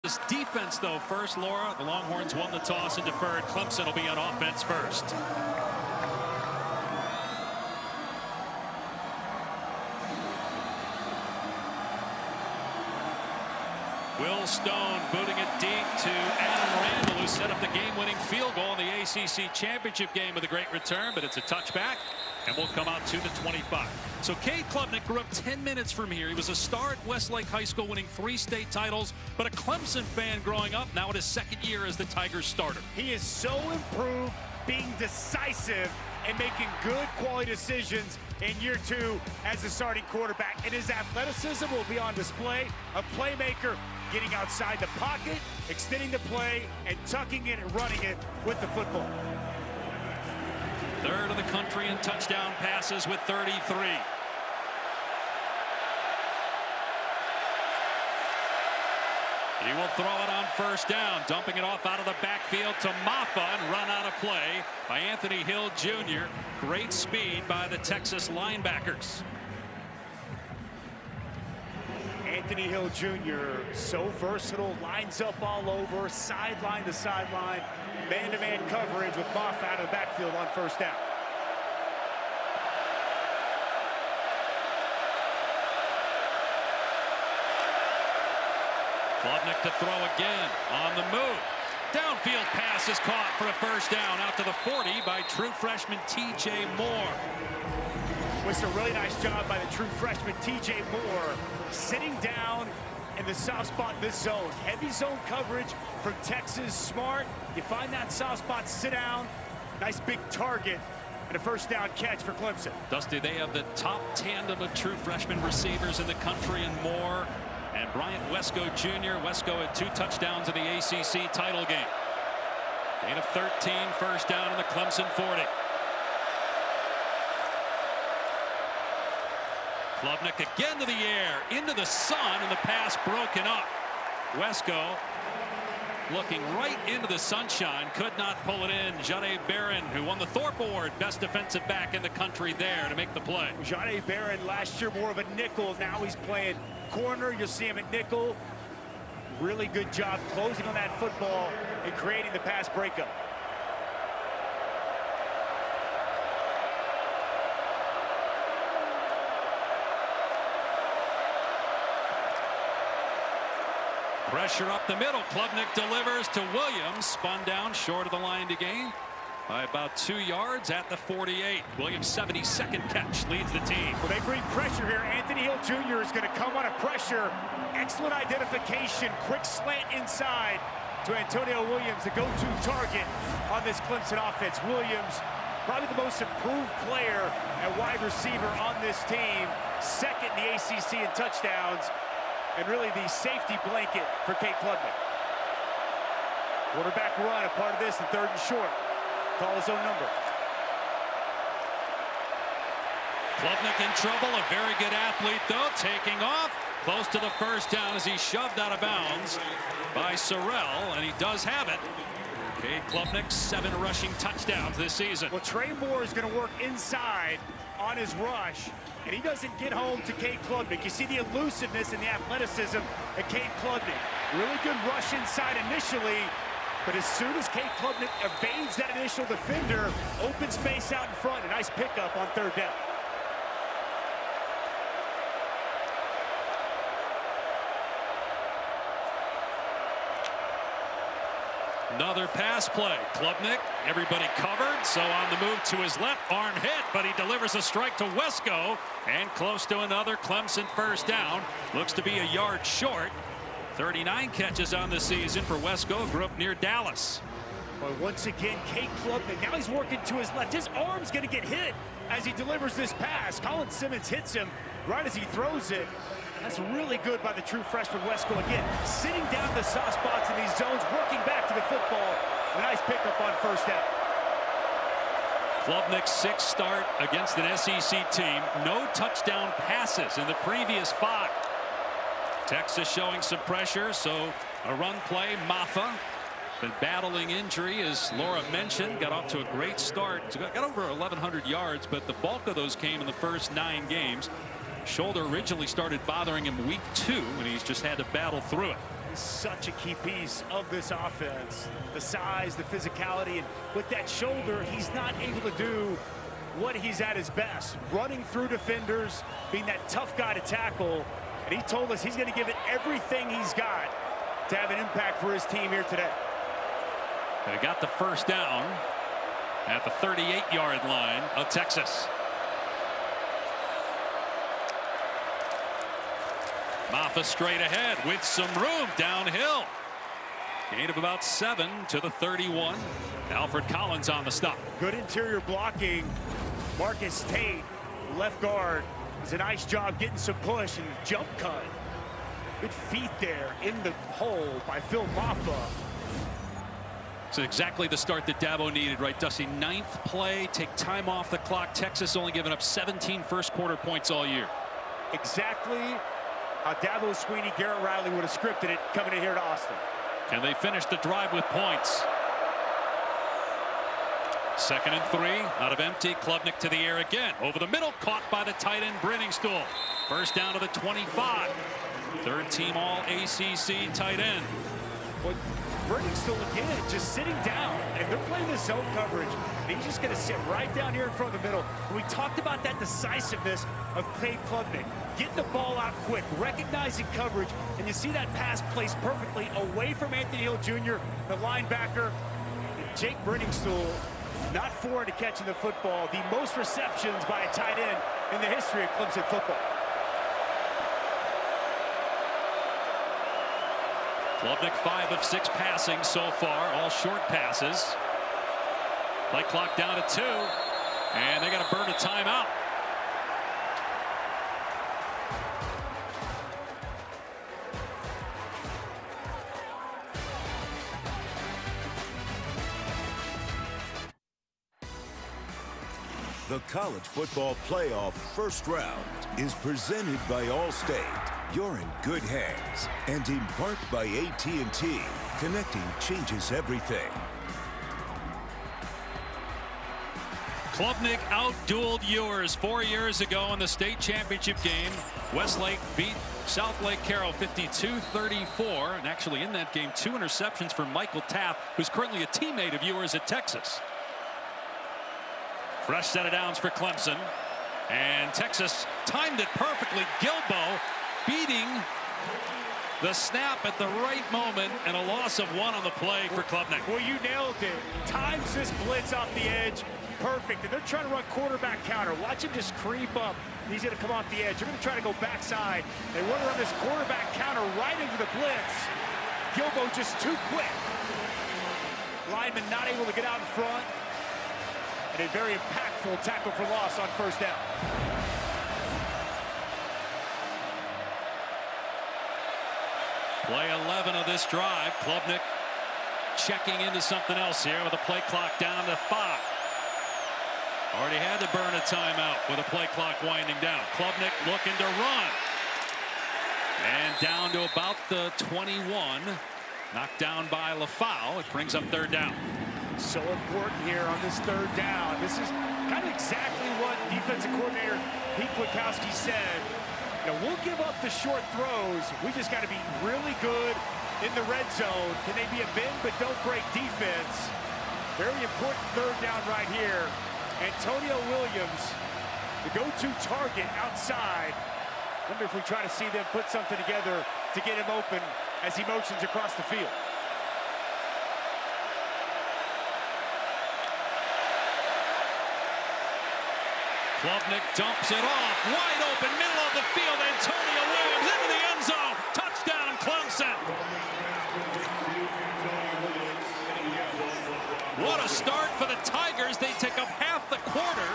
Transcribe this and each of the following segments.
This defense, though, first, Laura. The Longhorns won the toss and deferred. Clemson will be on offense first. Will Stone booting it deep to Adam Randall, who set up the game-winning field goal in the ACC championship game with a great return, but it's a touchback, and will come out 2-25. So Cade Klubnik grew up 10 minutes from here. He was a star at Westlake High School, winning 3 state titles, but a Clemson fan growing up, now in his second year as the Tigers starter. He is so improved, being decisive and making good quality decisions in year 2 as a starting quarterback. And his athleticism will be on display. A playmaker, getting outside the pocket, extending the play, and tucking it and running it with the football. Third of the country in touchdown passes with 33. He will throw it on first down, dumping it off out of the backfield to Maffa, and run out of play by Anthony Hill Jr. Great speed by the Texas linebackers. Anthony Hill Jr., so versatile, lines up all over, sideline to sideline, man-to-man coverage with Maffa out of the backfield on first down. Klubnik to throw again, on the move. Downfield pass is caught for a first down out to the 40 by true freshman T.J. Moore. Was a really nice job by the true freshman T.J. Moore, sitting down in the soft spot in this zone. Heavy zone coverage from Texas. Smart. You find that soft spot, sit down. Nice big target and a first down catch for Clemson. Dusty, they have the top tandem of true freshman receivers in the country, and Moore and Bryant Wesco Jr. Wesco had 2 touchdowns in the ACC title game. Gain of 13, first down in the Clemson 40. Klubnik again to the air, into the sun, and the pass broken up. Wesco looking right into the sunshine, could not pull it in. Jahdae Barron, who won the Thorpe Award, best defensive back in the country, there to make the play. Jahdae Barron last year more of a nickel. Now he's playing corner. You'll see him at nickel. Really good job closing on that football and creating the pass breakup. Pressure up the middle. Klubnik delivers to Williams. Spun down short of the line to gain by about 2 yards at the 48. Williams' 72nd catch leads the team. Well, they bring pressure here. Anthony Hill Jr. is going to come on a pressure. Excellent identification. Quick slant inside to Antonio Williams, the go-to target on this Clemson offense. Williams, probably the most improved player at wide receiver on this team. Second in the ACC in touchdowns. And really the safety blanket for Cade Klubnik. Quarterback run, a part of this, and 3rd and short. Call his own number. Klubnik in trouble, a very good athlete though, taking off. Close to the first down as he's shoved out of bounds by Sorrell, and he does have it. Cade Klubnik, 7 rushing touchdowns this season. Well, Trey Moore is going to work inside on his rush, and he doesn't get home to Cade Klubnik. You see the elusiveness and the athleticism of Cade Klubnik. Really good rush inside initially, but as soon as Cade Klubnik evades that initial defender, open space out in front, a nice pickup on 3rd down. Another pass play. Klubnik, everybody covered, so on the move to his left, arm hit, but he delivers a strike to Wesco, and close to another Clemson first down. Looks to be a yard short. 39 catches on the season for Wesco, grew up near Dallas. Well, once again, Cade Klubnik, now he's working to his left. His arm's going to get hit as he delivers this pass. Colin Simmons hits him right as he throws it. That's really good by the true freshman Wesco again. Sitting down the soft spots in these zones, working back to the football. A nice pickup on first down. Klubnik's 6th start against an SEC team. No touchdown passes in the previous 5. Texas showing some pressure, so a run play. Maffa been battling injury, as Laura mentioned. Got off to a great start. Got over 1,100 yards, but the bulk of those came in the first 9 games. Shoulder originally started bothering him week 2, and he's just had to battle through it. He's such a key piece of this offense. The size, the physicality, and with that shoulder, he's not able to do what he's at his best. Running through defenders, being that tough guy to tackle. And he told us he's going to give it everything he's got to have an impact for his team here today. They got the first down at the 38-yard line of Texas. Maffa straight ahead with some room downhill. Gain of about 7 to the 31. Alfred Collins on the stop. Good interior blocking. Marcus Tate, left guard, does a nice job getting some push and jump cut. Good feet there in the hole by Phil Maffa. It's exactly the start that Dabo needed, right, Dusty? 9th play, take time off the clock. Texas only giving up 17 first quarter points all year. Exactly how Dabo Swinney, Garrett Riley would have scripted it coming in here to Austin. Can they finish the drive with points? 2nd and 3, out of empty. Klubnik to the air again. Over the middle, caught by the tight end Brenningstool. First down to the 25. Third team all ACC tight end. Well, Brenningstool again, just sitting down, and they're playing the zone coverage, and he's just going to sit right down here in front of the middle. And we talked about that decisiveness of Cade Klubnik, getting the ball out quick, recognizing coverage, and you see that pass placed perfectly away from Anthony Hill Jr., the linebacker. Jake Brenningstool, not foreign to catching the football, the most receptions by a tight end in the history of Clemson football. Klubnik 5 of 6 passing so far, all short passes. Play clock down to 2, and they got to burn a timeout. The College Football Playoff first round is presented by Allstate. You're in good hands. And in part by AT&T. Connecting changes everything. Klubnik out-dueled Ewers 4 years ago in the state championship game. Westlake beat South Lake Carroll 52-34. And actually in that game, 2 interceptions for Michael Taft, who's currently a teammate of Ewers at Texas. Fresh set of downs for Clemson. And Texas timed it perfectly. Gilbo beating the snap at the right moment, and a loss of 1 on the play for Klubnik. Well, you nailed it. Times this blitz off the edge. Perfect. And they're trying to run quarterback counter. Watch him just creep up. He's going to come off the edge. They're going to try to go backside. They want to run this quarterback counter right into the blitz. Gilbo just too quick. Lineman not able to get out in front. And a very impactful tackle for loss on first down. Play 11 of this drive. Klubnik checking into something else here with a play clock down to 5. Already had to burn a timeout with a play clock winding down. Klubnik looking to run. And down to about the 21. Knocked down by LaFau. It brings up 3rd down. So important here on this 3rd down. This is kind of exactly what defensive coordinator Pete Kwiatkowski said. You know, we'll give up the short throws. We just got to be really good in the red zone. Can they be a bend but don't break defense? Very important 3rd down right here. Antonio Williams, the go-to target outside. Wonder if we try to see them put something together to get him open as he motions across the field. Klubnik dumps it off. Wide open, middle of the field. Antonio Williams into the end zone. Touchdown, Clemson. What a start for the Tigers. They take up half the quarter.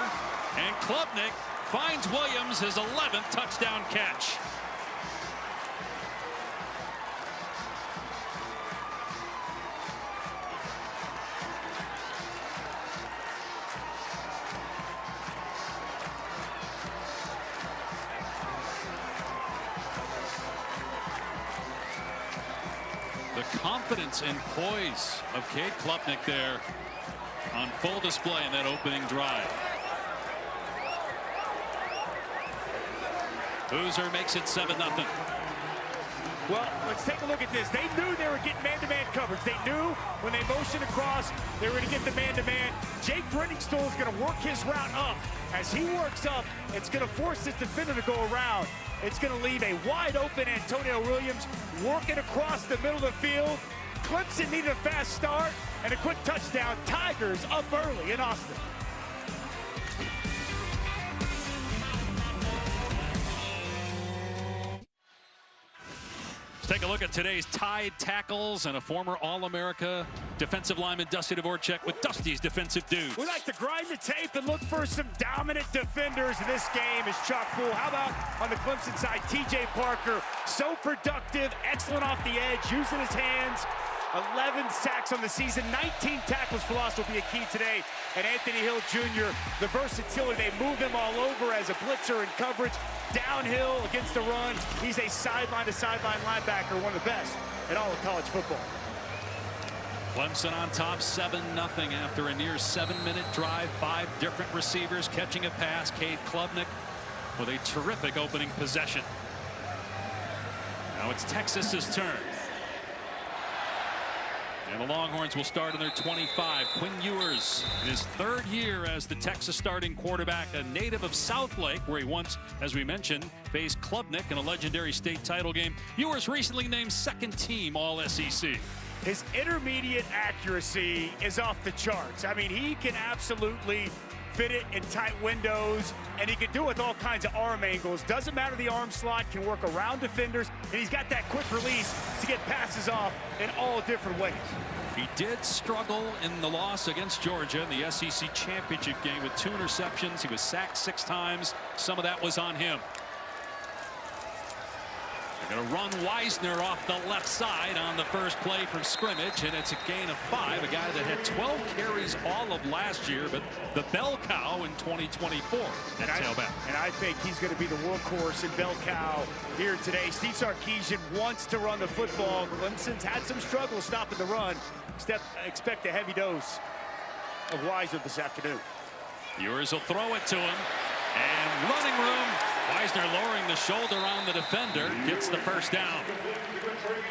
And Klubnik finds Williams his 11th touchdown catch. The confidence and poise of Cade Klubnik there on full display in that opening drive. Boozer makes it 7-0. Well, let's take a look at this. They knew they were getting man-to-man coverage. They knew when they motioned across, they were going to get the man-to-man. Jake Brenningstool is going to work his route up. As he works up, it's going to force this defender to go around. It's going to leave a wide-open Antonio Williams working across the middle of the field. Clemson needed a fast start and a quick touchdown. Tigers up early in Austin. Take a look at today's Tide tackles and a former All-America defensive lineman, Dusty Dvorak, with Dusty's defensive dudes. We like to grind the tape and look for some dominant defenders. This game is chock full. How about on the Clemson side, TJ Parker, so productive, excellent off the edge, using his hands. 11 sacks on the season, 19 tackles for loss will be a key today. And Anthony Hill Jr., the versatility, they move him all over as a blitzer in coverage, downhill against the run. He's a sideline-to-sideline linebacker, one of the best in all of college football. Clemson on top 7-0 after a near 7-minute drive. 5 different receivers catching a pass. Cade Klubnik with a terrific opening possession. Now it's Texas's turn. And the Longhorns will start in their 25. Quinn Ewers, in his 3rd year as the Texas starting quarterback, a native of Southlake, where he once, as we mentioned, faced Klubnik in a legendary state title game. Ewers recently named 2nd team All-SEC. His intermediate accuracy is off the charts. I mean, he can absolutely fit it in tight windows, and he can do it with all kinds of arm angles. Doesn't matter the arm slot, can work around defenders, and he's got that quick release to get passes off in all different ways. He did struggle in the loss against Georgia in the SEC championship game with 2 interceptions. He was sacked 6 times. Some of that was on him. They're going to run Wisner off the left side on the first play from scrimmage, and it's a gain of 5. A guy that had 12 carries all of last year, but the bell cow in 2024 at tailback. And I think he's going to be the workhorse in bell cow here today. Steve Sarkisian wants to run the football. Clemson's had some struggles stopping the run. Expect a heavy dose of Wisner this afternoon. Ewers will throw it to him, and running room. Wisner lowering the shoulder on the defender, gets the first down.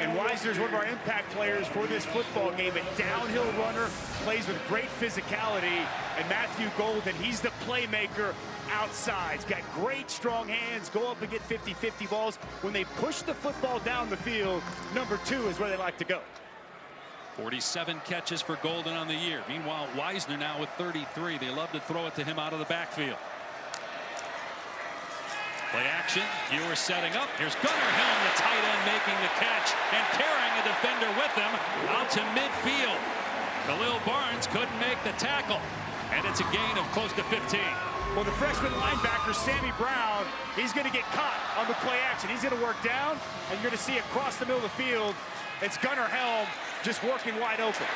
And Wisner's one of our impact players for this football game. A downhill runner, plays with great physicality. And Matthew Golden, he's the playmaker outside. He's got great strong hands, go up and get 50-50 balls. When they push the football down the field, number 2 is where they like to go. 47 catches for Golden on the year. Meanwhile, Wisner now with 33. They love to throw it to him out of the backfield. Play action. Ewers setting up. Here's Gunnar Helm, the tight end, making the catch and carrying a defender with him out to midfield. Khalil Barnes couldn't make the tackle, and it's a gain of close to 15. Well, the freshman linebacker, Sammy Brown, he's going to get caught on the play action. He's going to work down, and you're going to see across the middle of the field, it's Gunnar Helm just working wide open.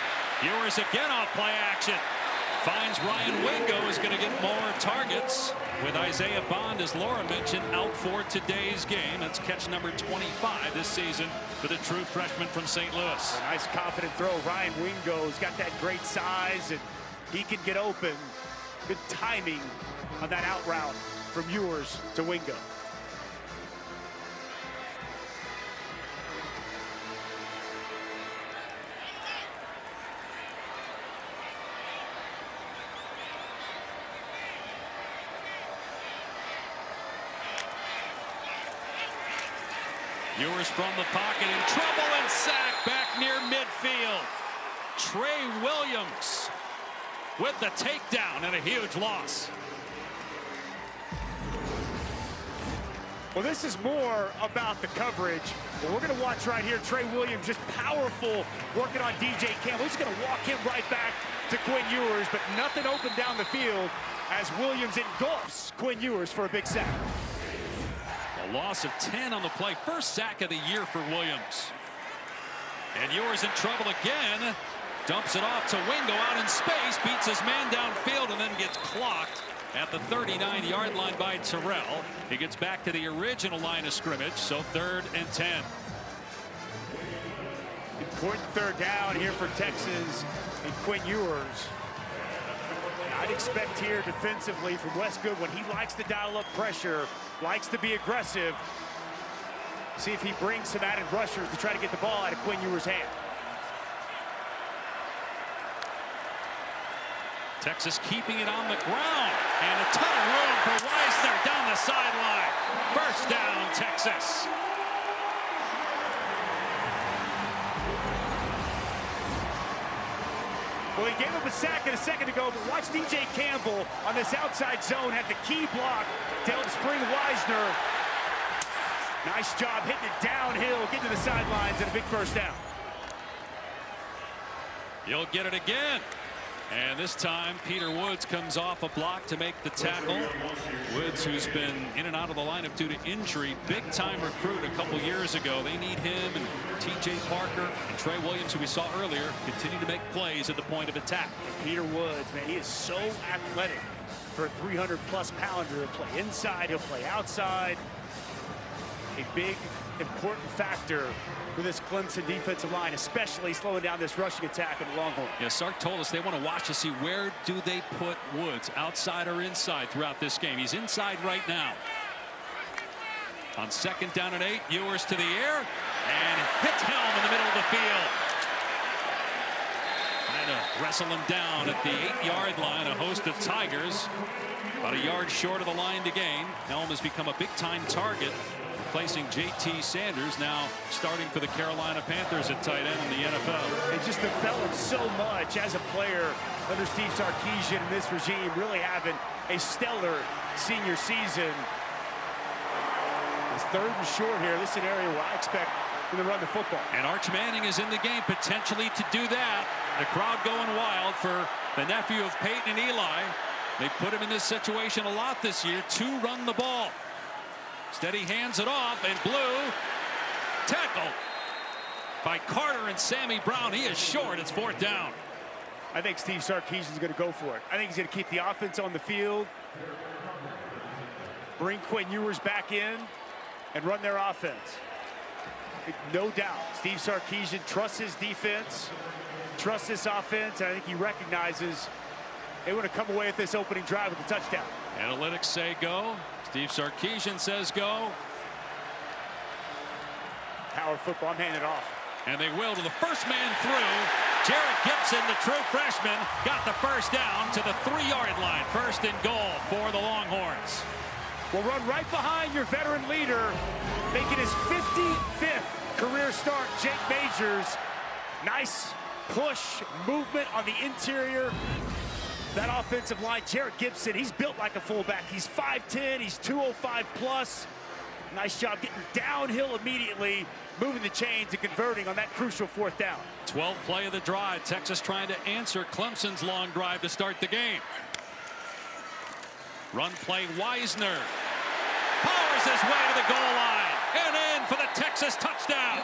Ewers again off play action. Finds Ryan Wingo, is going to get more targets with Isaiah Bond, as Laura mentioned, out for today's game. That's catch number 25 this season for the true freshman from St. Louis. A nice confident throw. Ryan Wingo's got that great size, and he can get open. Good timing on that out route from Ewers to Wingo. Ewers from the pocket in trouble and sack back near midfield. Trey Williams with the takedown and a huge loss. Well, this is more about the coverage. But we're going to watch right here. Trey Williams just powerful, working on DJ Campbell. He's going to walk him right back to Quinn Ewers, but nothing open down the field as Williams engulfs Quinn Ewers for a big sack. A loss of 10 on the play. First sack of the year for Williams. And Ewers in trouble again. Dumps it off to Wingo out in space. Beats his man downfield and then gets clocked at the 39-yard line by Terrell. He gets back to the original line of scrimmage, so 3rd and 10. Important 3rd down here for Texas and Quinn Ewers. I'd expect here defensively from Wes Goodwin. He likes to dial up pressure, likes to be aggressive. See if he brings some added rushers to try to get the ball out of Quinn Ewers' hand. Texas keeping it on the ground. And a ton of room for Wisner down the sideline. First down, Texas. Well, he gave up a sack a second ago, but watch DJ Campbell on this outside zone have the key block to help spring Wisner. Nice job hitting it downhill, getting to the sidelines, and a big first down. You'll get it again. And this time, Peter Woods comes off a block to make the tackle. Woods, who's been in and out of the lineup due to injury, big-time recruit a couple years ago. They need him and T.J. Parker and Trey Williams, who we saw earlier, continue to make plays at the point of attack. Peter Woods, man, he is so athletic for a 300-plus pounder. He'll play inside, he'll play outside. A big, important factor for this Clemson defensive line, especially slowing down this rushing attack of the Longhorns. Yeah, Sark told us they want to watch to see where do they put Woods, outside or inside, throughout this game. He's inside right now. On 2nd down and 8, Ewers to the air and hits Helm in the middle of the field. Trying to wrestle him down at the 8-yard line. A host of Tigers about a yard short of the line to gain. Helm has become a big-time target, replacing J.T. Sanders, now starting for the Carolina Panthers at tight end in the NFL. It just developed so much as a player under Steve Sarkisian and this regime, really having a stellar senior season. It's 3rd and short here. This is an area where I expect them to run the football. And Arch Manning is in the game potentially to do that. The crowd going wild for the nephew of Peyton and Eli. They put him in this situation a lot this year to run the ball. Instead, he hands it off, and Blue tackle by Carter and Sammy Brown. He is short. It's 4th down. I think Steve Sarkisian is going to go for it. I think he's going to keep the offense on the field, bring Quinn Ewers back in, and run their offense. No doubt, Steve Sarkisian trusts his defense, trusts this offense, and I think he recognizes they want to come away with this opening drive with a touchdown. Analytics say go. Steve Sarkisian says go. Power football, I'm handing it off. And they will to the first man through. Jarrett Gibson, the true freshman, got the first down to the 3-yard line. 1st and goal for the Longhorns. Will run right behind your veteran leader, making his 55th career start, Jake Majors. Nice push movement on the interior. That offensive line, Jarrett Gibson, he's built like a fullback. He's 5'10", he's 205 plus. Nice job getting downhill immediately, moving the chains and converting on that crucial 4th down. 12th play of the drive. Texas trying to answer Clemson's long drive to start the game. Run play, Wisner. Powers his way to the goal line and in for the Texas touchdown.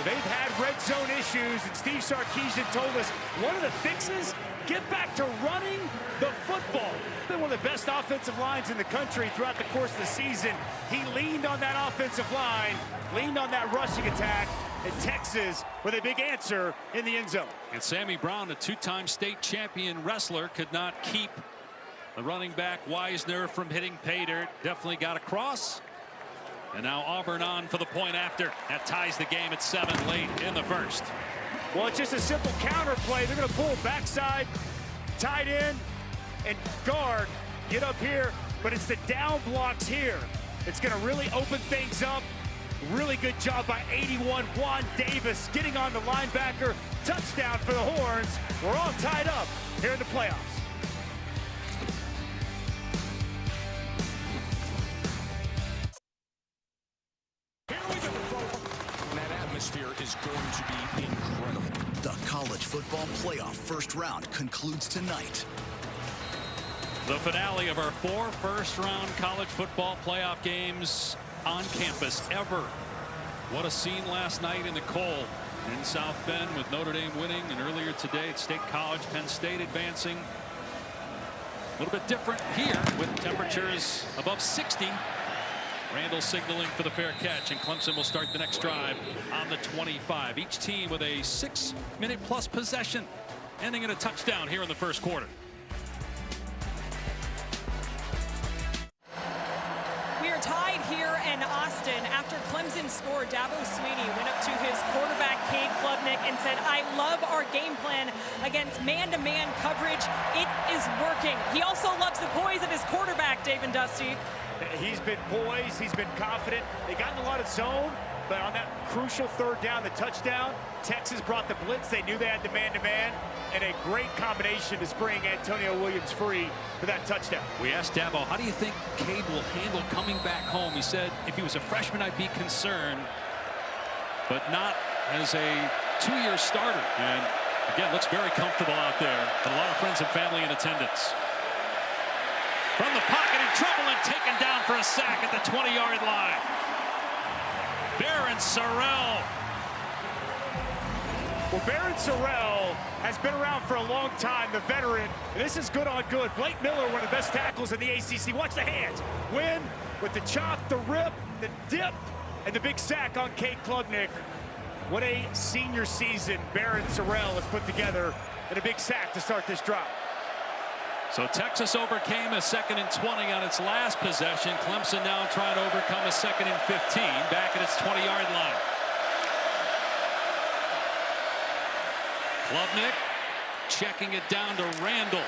They've had red zone issues, and Steve Sarkisian told us one of the fixes, get back to running the football. They're one of the best offensive lines in the country throughout the course of the season. He leaned on that offensive line, leaned on that rushing attack, and Texas with a big answer in the end zone. And Sammy Brown, a 2-time state champion wrestler, could not keep the running back Wisner from hitting pay dirt. Definitely got across. And now Auburn on for the point after. That ties the game at 7 late in the 1st. Well, it's just a simple counter play. They're going to pull backside, tight end, and guard. Get up here, but it's the down blocks here. It's going to really open things up. Really good job by 81 Juan Davis getting on the linebacker. Touchdown for the Horns. We're all tied up here in the playoffs. Is going to be incredible. The college football playoff 1st round concludes tonight. The finale of our 4 first-round college football playoff games on campus ever. What a scene last night in the cold in South Bend with Notre Dame winning, and earlier today at State College, Penn State advancing. A little bit different here with temperatures above 60. Randall signaling for the fair catch, and Clemson will start the next drive on the 25. Each team with a 6-minute-plus possession, ending in a touchdown here in the first quarter. We are tied here in Austin after Clemson scored. Dabo Swinney went up to his quarterback, Cade Klubnik, and said, I love our game plan against man-to-man coverage. It is working. He also loves the poise of his quarterback, Dave and Dusty. He's been poised, he's been confident. They got in a lot of zone, but on that crucial third down, the touchdown, Texas brought the blitz. They knew they had the man-to-man, and a great combination to spring Antonio Williams free for that touchdown. We asked Dabo, how do you think Cade will handle coming back home? He said, if he was a freshman, I'd be concerned, but not as a two-year starter. And again, looks very comfortable out there. And a lot of friends and family in attendance. From the pocket, in trouble, and taken down for a sack at the 20-yard line. Barron Sorrell. Well, Barron Sorrell has been around for a long time, the veteran. This is good on good. Blake Miller, one of the best tackles in the ACC. Watch the hands. Win with the chop, the rip, the dip, and the big sack on Cade Klubnik. What a senior season Barron Sorrell has put together, and a big sack to start this drive. So Texas overcame a 2nd and 20 on its last possession. Clemson now trying to overcome a 2nd and 15 back at its 20-yard line. Klubnik checking it down to Randall.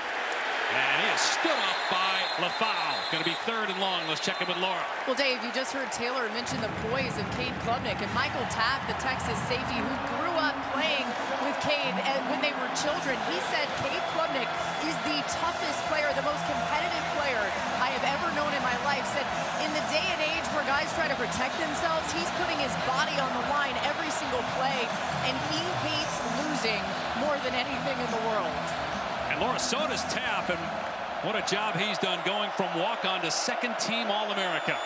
And he is stood up by LaFau. Going to be 3rd and long. Let's check in with Laura. Well, Dave, you just heard Taylor mention the poise of Cade Klubnik, and Michael Tapp, the Texas safety who grew up playing with Cade and when they were children, he said Cade Klubnik is the toughest player, the most competitive player I have ever known in my life. Said in the day and age where guys try to protect themselves, he's putting his body on the line every single play, and he hates losing more than anything in the world. And Laura, so does Tapp, and what a job he's done going from walk-on to second-team All-America.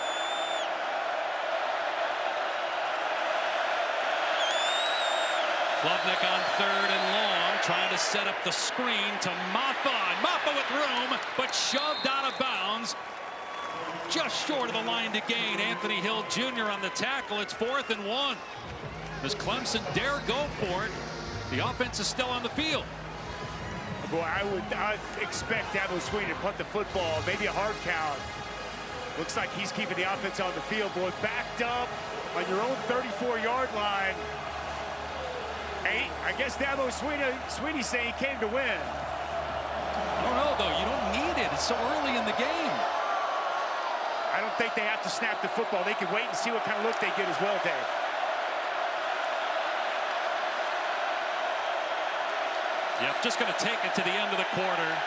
Klubnik on 3rd and long, trying to set up the screen to Maffa. And Maffa with room, but shoved out of bounds. Just short of the line to gain. Anthony Hill Jr. on the tackle. It's 4th and 1. Does Clemson dare go for it? The offense is still on the field. Boy, I expect Dabo Swinney to punt the football, maybe a hard count. Looks like he's keeping the offense on the field. Boy, backed up on your own 34-yard line. Hey, I guess Dabo Swinney saying he came to win. I don't know, though. You don't need it. It's so early in the game. I don't think they have to snap the football. They can wait and see what kind of look they get as well, Dave. Yep, just going to take it to the end of the quarter.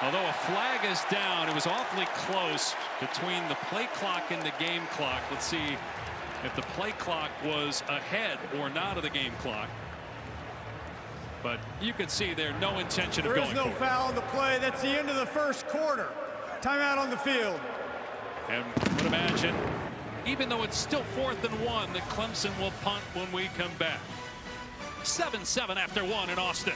Although a flag is down, it was awfully close between the play clock and the game clock. Let's see if the play clock was ahead or not of the game clock. But you can see there no intention of going for it. There is no foul on the play. That's the end of the first quarter. Timeout on the field. And would imagine, even though it's still 4th and 1, that Clemson will punt when we come back. 7-7 after 1 in Austin.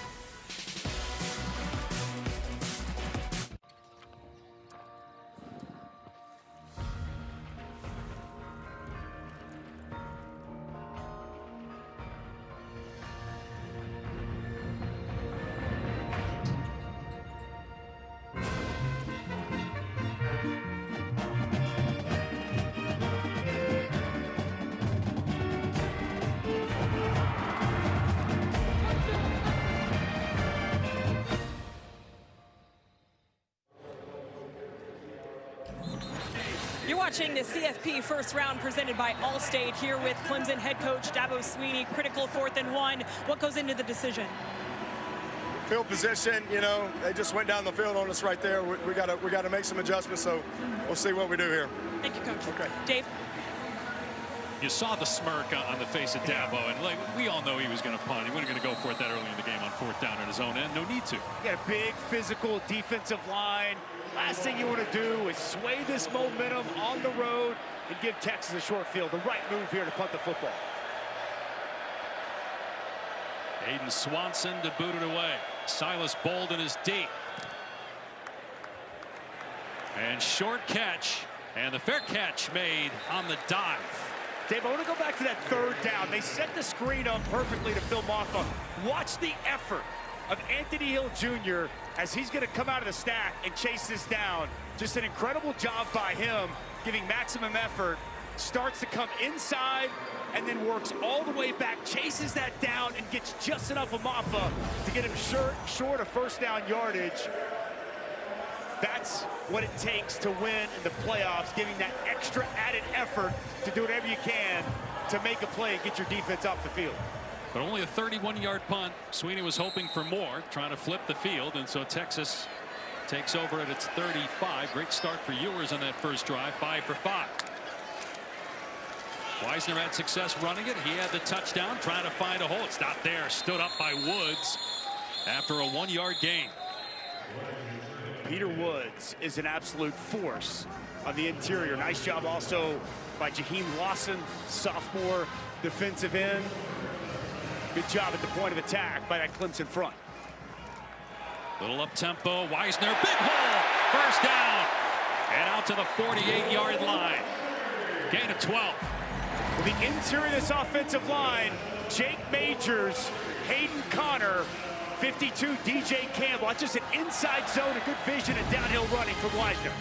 You're watching the CFP first round presented by Allstate here with Clemson head coach Dabo Swinney. Critical 4th and 1. What goes into the decision? Field position, you know, they just went down the field on us right there. We got to make some adjustments, so we'll see what we do here. Thank you, Coach. Okay. Dave? You saw the smirk on the face of Dabo, and like we all know he was going to punt. He wasn't going to go for it that early in the game on 4th down at his own end. No need to. You got a big physical defensive line. Last thing you want to do is sway this momentum on the road and give Texas a short field. The right move here to punt the football. Aiden Swanson to boot it away. Silas Bolden is deep. And short catch. And the fair catch made on the dive. Dave, I want to go back to that third down. They set the screen up perfectly to Phil Maffa. Watch the effort of Anthony Hill Jr. as he's going to come out of the stack and chase this down. Just an incredible job by him, giving maximum effort. Starts to come inside and then works all the way back, chases that down and gets just enough of Maffa to get him short of first down yardage. That's what it takes to win in the playoffs, giving that extra added effort to do whatever you can to make a play and get your defense off the field. But only a 31-yard punt. Sweeney was hoping for more, trying to flip the field, and so Texas takes over at its 35. Great start for Ewers on that first drive, 5 for 5. Wisner had success running it. He had the touchdown, trying to find a hole. It's not there. Stood up by Woods after a 1-yard gain. Peter Woods is an absolute force on the interior. Nice job also by Jaheim Lawson, sophomore defensive end. Good job at the point of attack by that Clemson front. Little up-tempo. Wisner, big hole. First down. And out to the 48-yard line. Gain of 12. With the interior of this offensive line, Jake Majors, Hayden Connor, 52 DJ Campbell. That's just an inside zone, a good vision and downhill running from Wisner.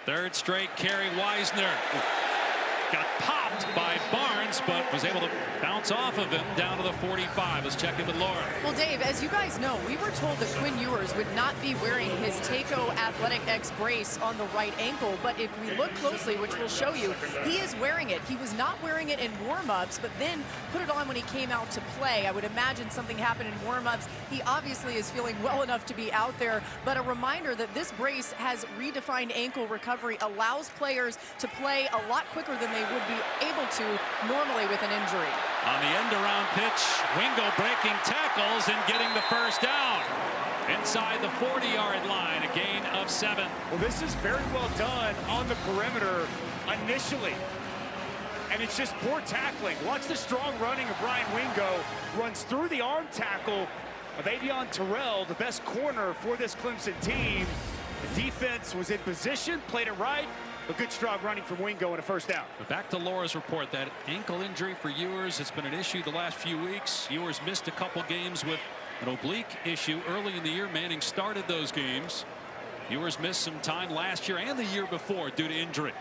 Third straight carry, Wisner. Got popped by Barnes, but was able to bounce off of him down to the 45. Let's check in with Laura. Well, Dave, as you guys know, we were told that Quinn Ewers would not be wearing his Taco Athletic X brace on the right ankle, but if we look closely, which we'll show you, he is wearing it. He was not wearing it in warm-ups, but then put it on when he came out to play. I would imagine something happened in warm-ups. He obviously is feeling well enough to be out there, but a reminder that this brace has redefined ankle recovery, allows players to play a lot quicker than they would be able to normally with an injury. On the end-around pitch, Wingo breaking tackles and getting the first down. Inside the 40-yard line, a gain of 7. Well, this is very well done on the perimeter initially. And it's just poor tackling. Watch the strong running of Ryan Wingo. Runs through the arm tackle of Avion Terrell, the best corner for this Clemson team. The defense was in position, played it right. A good strong running from Wingo and a first down. But back to Laura's report, that ankle injury for Ewers has been an issue the last few weeks. Ewers missed a couple games with an oblique issue early in the year. Manning started those games. Ewers missed some time last year and the year before due to injury.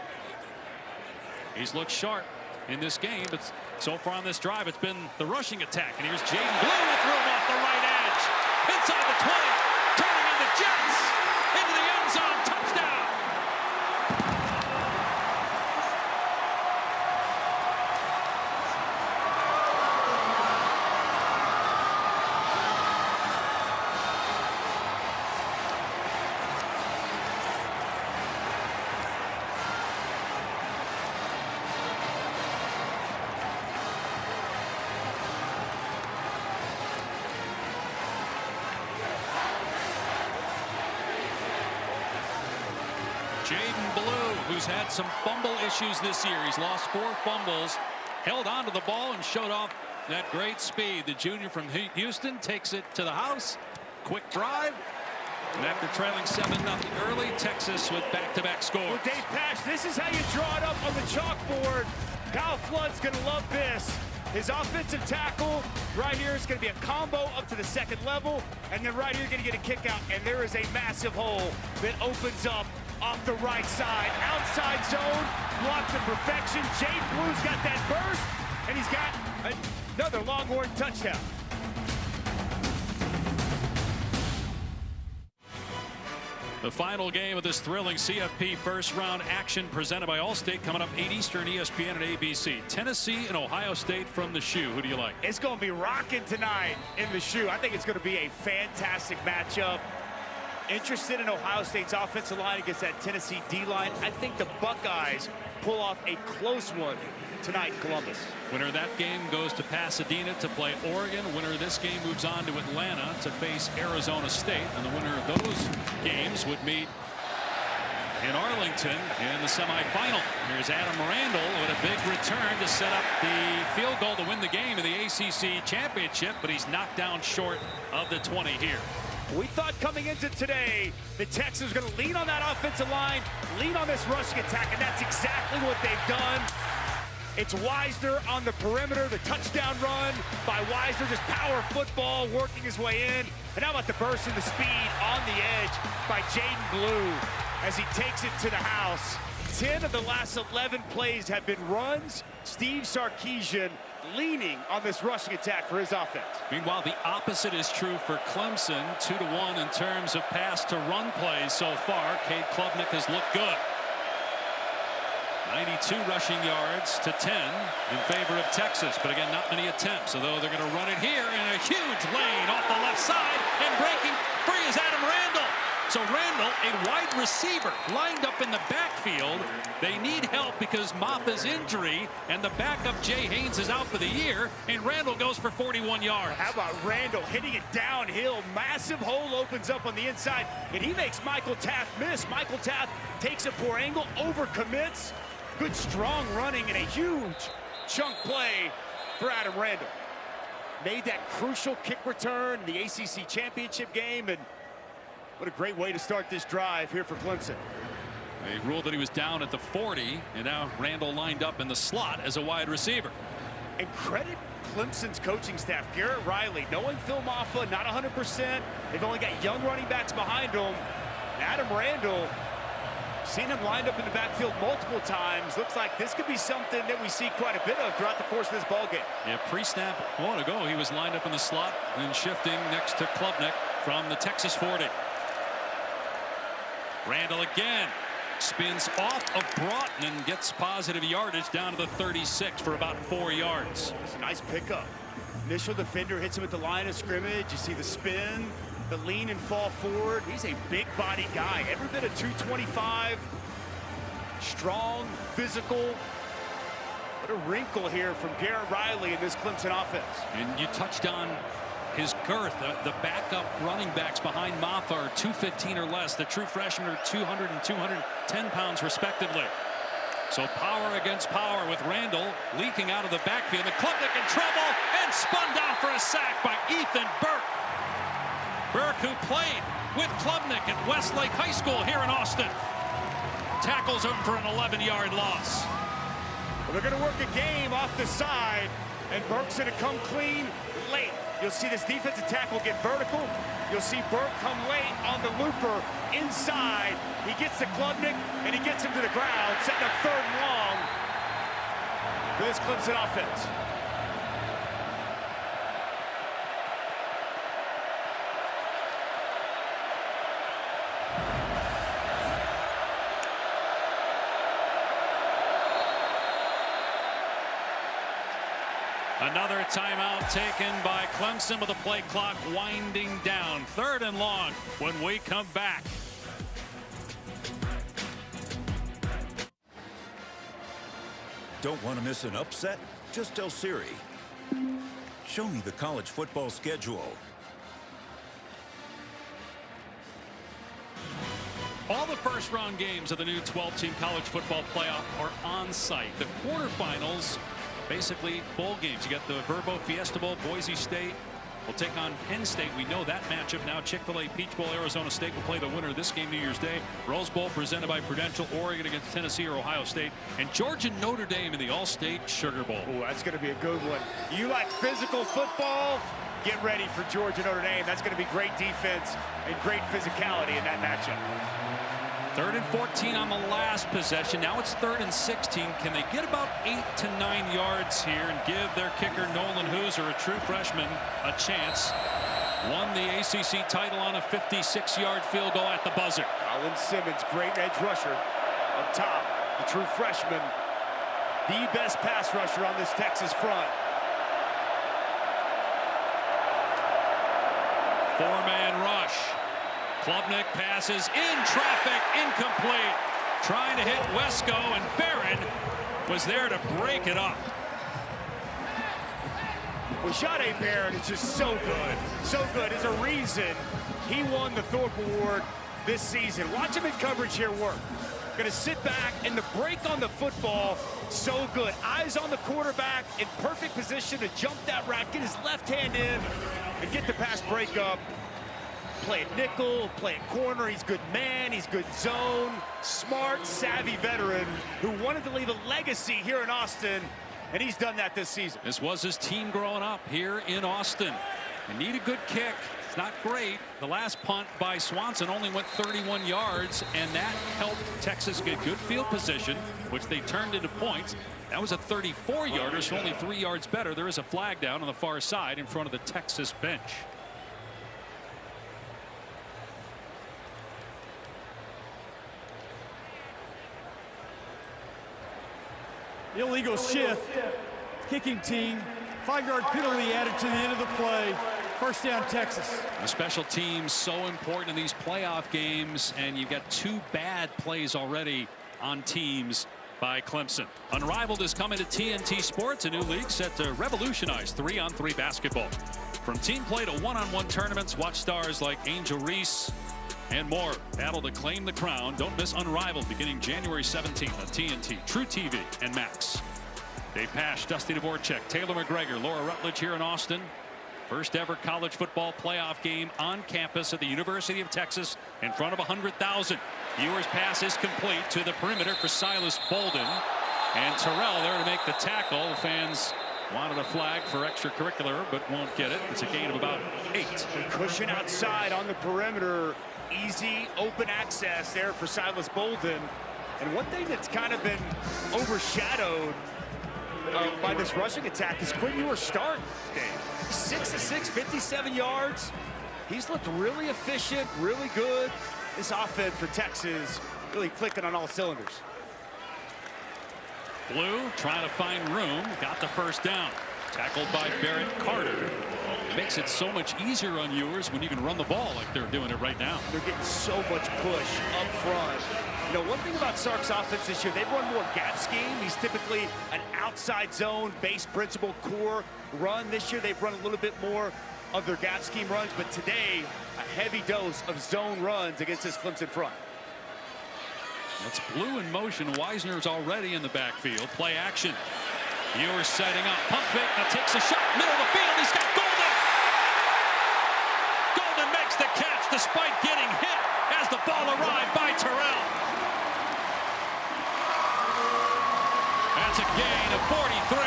He's looked sharp in this game, but so far on this drive, it's been the rushing attack. And here's Jaden Blue with room off the right edge. Inside the 20, turning into Jets, into the end zone, touchdown. Jaden Blue, who's had some fumble issues this year. He's lost 4 fumbles, held onto the ball and showed off that great speed. The junior from Houston takes it to the house. Quick drive. And after trailing 7-0 early, Texas with back-to-back scores. Well, Dave Pasch, this is how you draw it up on the chalkboard. Kyle Flood's going to love this. His offensive tackle right here is going to be a combo up to the second level. And then right here, you're going to get a kick out. And there is a massive hole that opens up off the right side. Outside zone, blocked to perfection. Jaden Blue's got that burst, and he's got another Longhorn touchdown. The final game of this thrilling CFP first-round action presented by Allstate, coming up 8 Eastern, ESPN and ABC. Tennessee and Ohio State from the shoe. Who do you like? It's going to be rocking tonight in the shoe. I think it's going to be a fantastic matchup. Interested in Ohio State's offensive line against that Tennessee D-line. I think the Buckeyes pull off a close one tonight in Columbus. Winner of that game goes to Pasadena to play Oregon. Winner of this game moves on to Atlanta to face Arizona State. And the winner of those games would meet in Arlington in the semifinal. Here's Adam Randall with a big return to set up the field goal to win the game in the ACC championship, but he's knocked down short of the 20 here. We thought coming into today, the Texans were going to lean on that offensive line, lean on this rushing attack, and that's exactly what they've done. It's Wisner on the perimeter, the touchdown run by Wisner, just power football, working his way in. And how about the burst and the speed on the edge by Jaden Blue as he takes it to the house. 10 of the last 11 plays have been runs. Steve Sarkisian leaning on this rushing attack for his offense. Meanwhile, the opposite is true for Clemson, 2-1 in terms of pass to run plays so far. Cade Klubnik has looked good. 92 rushing yards to 10 in favor of Texas, but again, not many attempts, although they're going to run it here in a huge lane off the left side, and breaking free is Adam Randall. So Randall, a wide receiver, lined up in the backfield. They need help because Maffa's injury, and the backup Jay Haynes is out for the year, and Randall goes for 41 yards. How about Randall hitting it downhill? Massive hole opens up on the inside, and he makes Michael Taft miss. Michael Taft takes a poor angle, overcommits. Good strong running and a huge chunk play for Adam Randall. Made that crucial kick return in the ACC championship game, and what a great way to start this drive here for Clemson. They ruled that he was down at the 40, and now Randall lined up in the slot as a wide receiver. And credit Clemson's coaching staff, Garrett Riley, knowing Phil Maffa, not 100%. They've only got young running backs behind him. Adam Randall, seen him lined up in the backfield multiple times. Looks like this could be something that we see quite a bit of throughout the course of this ballgame. Yeah, pre-snap a moment ago, he was lined up in the slot and shifting next to Klubnik from the Texas 40. Randall again spins off of Broughton and gets positive yardage down to the 36 for about 4 yards. It's a nice pickup. Initial defender hits him at the line of scrimmage. You see the spin, the lean and fall forward. He's a big body guy, every bit of 225. Strong, physical. What a wrinkle here from Garrett Riley in this Clemson offense. And you touched on his girth. The backup running backs behind Maffa are 215 or less. The true freshmen are 200 and 210 pounds respectively. So power against power with Randall leaking out of the backfield. And Klubnik in trouble and spun down for a sack by Ethan Burke. Burke, who played with Klubnik at Westlake High School here in Austin, tackles him for an 11-yard loss. Well, they're going to work a game off the side, and Burke's going to come clean late. You'll see this defensive tackle get vertical. You'll see Burke come late on the looper inside. He gets to Klubnik, and he gets him to the ground, setting up 3rd and long for this Clemson offense. Another timeout taken by Clemson with the play clock winding down. 3rd and long when we come back. Don't want to miss an upset? Just tell Siri. Show me the college football schedule. All the first-round games of the new 12-team college football playoff are on site. The quarterfinals, basically bowl games. You got the Verbo Fiesta Bowl. Boise State will take on Penn State. We know that matchup now. Chick-fil-A Peach Bowl. Arizona State will play the winner of this game New Year's Day. Rose Bowl presented by Prudential. Oregon against Tennessee or Ohio State. And Georgia Notre Dame in the All-State Sugar Bowl. Oh, that's going to be a good one. You like physical football? Get ready for Georgia Notre Dame. That's going to be great defense and great physicality in that matchup. 3rd and 14 on the last possession. Now it's 3rd and 16. Can they get about 8 to 9 yards here and give their kicker Nolan Hooser, a true freshman, a chance? Won the ACC title on a 56-yard field goal at the buzzer. Colin Simmons, great edge rusher up top. The true freshman, the best pass rusher on this Texas front. 4-man rush. Klubnik passes in traffic, incomplete. Trying to hit Wesco, and Barron was there to break it up. Rashade Barron is just so good. So good. There's a reason he won the Thorpe Award this season. Watch him in coverage here work. Gonna sit back, and the break on the football, so good. Eyes on the quarterback, in perfect position to jump that rack, get his left hand in, and get the pass break up. play at nickel, play at corner. He's good man, he's good zone. Smart, savvy veteran who wanted to leave a legacy here in Austin, and he's done that this season. This was his team growing up here in Austin. They need a good kick. It's not great. The last punt by Swanson only went 31 yards, and that helped Texas get good field position, which they turned into points. That was a 34-yarder, so only 3 yards better. There is a flag down on the far side in front of the Texas bench. Illegal shift. Kicking team. 5-yard penalty added to the end of the play. First down, Texas. The special teams so important in these playoff games, and you've got 2 bad plays already on teams by Clemson. Unrivaled is coming to TNT Sports, a new league set to revolutionize 3-on-3 basketball. From team play to one-on-one tournaments, watch stars like Angel Reese and more battle to claim the crown. Don't miss Unrivaled beginning January 17th on TNT, True TV, and Max. Dave Pasch, Dusty Dvorak, Taylor McGregor, Laura Rutledge here in Austin. First ever college football playoff game on campus at the University of Texas in front of 100,000. Viewers pass is complete to the perimeter for Silas Bolden. And Terrell there to make the tackle. Fans wanted a flag for extracurricular, but won't get it. It's a gain of about 8. Cushion outside on the perimeter. Easy open access there for Silas Bolden. And one thing that's kind of been overshadowed by this rushing attack is Quinn Ewers' start, Dave. 6 of 6, 57 yards. He's looked really efficient, really good. This offense for Texas really clicking on all cylinders. Blue trying to find room, got the first down. Tackled by Barrett Carter. It makes it so much easier on Ewers when you can run the ball like they're doing it right now. They're getting so much push up front. You know, one thing about Sark's offense this year, they've run more gap scheme. He's typically an outside zone, base principle, core run. This year, they've run a little bit more of their gap scheme runs, but today, a heavy dose of zone runs against this Clemson front. That's Blue in motion. Wisner's already in the backfield. Play action. Ewers setting up. Pump fake. Now takes a shot. Middle of the field. He's got Golden. Golden makes the catch despite getting hit as the ball arrived by Terrell. That's a gain of 43.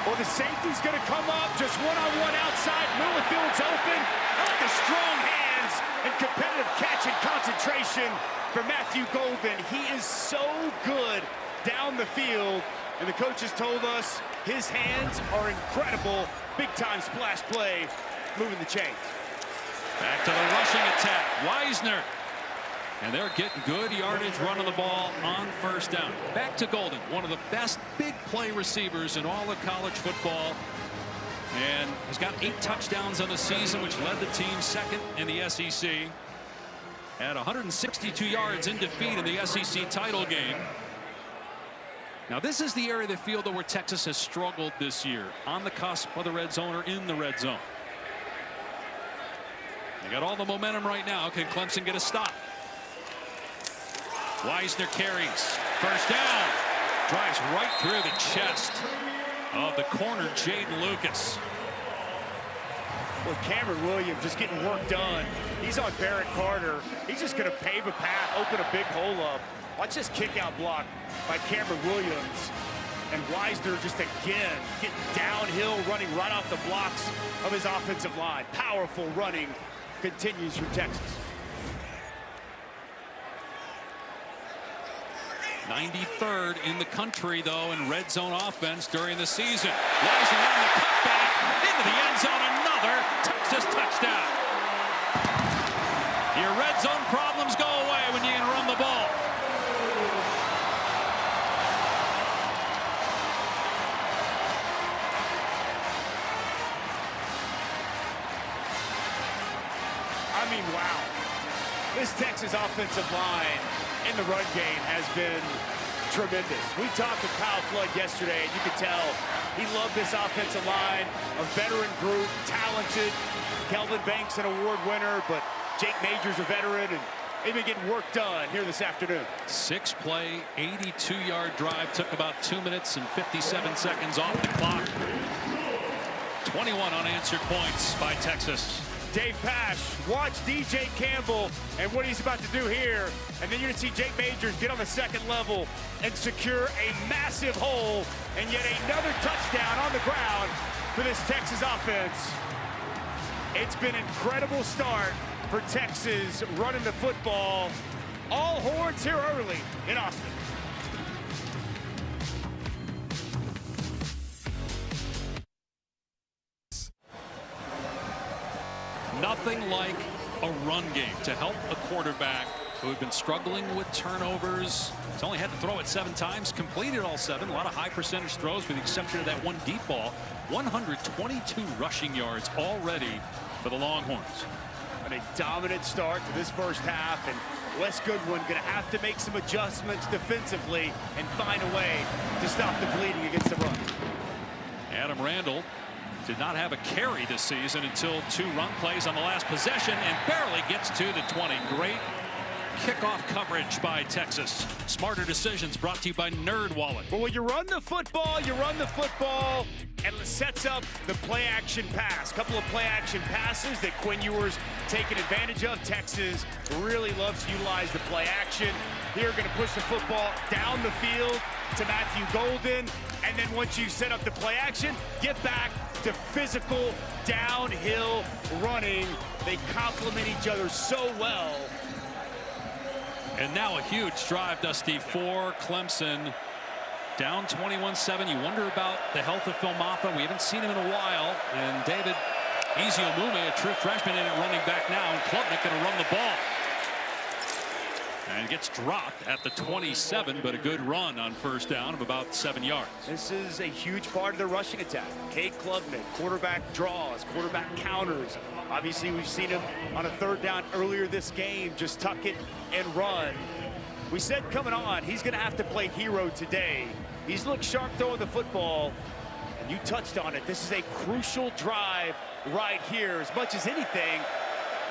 Well, the safety's going to come up just one-on-one outside. Middle of the field's open. I like the strong hands and competitive catch and concentration for Matthew Golden. He is so good down the field. And the coaches told us his hands are incredible. Big-time splash play, moving the chains. Back to the rushing attack. Wisner. And they're getting good yardage running the ball on first down. Back to Golden, one of the best big play receivers in all of college football. And he's got 8 touchdowns on the season, which led the team second in the SEC. Had 162 yards in defeat in the SEC title game. Now this is the area of the field where Texas has struggled this year, on the cusp of the red zone or in the red zone. They got all the momentum right now. Can Clemson get a stop? Wisner carries. First down. Drives right through the chest of the corner, Jaden Lucas. Well, Cameron Williams just getting work done. He's on Barrett Carter. He's just going to pave a path, open a big hole up. Watch this kick out block by Cameron Williams. And Wisner just again getting downhill, running right off the blocks of his offensive line. Powerful running continues for Texas. 93rd in the country, though, in red zone offense during the season. Wisner on the cutback into the end zone. Another Texas touchdown. Your red zone problems go away when you can run the ball. I mean, wow. This Texas offensive line in the run game has been tremendous. We talked to Kyle Flood yesterday, and you could tell he loved this offensive line, a veteran group, talented. Kelvin Banks, an award winner, but Jake Major's a veteran, and they've been getting work done here this afternoon. 6-play, 82-yard drive. Took about 2 minutes and 57 seconds off the clock. 21 unanswered points by Texas. Dave Pash, watch DJ Campbell and what he's about to do here. And then you're gonna see Jake Majors get on the second level and secure a massive hole and yet another touchdown on the ground for this Texas offense. It's been an incredible start for Texas running the football. All horns here early in Austin. Nothing like a run game to help a quarterback who had been struggling with turnovers. He's only had to throw it 7 times, completed all 7. A lot of high percentage throws with the exception of that one deep ball. 122 rushing yards already for the Longhorns. And a dominant start to this first half, and Wes Goodwin going to have to make some adjustments defensively and find a way to stop the bleeding against the run. Adam Randall did not have a carry this season until 2 run plays on the last possession and barely gets to the 20. Great kickoff coverage by Texas. Smarter decisions brought to you by NerdWallet. Well, when you run the football, and it sets up the play-action pass. Couple of play-action passes that Quinn Ewers taking advantage of. Texas really loves to utilize the play-action. Here, going to push the football down the field to Matthew Golden. And then once you set up the play-action, get back to physical downhill running. They complement each other so well. And now a huge drive, Dusty, for Clemson. Down 21-7. You wonder about the health of Phil Maffa. We haven't seen him in a while. And David Eziamume, a true freshman, in it running back now. And Klubnik going to run the ball. And gets dropped at the 27, but a good run on first down of about 7 yards. This is a huge part of the rushing attack. Cade Klubnik, quarterback draws, quarterback counters. Obviously, we've seen him on a 3rd down earlier this game, just tuck it and run. We said coming on, he's going to have to play hero today. He's looked sharp throwing the football, and you touched on it. This is a crucial drive right here. As much as anything,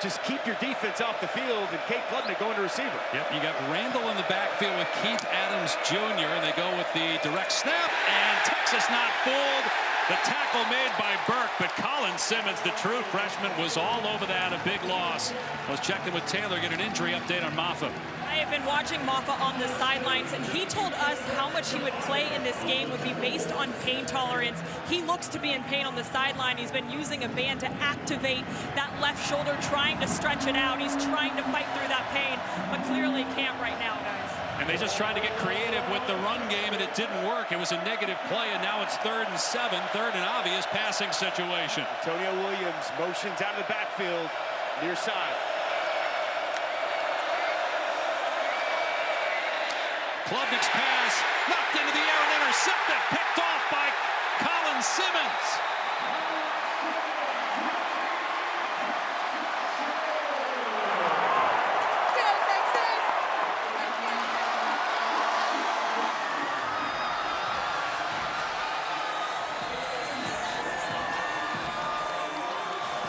just keep your defense off the field, and Cade Klubnik going to receiver. Yep, you got Randall in the backfield with Keith Adams Jr., and they go with the direct snap, and Texas not fooled. The tackle made by Burke, but Colin Simmons, the true freshman, was all over that. A big loss. I was checking with Taylor, get an injury update on Maffa. I have been watching Maffa on the sidelines, and he told us how much he would play in this game would be based on pain tolerance. He looks to be in pain on the sideline. He's been using a band to activate that left shoulder, trying to stretch it out. He's trying to fight through that pain, but clearly can't right now, guys. And they just tried to get creative with the run game, and it didn't work. It was a negative play, and now it's 3rd and 7, 3rd and obvious passing situation. Antonio Williams motions out of the backfield, near side. Klubnik's pass knocked into the air and intercepted, picked off by Colin Simmons.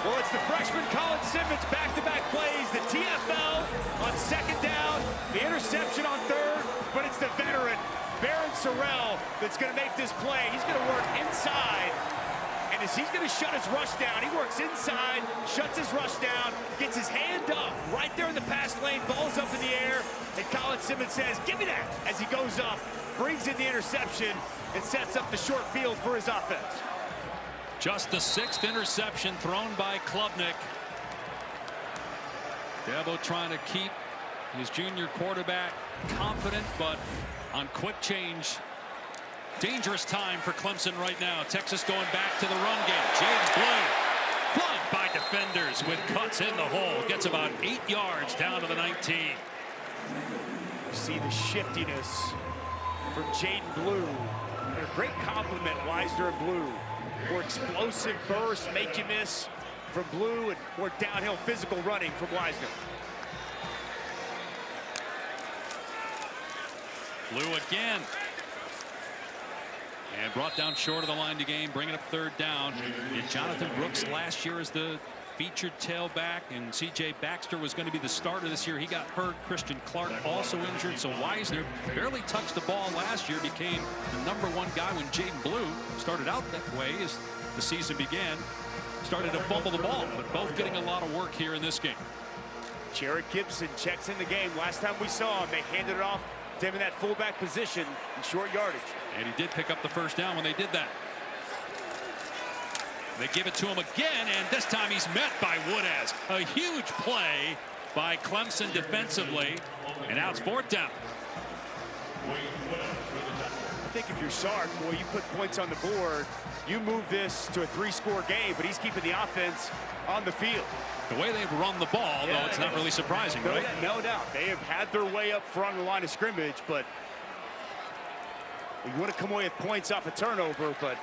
Well, it's the freshman Colin Simmons, back-to-back plays, the TFL on 2nd down, the interception on 3rd, but it's the veteran, Barron Sorrell, that's going to make this play. He's going to work inside, and as he's going to shut his rush down, he works inside, shuts his rush down, gets his hand up right there in the pass lane, ball's up in the air, and Colin Simmons says, give me that, as he goes up, brings in the interception, and sets up the short field for his offense. Just the 6th interception thrown by Klubnik. Dabo trying to keep his junior quarterback confident, but on quick change. Dangerous time for Clemson right now. Texas going back to the run game. Jaden Blue flanked by defenders with cuts in the hole. Gets about 8 yards down to the 19. You see the shiftiness from Jaden Blue. And a great compliment, Wisner and Blue. More explosive bursts, make you miss from Blue, and more downhill physical running from Wisner. Blue again. And brought down short of the line to gain, bringing up 3rd down. And Jonathan Brooks last year as the featured tailback, and C.J. Baxter was going to be the starter this year. He got hurt. Christian Clark also injured, so Wisner barely touched the ball last year, became the #1 guy when Jaden Blue started out that way as the season began, started to fumble the ball, but both getting a lot of work here in this game. Jared Gibson checks in the game. Last time we saw him, they handed it off to him in that fullback position in short yardage. And he did pick up the first down when they did that. They give it to him again, and this time he's met by Woodaz. A huge play by Clemson defensively, and now it's 4th down. I think if you're Sark, boy, you put points on the board, you move this to a 3-score game, but he's keeping the offense on the field. The way they've run the ball, though, it's not really surprising, right? No doubt. They have had their way up front on the line of scrimmage, but you want to come away with points off a turnover, but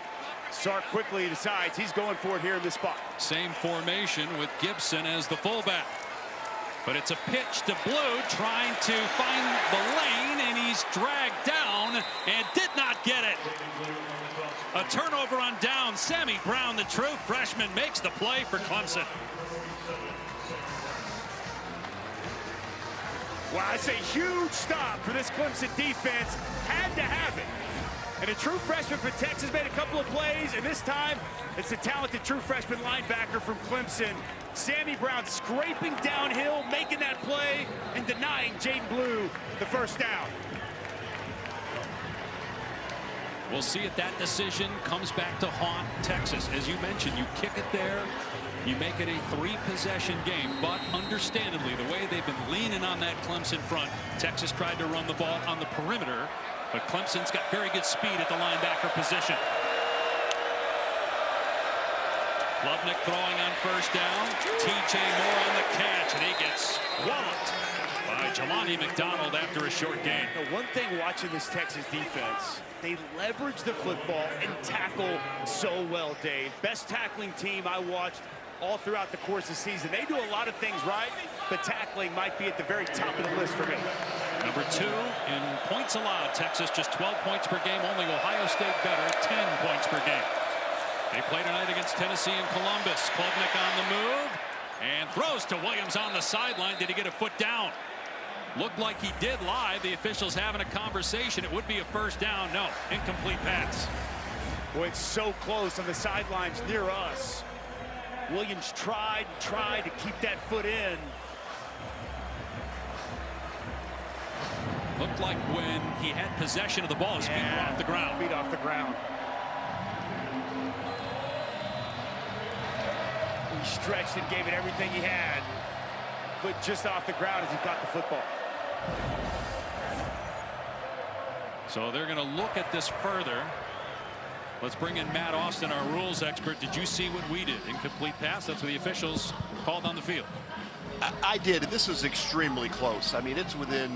Sark quickly decides he's going for it here in this spot. Same formation with Gibson as the fullback. But it's a pitch to Blue, trying to find the lane, and he's dragged down and did not get it. A turnover on down. Sammy Brown, the true freshman, makes the play for Clemson. Wow, it's a huge stop for this Clemson defense. Had to have it. And a true freshman for Texas made a couple of plays, and this time it's a talented true freshman linebacker from Clemson. Sammy Brown scraping downhill, making that play, and denying Jaden Blue the first down. We'll see if that decision comes back to haunt Texas. As you mentioned, you kick it there, you make it a 3-possession game, but understandably, the way they've been leaning on that Clemson front, Texas tried to run the ball on the perimeter, but Clemson's got very good speed at the linebacker position. Klubnik throwing on first down. T.J. Moore on the catch, and he gets walloped by Jelani McDonald after a short gain. The one thing watching this Texas defense, they leverage the football and tackle so well, Dave. Best tackling team I watched all throughout the course of the season. They do a lot of things right, but tackling might be at the very top of the list for me. Number 2 in points allowed. Texas just 12 points per game. Only Ohio State better, 10 points per game. They play tonight against Tennessee and Columbus. Klubnik on the move and throws to Williams on the sideline. Did he get a foot down? Looked like he did live. The officials having a conversation. It would be a first down. No, incomplete pass. Boy, it's so close on the sidelines near us. Williams tried to keep that foot in. Looked like when he had possession of the ball, his feet were off the ground. Feet off the ground. He stretched and gave it everything he had. Foot just off the ground as he caught the football. So they're going to look at this further. Let's bring in Matt Austin, our rules expert. Did you see what we did? Incomplete pass. That's what the officials called on the field. I did, and this is extremely close. I mean, it's within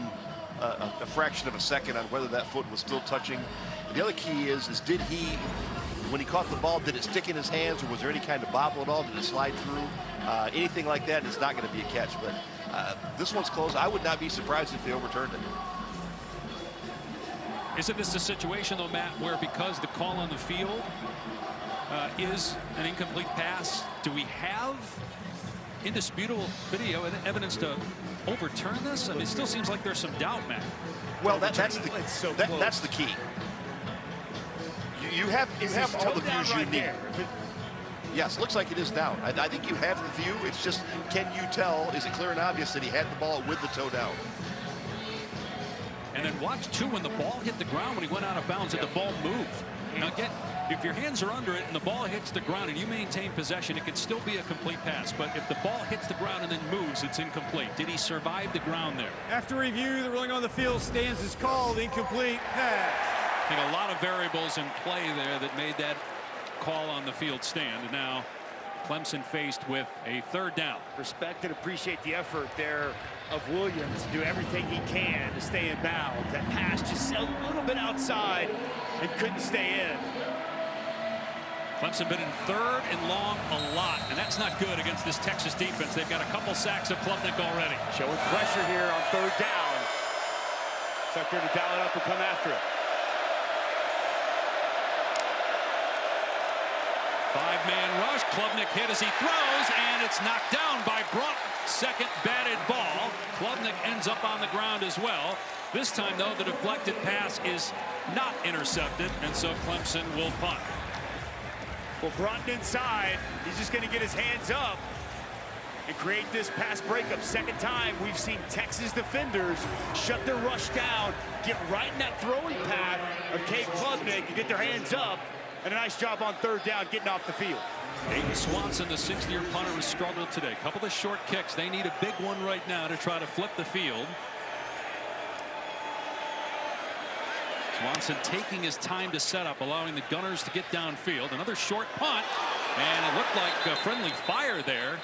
a fraction of a second on whether that foot was still touching. The other key is did he, when he caught the ball, did it stick in his hands, or was there any kind of bobble at all? Did it slide through? Anything like that is not going to be a catch. But this one's close. I would not be surprised if they overturned it. Isn't this a situation, though, Matt, where because the call on the field is an incomplete pass, do we have indisputable video and evidence to overturn this? I mean, it still seems like there's some doubt, Matt. Well, that's the key. You have all the views you need. Yes, looks like it is down. I think you have the view. It's just, can you tell? Is it clear and obvious that he had the ball with the toe down? And then watch, too, when the ball hit the ground, when he went out of bounds, and the ball moved. Now, again, if your hands are under it and the ball hits the ground and you maintain possession, it can still be a complete pass. But if the ball hits the ground and then moves, it's incomplete. Did he survive the ground there? After review, the ruling on the field stands as called incomplete pass. I think a lot of variables in play there that made that call on the field stand. And now Clemson faced with a 3rd down. Respect and appreciate the effort there of Williams to do everything he can to stay in bounds. That pass just a little bit outside and couldn't stay in. Clemson been in 3rd and long a lot, and that's not good against this Texas defense. They've got a couple sacks of Klubnik already. Showing pressure here on 3rd down. It's like they're to dial it up and come after it. 5-man rush. Klubnik hit as he throws, and it's knocked down by Brunt. Second batted ball. Klubnik ends up on the ground as well. This time, though, the deflected pass is not intercepted, and so Clemson will punt. Well, Broughton inside. He's just going to get his hands up and create this pass breakup. Second time we've seen Texas defenders shut their rush down, get right in that throwing path of Cade Klubnik and get their hands up. And a nice job on third down getting off the field. Aiden Swanson, the 6th-year punter, has struggled today. A couple of short kicks. They need a big one right now to try to flip the field. Swanson taking his time to set up, allowing the Gunners to get downfield. Another short punt, and it looked like a friendly fire there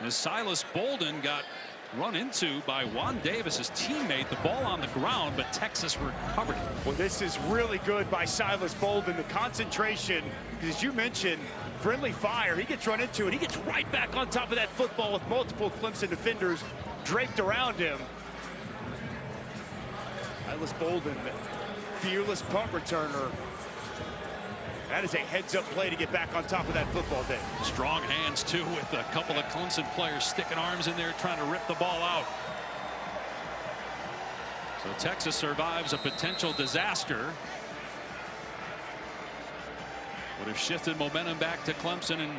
as Silas Bolden got run into by Juan Davis, his teammate. The ball on the ground, but Texas recovered. Well, this is really good by Silas Bolden. The concentration, because as you mentioned, friendly fire. He gets run into it. He gets right back on top of that football with multiple Clemson defenders draped around him. Silas Bolden, fearless punt returner. That is a heads-up play to get back on top of that football, Dave. Strong hands, too, with a couple of Clemson players sticking arms in there trying to rip the ball out. So Texas survives a potential disaster. Would have shifted momentum back to Clemson, and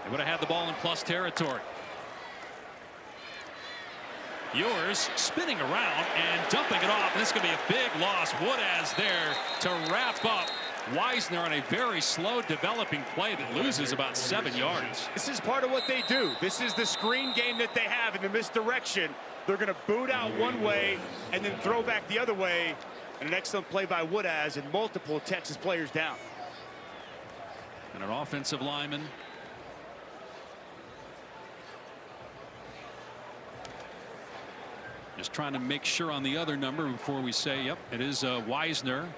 they would have had the ball in plus territory. Ewers spinning around and dumping it off. And this is going to be a big loss. Woodaz there to wrap up Wisner on a very slow developing play that loses about 7 yards. This is part of what they do. This is the screen game that they have in the misdirection. They're going to boot out one way and then throw back the other way. And an excellent play by Woodaz and multiple Texas players down. And an offensive lineman. Just trying to make sure on the other number before we say, yep, it is Wisner,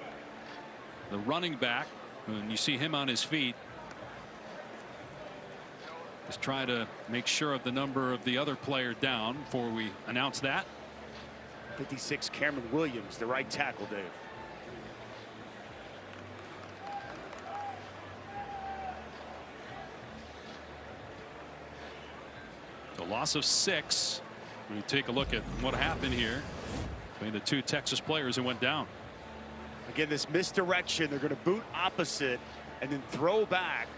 the running back. And you see him on his feet. Just trying to make sure of the number of the other player down before we announce that. 56, Cameron Williams, the right tackle, Dave. So loss of 6. When you take a look at what happened here between the two Texas players who went down. Again, this misdirection, they're going to boot opposite and then throw back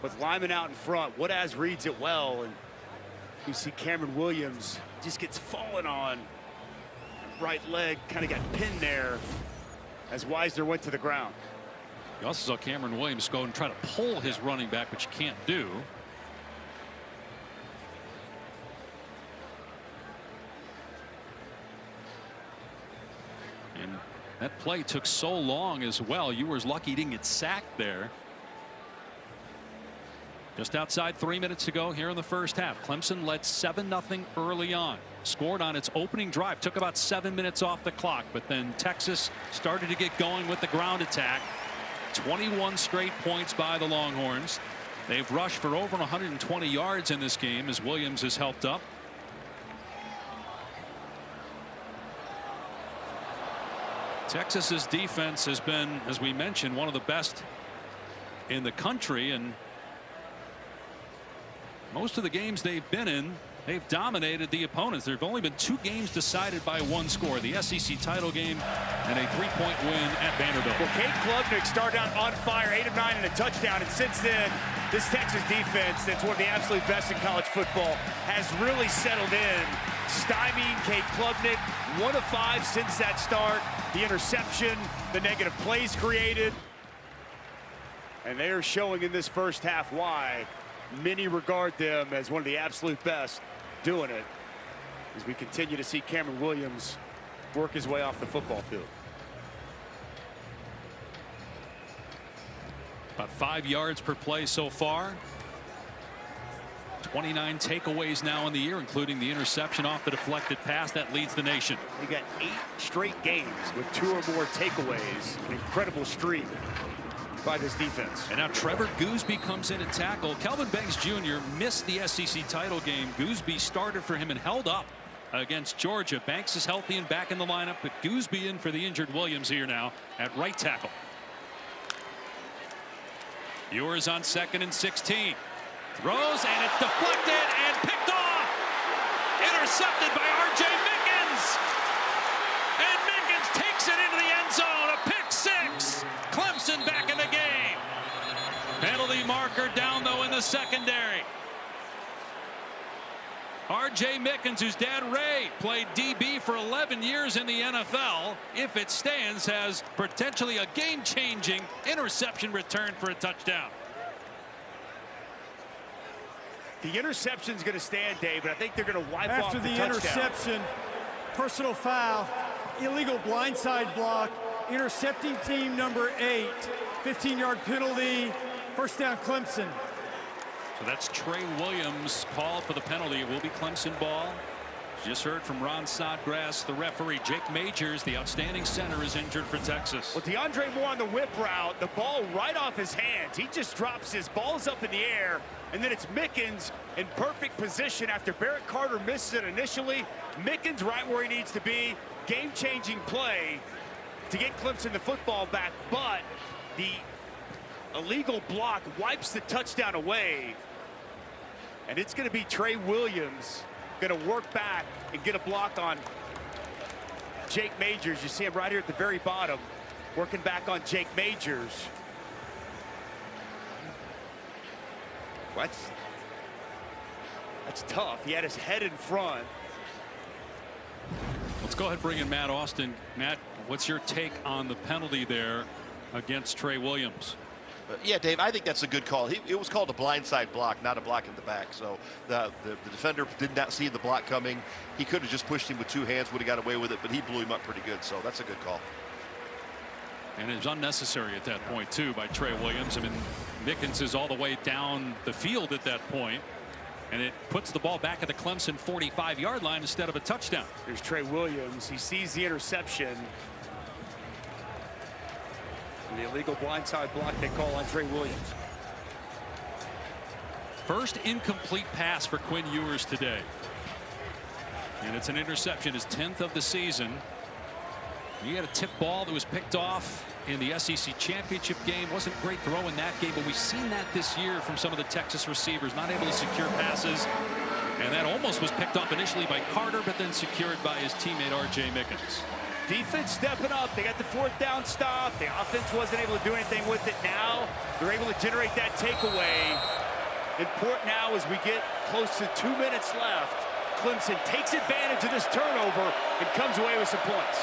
with Lyman out in front. Woodaz reads it well, and you see Cameron Williams just gets fallen on. Right leg kind of got pinned there as Wisner went to the ground. You also saw Cameron Williams go and try to pull his running back, which you can't do. And that play took so long as well. Ewers lucky he didn't get sacked there. Just outside 3 minutes to go here in the first half. Clemson led 7-0 early on. Scored on its opening drive. Took about 7 minutes off the clock. But then Texas started to get going with the ground attack. 21 straight points by the Longhorns. They've rushed for over 120 yards in this game as Williams has helped up. Texas's defense has been, as we mentioned, one of the best in the country, and most of the games they've been in, they've dominated the opponents. There have only been 2 games decided by 1 score, the SEC title game and a 3-point win at Vanderbilt. Well, Cade Klubnik started out on fire, 8 of 9 and a touchdown, and since then this Texas defense, that's one of the absolute best in college football, has really settled in, stymieing Cade Klubnik. 1 of 5 since that start. The interception, the negative plays created, and they are showing in this first half why many regard them as one of the absolute best doing it, as we continue to see Cameron Williams work his way off the football field. About 5 yards per play so far. 29 takeaways now in the year, including the interception off the deflected pass that leads the nation. We got 8 straight games with 2 or more takeaways. An incredible streak by this defense. And now Trevor Gooseby comes in at tackle. Kelvin Banks Jr. missed the SEC title game. Gooseby started for him and held up against Georgia. Banks is healthy and back in the lineup, but Gooseby in for the injured Williams here now at right tackle. Ewers on 2nd and 16. Throws, and it's deflected and picked off. Intercepted by R.J. Mickens. And Mickens takes it into the end zone. A pick 6. Clemson back in the game. penalty marker down, though, in the secondary. R.J. Mickens, whose dad Ray played DB for 11 years in the NFL, if it stands, has potentially a game-changing interception return for a touchdown. The interception's going to stand, Dave, but I think they're going to wipe off the touchdown. After the interception, personal foul, illegal blindside block, intercepting team number 8, 15-yard penalty, first down Clemson. So that's Trey Williams called for the penalty. It will be Clemson ball. Just heard from Ron Snodgrass, the referee. Jake Majors, the outstanding center, is injured for Texas. Well, DeAndre Moore on the whip route, the ball right off his hands. He just drops his balls up in the air, and then it's Mickens in perfect position after Barrett Carter misses it initially. Mickens right where he needs to be. Game-changing play to get Clemson the football back, but the illegal block wipes the touchdown away. And it's going to be Trey Williams going to work back and get a block on Jake Majors. You see him right here at the very bottom, working back on Jake Majors. That's tough. He had his head in front. Let's go ahead and bring in Matt Austin. Matt, what's your take on the penalty there against Trey Williams? Yeah, Dave, I think that's a good call. It was called a blindside block, not a block in the back. So the defender did not see the block coming. He could have just pushed him with two hands, would have got away with it, but he blew him up pretty good. So that's a good call. And it was unnecessary at that point, too, by Trey Williams. I mean, Mickens is all the way down the field at that point, and it puts the ball back at the Clemson 45-yard line instead of a touchdown. There's Trey Williams. He sees the interception. The illegal blindside block they call on Trey Williams. First incomplete pass for Quinn Ewers today. And it's an interception, his 10th of the season. He had a tip ball that was picked off in the SEC championship game. Wasn't a great throw in that game, but we've seen that this year from some of the Texas receivers, not able to secure passes. And that almost was picked off initially by Carter, but then secured by his teammate R.J. Mickens. Defense stepping up. They got the fourth down stop. The offense wasn't able to do anything with it. Now they're able to generate that takeaway. Important now as we get close to 2 minutes left. Clemson takes advantage of this turnover and comes away with some points.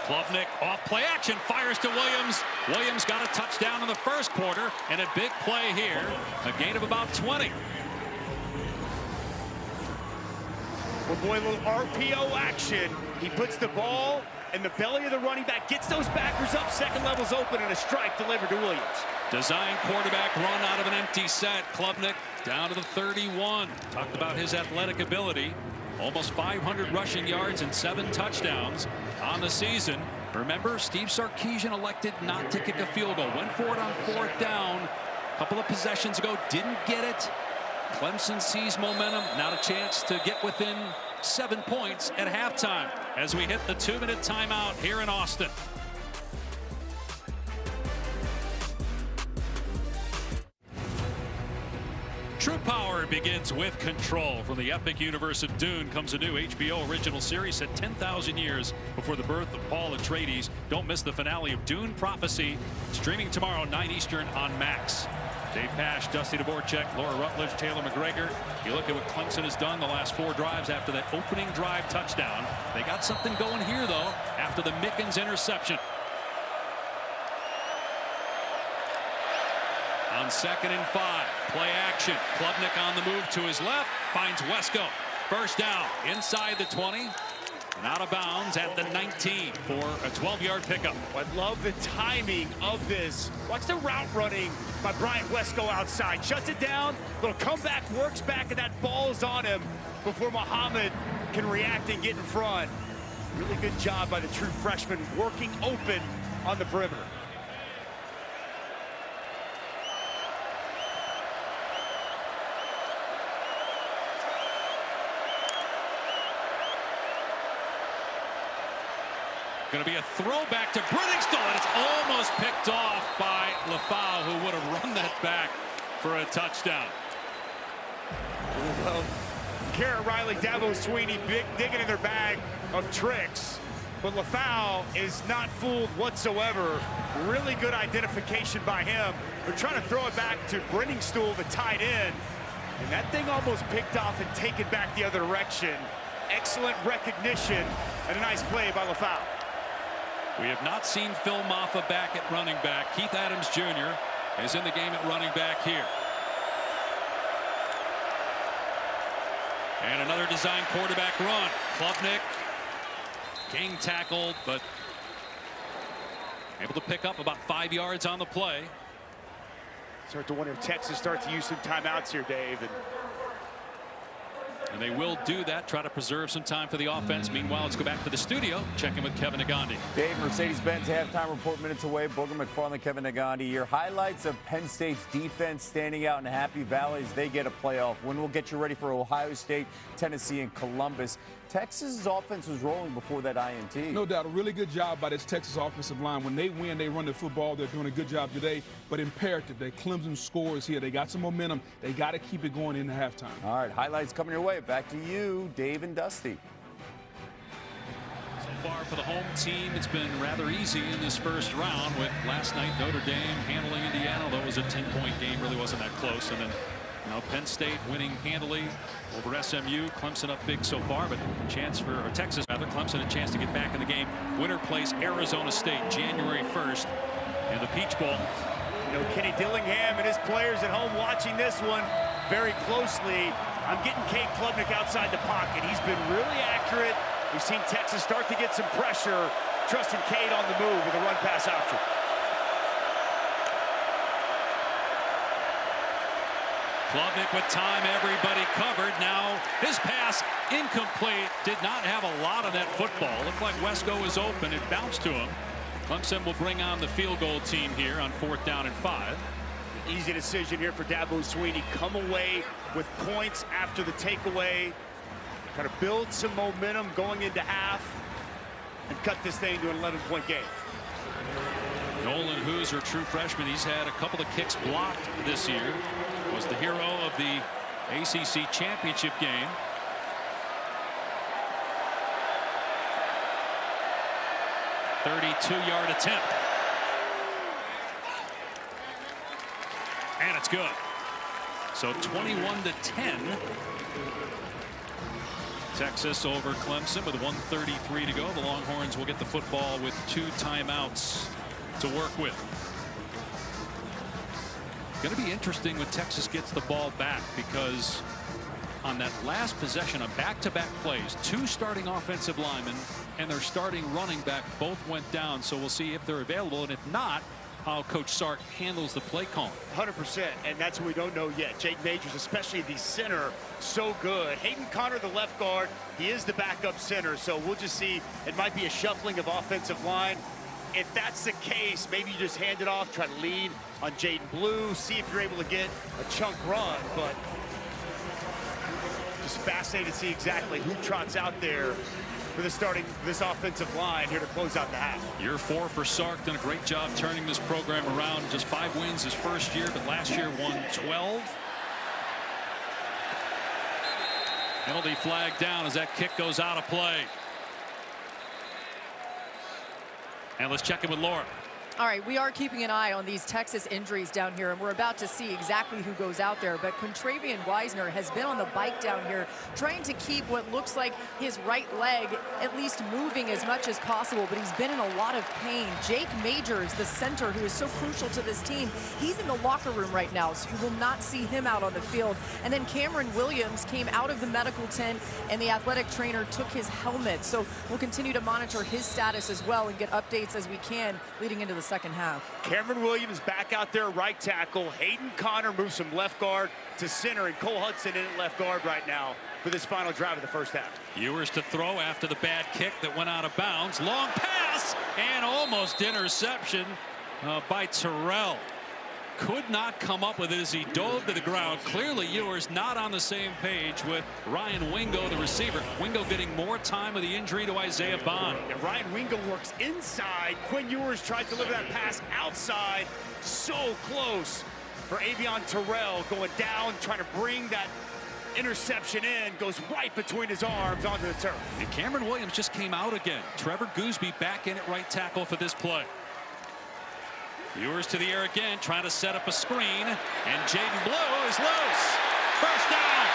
Klubnik off play action, fires to Williams. Williams got a touchdown in the first quarter, and a big play here. A gain of about 20. Well, boy, a little RPO action. He puts the ball in the belly of the running back, gets those backers up, second level's open, and a strike delivered to Williams. Design quarterback run out of an empty set. Klubnik down to the 31. Talked about his athletic ability. Almost 500 rushing yards and 7 touchdowns on the season. Remember, Steve Sarkisian elected not to kick a field goal. Went for it on 4th down a couple of possessions ago. Didn't get it. Clemson sees momentum. Not a chance to get within 7 points at halftime as we hit the 2-minute timeout here in Austin. True Power begins with Control. From the epic universe of Dune comes a new HBO original series set 10,000 years before the birth of Paul Atreides. Don't miss the finale of Dune Prophecy, streaming tomorrow 9 Eastern on Max. Dave Pasch, Dusty Dvorak, Laura Rutledge, Taylor McGregor. You look at what Clemson has done the last 4 drives after that opening drive touchdown. They got something going here, though, after the Mickens interception. On 2nd and 5, play action. Klubnik on the move to his left, finds Wesco. First down, inside the 20. And out of bounds at the 19 for a 12-yard pickup. I love the timing of this. Watch the route running by Brian Wesco outside. Shuts it down, little comeback, works back, and that ball's on him before Muhammad can react and get in front. Really good job by the true freshman working open on the perimeter. Going to be a throwback to Brittingstall, and it's almost picked off by Lafau, who would have run that back for a touchdown. Well, Garrett Riley, Dabo Sweeney digging in their bag of tricks. But LaFau is not fooled whatsoever. Really good identification by him. They're trying to throw it back to Brenningstool, the tight end. And that thing almost picked off and taken back the other direction. Excellent recognition and a nice play by LaFau. We have not seen Phil Maffa back at running back. Keith Adams Jr. is in the game at running back here. And another design quarterback run. Klubnik gang tackled, but able to pick up about 5 yards on the play. Start to wonder if Texas starts to use some timeouts here, Dave. And they will do that, try to preserve some time for the offense. Meanwhile, let's go back to the studio, check in with Kevin Negandhi. Dave, Mercedes-Benz halftime report minutes away. Booger McFarland, Kevin Negandhi. Your highlights of Penn State's defense standing out in Happy Valley as they get a playoff win. We'll get you ready for Ohio State, Tennessee, and Columbus. Texas's offense was rolling before that INT. No doubt, a really good job by this Texas offensive line. When they win, they run the football. They're doing a good job today, but imperative that Clemson scores here. They got some momentum. They got to keep it going into halftime. All right, highlights coming your way. Back to you, Dave and Dusty. So far for the home team, it's been rather easy in this first round with last night Notre Dame handling Indiana. That was a 10-point game, really wasn't that close. And then now Penn State winning handily over SMU. Clemson up big so far, but chance for Texas, rather, Clemson a chance to get back in the game. Winner plays Arizona State January 1st in the Peach Bowl. You know, Kenny Dillingham and his players at home watching this one very closely. I'm getting Cade Klubnik outside the pocket. He's been really accurate. We've seen Texas start to get some pressure. Trusting Cade on the move with a run-pass option. Klubnik with time, everybody covered. Now his pass incomplete. Did not have a lot of that football. Looked like Wesco was open. It bounced to him. Clemson will bring on the field goal team here on 4th down and 5. Easy decision here for Dabo Swinney. Come away with points after the takeaway. Kind of build some momentum going into half and cut this thing to an 11-point game. Nolan Hooser, true freshman. He's had a couple of kicks blocked this year. Was the hero of the ACC championship game. .32-yard attempt. And it's good. So 21-10. Texas over Clemson with 1:33 to go. The Longhorns will get the football with 2 timeouts to work with. Going to be interesting when Texas gets the ball back, because on that last possession of back-to-back plays, 2 starting offensive linemen and their starting running back both went down. So we'll see if they're available, and if not, how Coach Sark handles the play calling. 100%, and that's what we don't know yet. Jake Majors, especially the center, so good. Hayden Connor, the left guard, he is the backup center, so we'll just see. It might be a shuffling of offensive line. If that's the case, maybe you just hand it off, try to lead on Jaden Blue, see if you're able to get a chunk run, but just fascinating to see exactly who trots out there for this offensive line here to close out the half. Year 4 for Sark, done a great job turning this program around. Just 5 wins his first year, but last year won 12. Penalty flag down as that kick goes out of play. And let's check in with Laura. All right, we are keeping an eye on these Texas injuries down here, and we're about to see exactly who goes out there. But Contravian Weisner has been on the bike down here, trying to keep what looks like his right leg at least moving as much as possible, but he's been in a lot of pain. Jake Majors, the center who is so crucial to this team, he's in the locker room right now, so you will not see him out on the field. And then Cameron Williams came out of the medical tent, and the athletic trainer took his helmet. So we'll continue to monitor his status as well and get updates as we can leading into the second half. Cameron Williams back out there, right tackle. Hayden Connor moves from left guard to center, and Cole Hudson in at left guard right now for this final drive of the first half. Ewers to throw after the bad kick that went out of bounds. Long pass and almost interception by Terrell. Could not come up with it as he dove to the ground. Clearly Ewers not on the same page with Ryan Wingo, the receiver. Wingo getting more time with the injury to Isaiah Bond. And Ryan Wingo works inside. Quinn Ewers tried to deliver that pass outside. So close for Avion Terrell, going down, trying to bring that interception in, goes right between his arms onto the turf. And Cameron Williams just came out again. Trevor Gooseby back in at right tackle for this play. Ewers to the air again, trying to set up a screen, and Jaden Blue is loose. First down.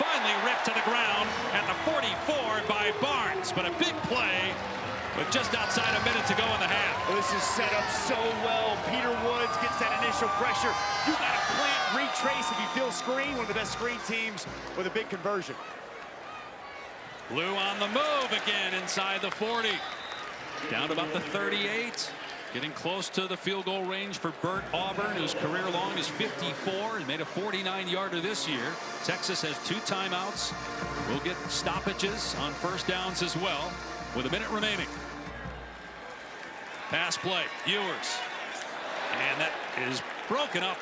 Finally ripped to the ground at the 44 by Barnes, but a big play with just outside a minute to go in the half. This is set up so well. Peter Woods gets that initial pressure. You got to plant, retrace if you feel screen. One of the best screen teams with a big conversion. Blue on the move again inside the 40. Down to about the 38. Getting close to the field goal range for Bert Auburn, whose career long is 54 and made a 49-yarder this year. Texas has 2 timeouts. We'll get stoppages on first downs as well with a minute remaining. Pass play, Ewers. And that is broken up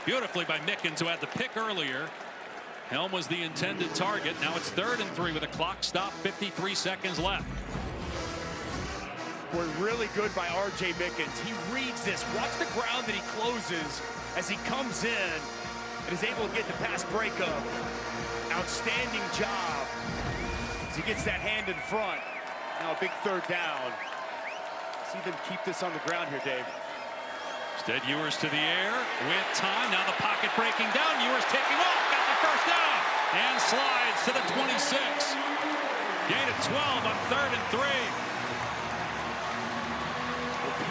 beautifully by Mickens, who had the pick earlier. Helm was the intended target. Now it's 3rd and 3 with a clock stop, 53 seconds left. We're really good by R.J. Mickens. He reads this. Watch the ground that he closes as he comes in and is able to get the pass breakup. Outstanding job as he gets that hand in front. Now a big 3rd down. See them keep this on the ground here, Dave. Instead, Ewers to the air with time. Now the pocket breaking down. Ewers taking off. Got the first down. And slides to the 26. Gain of 12 on 3rd and 3.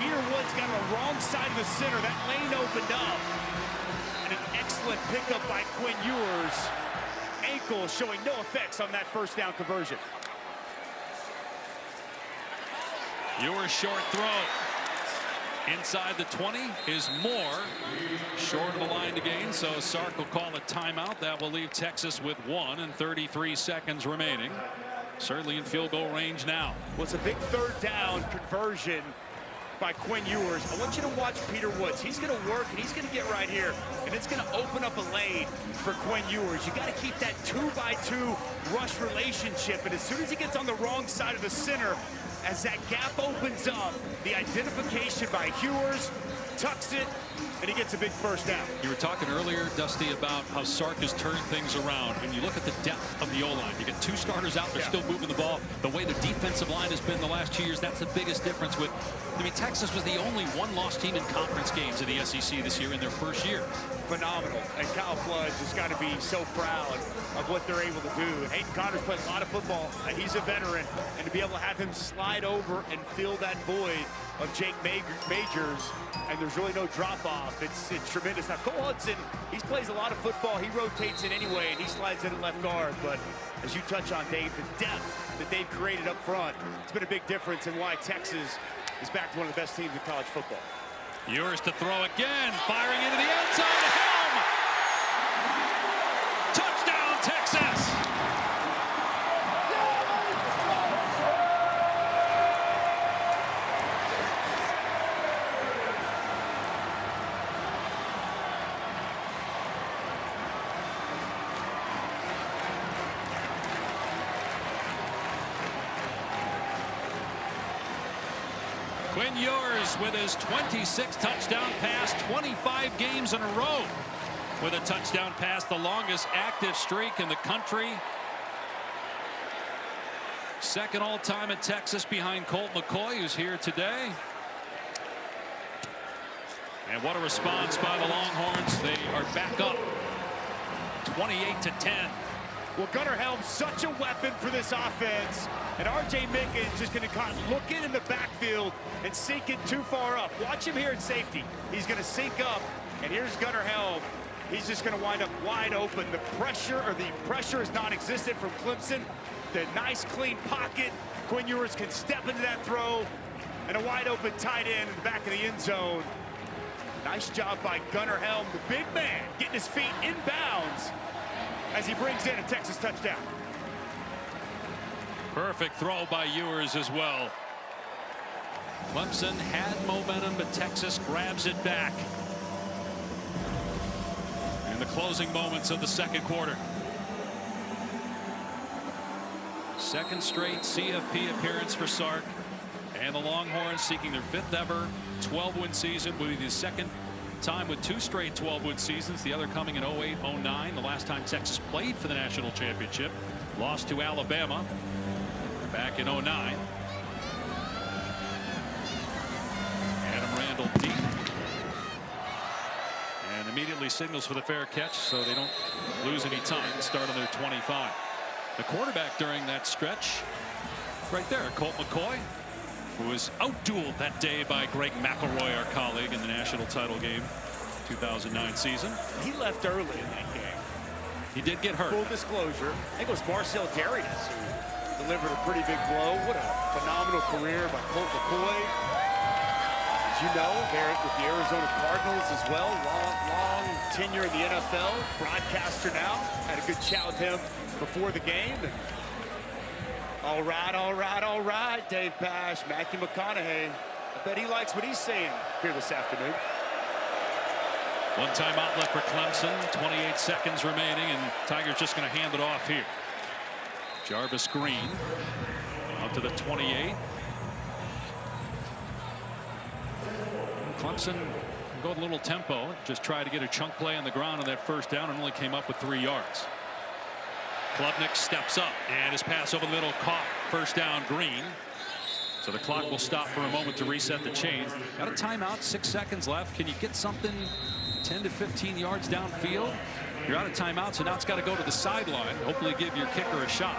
Peter Woods got on the wrong side of the center. That lane opened up. And an excellent pickup by Quinn Ewers. Ankle showing no effects on that first down conversion. Ewers short throw. Inside the 20 is Moore. Short of the line to gain, so Sark will call a timeout. That will leave Texas with 1 and 33 seconds remaining. Certainly in field goal range now. Well, it's a big 3rd down conversion by Quinn Ewers. I want you to watch Peter Woods. He's going to work, and he's going to get right here, and it's going to open up a lane for Quinn Ewers. You got to keep that 2-by-2 rush relationship, and as soon as he gets on the wrong side of the center, as that gap opens up, the identification by Ewers, tucks it, and he gets a big first down. You were talking earlier, Dusty, about how Sark has turned things around. And you look at the depth of the O-line. You get 2 starters out there still moving the ball. The way the defensive line has been the last 2 years, that's the biggest difference with. I mean, Texas was the only 1-loss team in conference games in the SEC this year in their first year. Phenomenal. And Kyle Flood has got to be so proud of what they're able to do. And Hayden Connor's played a lot of football, and he's a veteran. And to be able to have him slide over and fill that void of Jake Majors, and there's really no drop-off. It's tremendous. Now, Cole Hudson, he plays a lot of football. He rotates in anyway, and he slides in at left guard. But as you touch on, Dave, the depth that they've created up front, it's been a big difference in why Texas is back to one of the best teams in college football. Ewers to throw again, firing into the end zone. Helm! Touchdown, Texas! Quinn Ewers with his 26th touchdown pass, 25 games in a row with a touchdown pass, the longest active streak in the country. Second all-time at Texas behind Colt McCoy, who's here today. And what a response by the Longhorns. They are back up 28-10. Well, Gunnar Helm's such a weapon for this offense. And R.J. Mickens just going to look in the backfield and sink it too far up. Watch him here at safety. He's going to sink up. And here's Gunnar Helm. He's just going to wind up wide open. The pressure is non-existent from Clemson. The nice, clean pocket. Quinn Ewers can step into that throw. And a wide open tight end in the back of the end zone. Nice job by Gunnar Helm, the big man, getting his feet inbounds as he brings in a Texas touchdown. Perfect throw by Ewers as well. Clemson had momentum, but Texas grabs it back in the closing moments of the second quarter. Second straight CFP appearance for Sark, and the Longhorns seeking their 5th ever 12-win season, will be the second time with 2 straight 12-win seasons, the other coming in 08-09, the last time Texas played for the national championship. Lost to Alabama back in 09. Adam Randall deep. And immediately signals for the fair catch so they don't lose any time. Start on their 25. The quarterback during that stretch, right there, Colt McCoy, who was out-dueled that day by Greg McElroy, our colleague, in the national title game 2009 season. He left early in that game. He did get hurt. Full disclosure, I think it was Marcel Darius who delivered a pretty big blow. What a phenomenal career by Colt McCoy. As you know, there with the Arizona Cardinals as well. Long tenure in the NFL. Broadcaster now. Had a good chat with him before the game. All right, Dave Pash, Matthew McConaughey. I bet he likes what he's saying here this afternoon. One timeout left for Clemson, 28 seconds remaining, and Tigers just going to hand it off here. Jarvis Green out to the 28. Clemson can go with a little tempo, just try to get a chunk play on the ground on that first down and only came up with 3 yards. Klubnik steps up and his pass over the middle caught. First down, Green. So the clock will stop for a moment to reset the chains. Got a timeout, 6 seconds left. Can you get something 10 to 15 yards downfield? You're out of timeout, so now it's got to go to the sideline. Hopefully give your kicker a shot.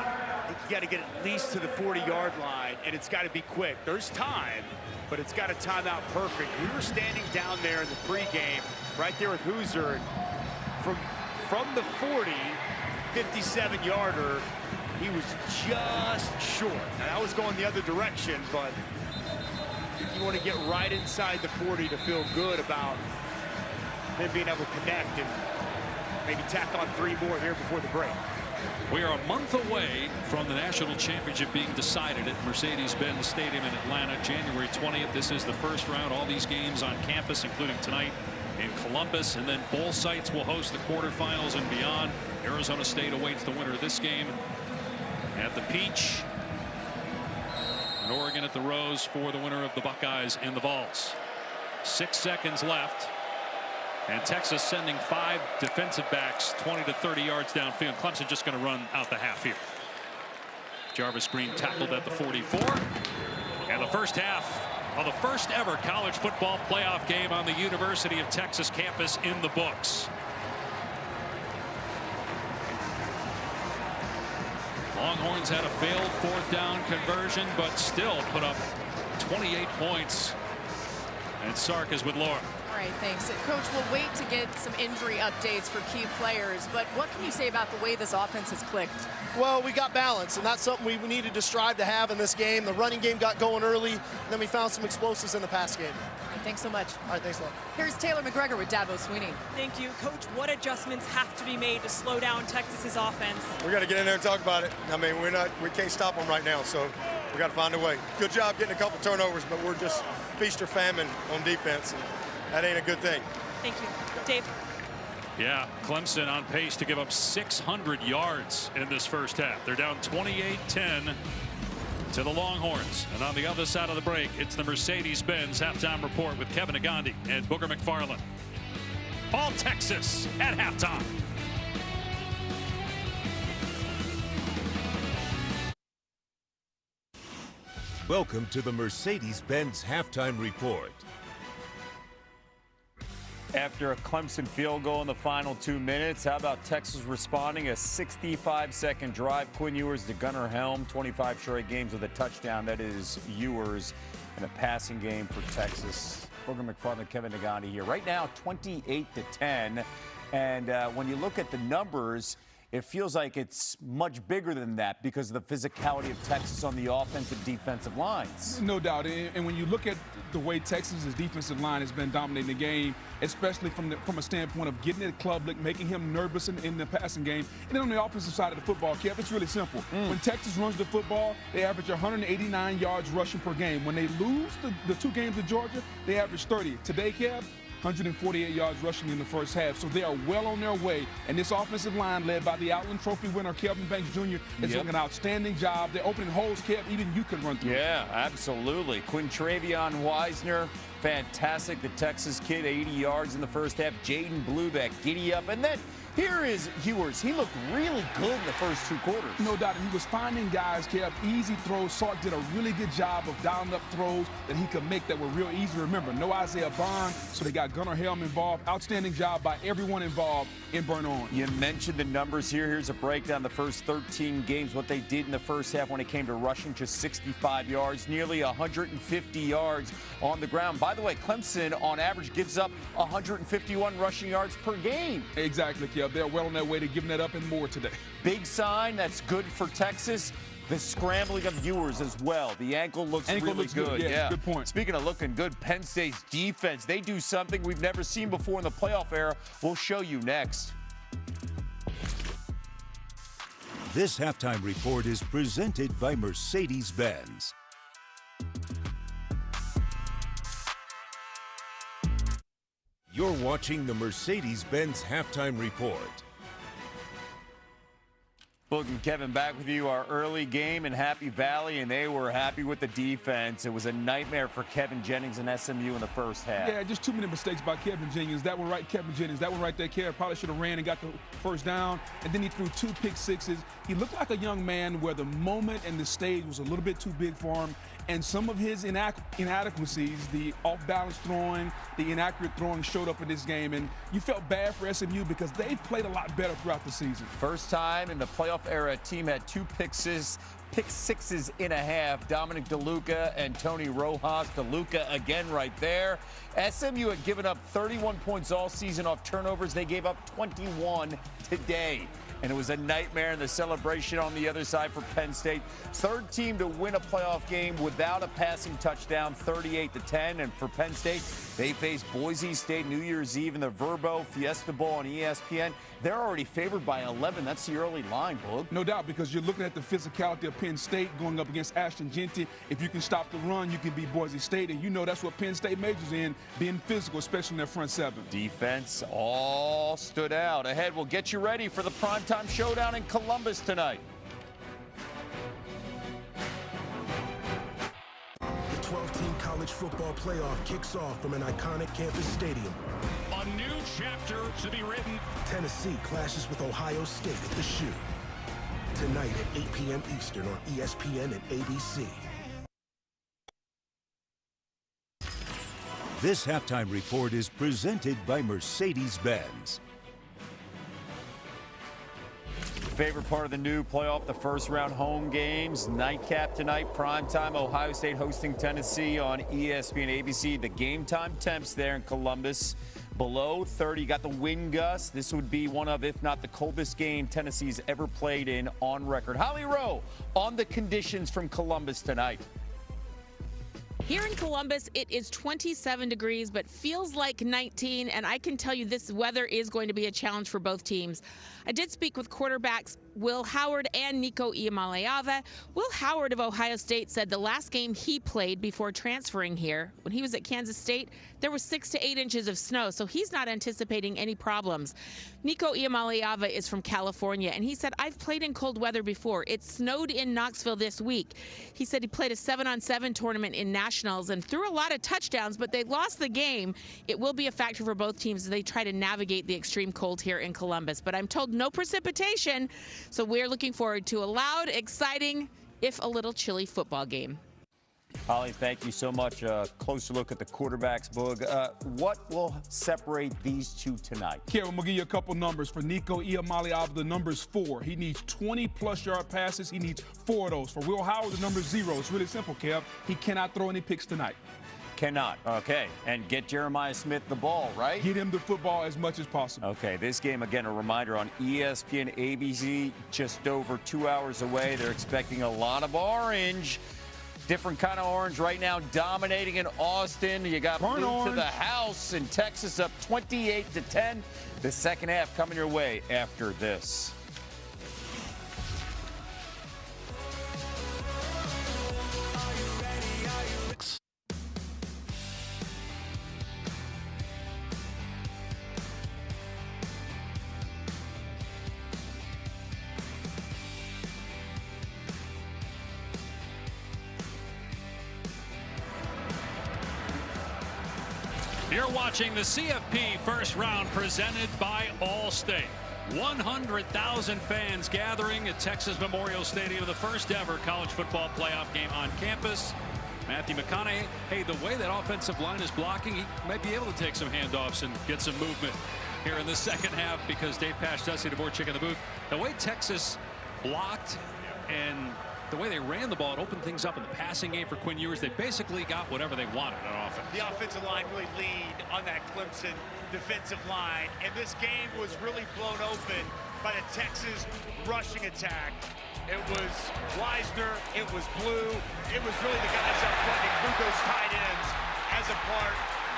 You got to get at least to the 40-yard line, and it's got to be quick. There's time, but it's got a timeout perfect. We were standing down there in the pregame, right there with Hoosier. From the 40, 57-yarder, he was just short. Now, that was going the other direction, but you want to get right inside the 40 to feel good about him being able to connect and maybe tack on 3 more here before the break. We are a month away from the national championship being decided at Mercedes-Benz Stadium in Atlanta, January 20th. This is the first round. All these games on campus, including tonight in Columbus, and then bowl sites will host the quarterfinals and beyond. Arizona State awaits the winner of this game at the Peach, and Oregon at the Rose for the winner of the Buckeyes and the Vols. 6 seconds left, and Texas sending 5 defensive backs 20 to 30 yards downfield. Clemson just going to run out the half here. Jarvis Green tackled at the 44, and the first half of the first ever college football playoff game on the University of Texas campus in the books. Longhorns had a failed 4th down conversion, but still put up 28 points. And Sark is with Laura. All right, thanks. Coach, we'll wait to get some injury updates for key players, but what can you say about the way this offense has clicked? Well, we got balance, and that's something we needed to strive to have in this game. The running game got going early, and then we found some explosives in the pass game. All right, thanks so much. All right, thanks a lot. Here's Taylor McGregor with Dabo Sweeney. Thank you. Coach, what adjustments have to be made to slow down Texas's offense? We got to get in there and talk about it. I mean, we can't stop them right now, so we got to find a way. Good job getting a couple turnovers, but we're just feast or famine on defense, and that ain't a good thing. Thank you. Dave. Yeah, Clemson on pace to give up 600 yards in this first half. They're down 28-10 to the Longhorns. And on the other side of the break, it's the Mercedes-Benz halftime report with Kevin Agandi and Booger McFarland. All Texas at halftime. Welcome to the Mercedes-Benz halftime report. After a Clemson field goal in the final 2 minutes, how about Texas responding? A 65-second drive. Quinn Ewers to Gunnar Helm, 25 straight games with a touchdown. That is Ewers in a passing game for Texas. Booger McFarland, Kevin Agandi here. Right now, 28-10. And when you look at the numbers, it feels like it's much bigger than that because of the physicality of Texas on the offensive defensive lines. No doubt. And when you look at the way Texas's defensive line has been dominating the game, especially from a standpoint of getting at Klubnik, making him nervous in the passing game, and then on the offensive side of the football, Kev, it's really simple. When Texas runs the football, they average 189 yards rushing per game. When they lose the 2 games at Georgia, they average 30. Today, Kev, 148 yards rushing in the first half. So they are well on their way. And this offensive line, led by the Outland Trophy winner, Kelvin Banks Jr., is doing an outstanding job. They're opening holes, Kev, even you can run through. Yeah, absolutely. Quintravion Wiesner fantastic. The Texas kid, 80 yards in the first half. Jaden Bluebeck, giddy up. And then here is Ewers. He looked really good in the first 2 quarters. No doubt. He was finding guys, Kev, easy throws. Sark did a really good job of dialing up throws that he could make that were real easy. Remember, no Isaiah Bond, so they got Gunnar Helm involved. Outstanding job by everyone involved in Burn On. You mentioned the numbers here. Here's a breakdown. The first 13 games, what they did in the first half when it came to rushing, just 65 yards, nearly 150 yards on the ground. By the way, Clemson, on average, gives up 151 rushing yards per game. Exactly, Kev. They're well on their way to giving that up and more today. Big sign. That's good for Texas. The scrambling of Ewers as well. The ankle looks really good. Yeah, good point. Speaking of looking good, Penn State's defense, they do something we've never seen before in the playoff era. We'll show you next. This halftime report is presented by Mercedes-Benz. You're watching the Mercedes-Benz halftime report. Boog and Kevin back with you. Our early game in Happy Valley, and they were happy with the defense. It was a nightmare for Kevin Jennings and SMU in the first half. Yeah, just too many mistakes by Kevin Jennings. That one right, Kevin Jennings. That one right there, Kev probably should have ran and got the first down. And then he threw 2 pick sixes. He looked like a young man where the moment and the stage was a little bit too big for him. And some of his inadequacies, the off-balance throwing, the inaccurate throwing showed up in this game. And you felt bad for SMU because they've played a lot better throughout the season. First time in the playoff era, a team had 2 pick sixes in a half. Dominic DeLuca and Tony Rojas. DeLuca again right there. SMU had given up 31 points all season off turnovers. They gave up 21 today. And it was a nightmare in the celebration on the other side for Penn State. Third team to win a playoff game without a passing touchdown, 38-10. And for Penn State, they face Boise State New Year's Eve in the Verbo Fiesta Bowl on ESPN. They're already favored by 11. That's the early line, Boog. No doubt, because you're looking at the physicality of Penn State going up against Ashton Genty. If you can stop the run, you can beat Boise State. And you know that's what Penn State majors in, being physical, especially in their front seven. Defense all stood out. Ahead, we'll get you ready for the primetime showdown in Columbus tonight. The 12-team college football playoff kicks off from an iconic campus stadium. A new chapter to be written. Tennessee clashes with Ohio State at the Shoe. Tonight at 8 p.m. Eastern on ESPN and ABC. This halftime report is presented by Mercedes-Benz. Favorite part of the new playoff, the first round home games. Nightcap tonight, primetime, Ohio State hosting Tennessee on ESPN ABC. The game time temps there in Columbus, below 30. Got the wind gust. This would be one of, if not the coldest game Tennessee's ever played in on record. Holly Rowe on the conditions from Columbus tonight. Here in Columbus, it is 27 degrees, but feels like 19, and I can tell you this weather is going to be a challenge for both teams. I did speak with quarterbacks Will Howard and Nico Iamaleava. Will Howard of Ohio State said the last game he played before transferring here, when he was at Kansas State, there was 6 to 8 inches of snow, so he's not anticipating any problems. Nico Iamaleava is from California, and he said, I've played in cold weather before. It snowed in Knoxville this week. He said he played a 7-on-7 tournament in Nationals and threw a lot of touchdowns, but they lost the game. It will be a factor for both teams as they try to navigate the extreme cold here in Columbus. But I'm told no precipitation, so we're looking forward to a loud, exciting, if a little chilly football game. Holly, thank you so much. Closer look at the quarterbacks, Boog. What will separate these two tonight? Kevin, I'm going to give you a couple numbers. For Nico Iamaleava, the number's 4. He needs 20-plus yard passes. He needs 4 of those. For Will Howard, the number's 0. It's really simple, Kev. He cannot throw any picks tonight. Cannot. Okay. And get Jeremiah Smith the ball, right? Get him the football as much as possible. Okay. This game, again, a reminder on ESPN ABC, just over 2 hours away. They're expecting a lot of orange. Different kind of orange right now, dominating in Austin. You got blue to the house in Texas, up 28-10. The second half coming your way after this. You're watching the CFP first round presented by Allstate. 100,000 fans gathering at Texas Memorial Stadium, the first ever college football playoff game on campus. Matthew McConaughey, hey, the way that offensive line is blocking, he might be able to take some handoffs and get some movement here in the second half, because Dave Pasch does see the board chick in the booth. The way Texas blocked and the way they ran the ball, it opened things up in the passing game for Quinn Ewers. They basically got whatever they wanted on offense. The offensive line really leaned on that Clemson defensive line, and this game was really blown open by the Texas rushing attack. It was Wisner, it was Blue, it was really the guys up front that include those tight ends as a part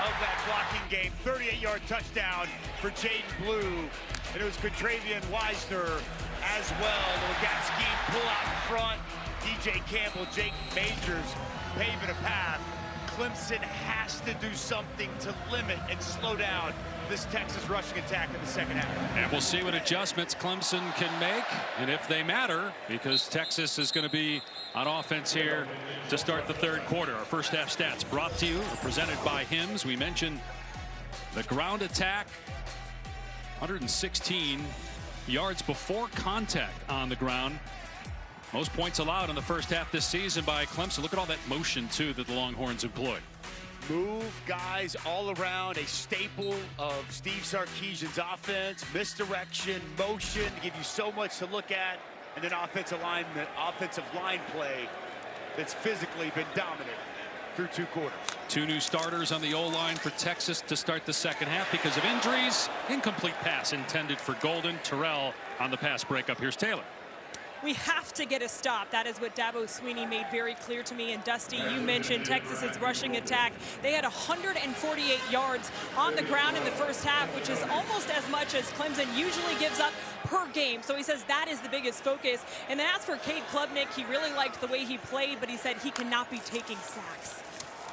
of that blocking game. 38-yard touchdown for Jaden Blue, and it was Contravian Wisner as well. The got scheme pull out in front. DJ Campbell, Jake Majors paving a path. Clemson has to do something to limit and slow down this Texas rushing attack in the second half. And we'll see what adjustments Clemson can make, and if they matter, because Texas is going to be on offense here to start the third quarter. Our first half stats brought to you or presented by Hims. We mentioned the ground attack, 116 yards before contact on the ground. Most points allowed in the first half this season by Clemson. Look at all that motion, too, that the Longhorns employed. Move guys all around, a staple of Steve Sarkisian's offense. Misdirection, motion, to give you so much to look at. And then offensive line play that's physically been dominant through two quarters. Two new starters on the O-line for Texas to start the second half because of injuries. Incomplete pass intended for Golden. Terrell on the pass breakup. Here's Taylor. We have to get a stop. That is what Dabo Swinney made very clear to me. And Dusty, you mentioned Texas's rushing attack. They had 148 yards on the ground in the first half, which is almost as much as Clemson usually gives up per game. So he says that is the biggest focus. And then as for Cade Klubnik, he really liked the way he played, but he said he cannot be taking sacks.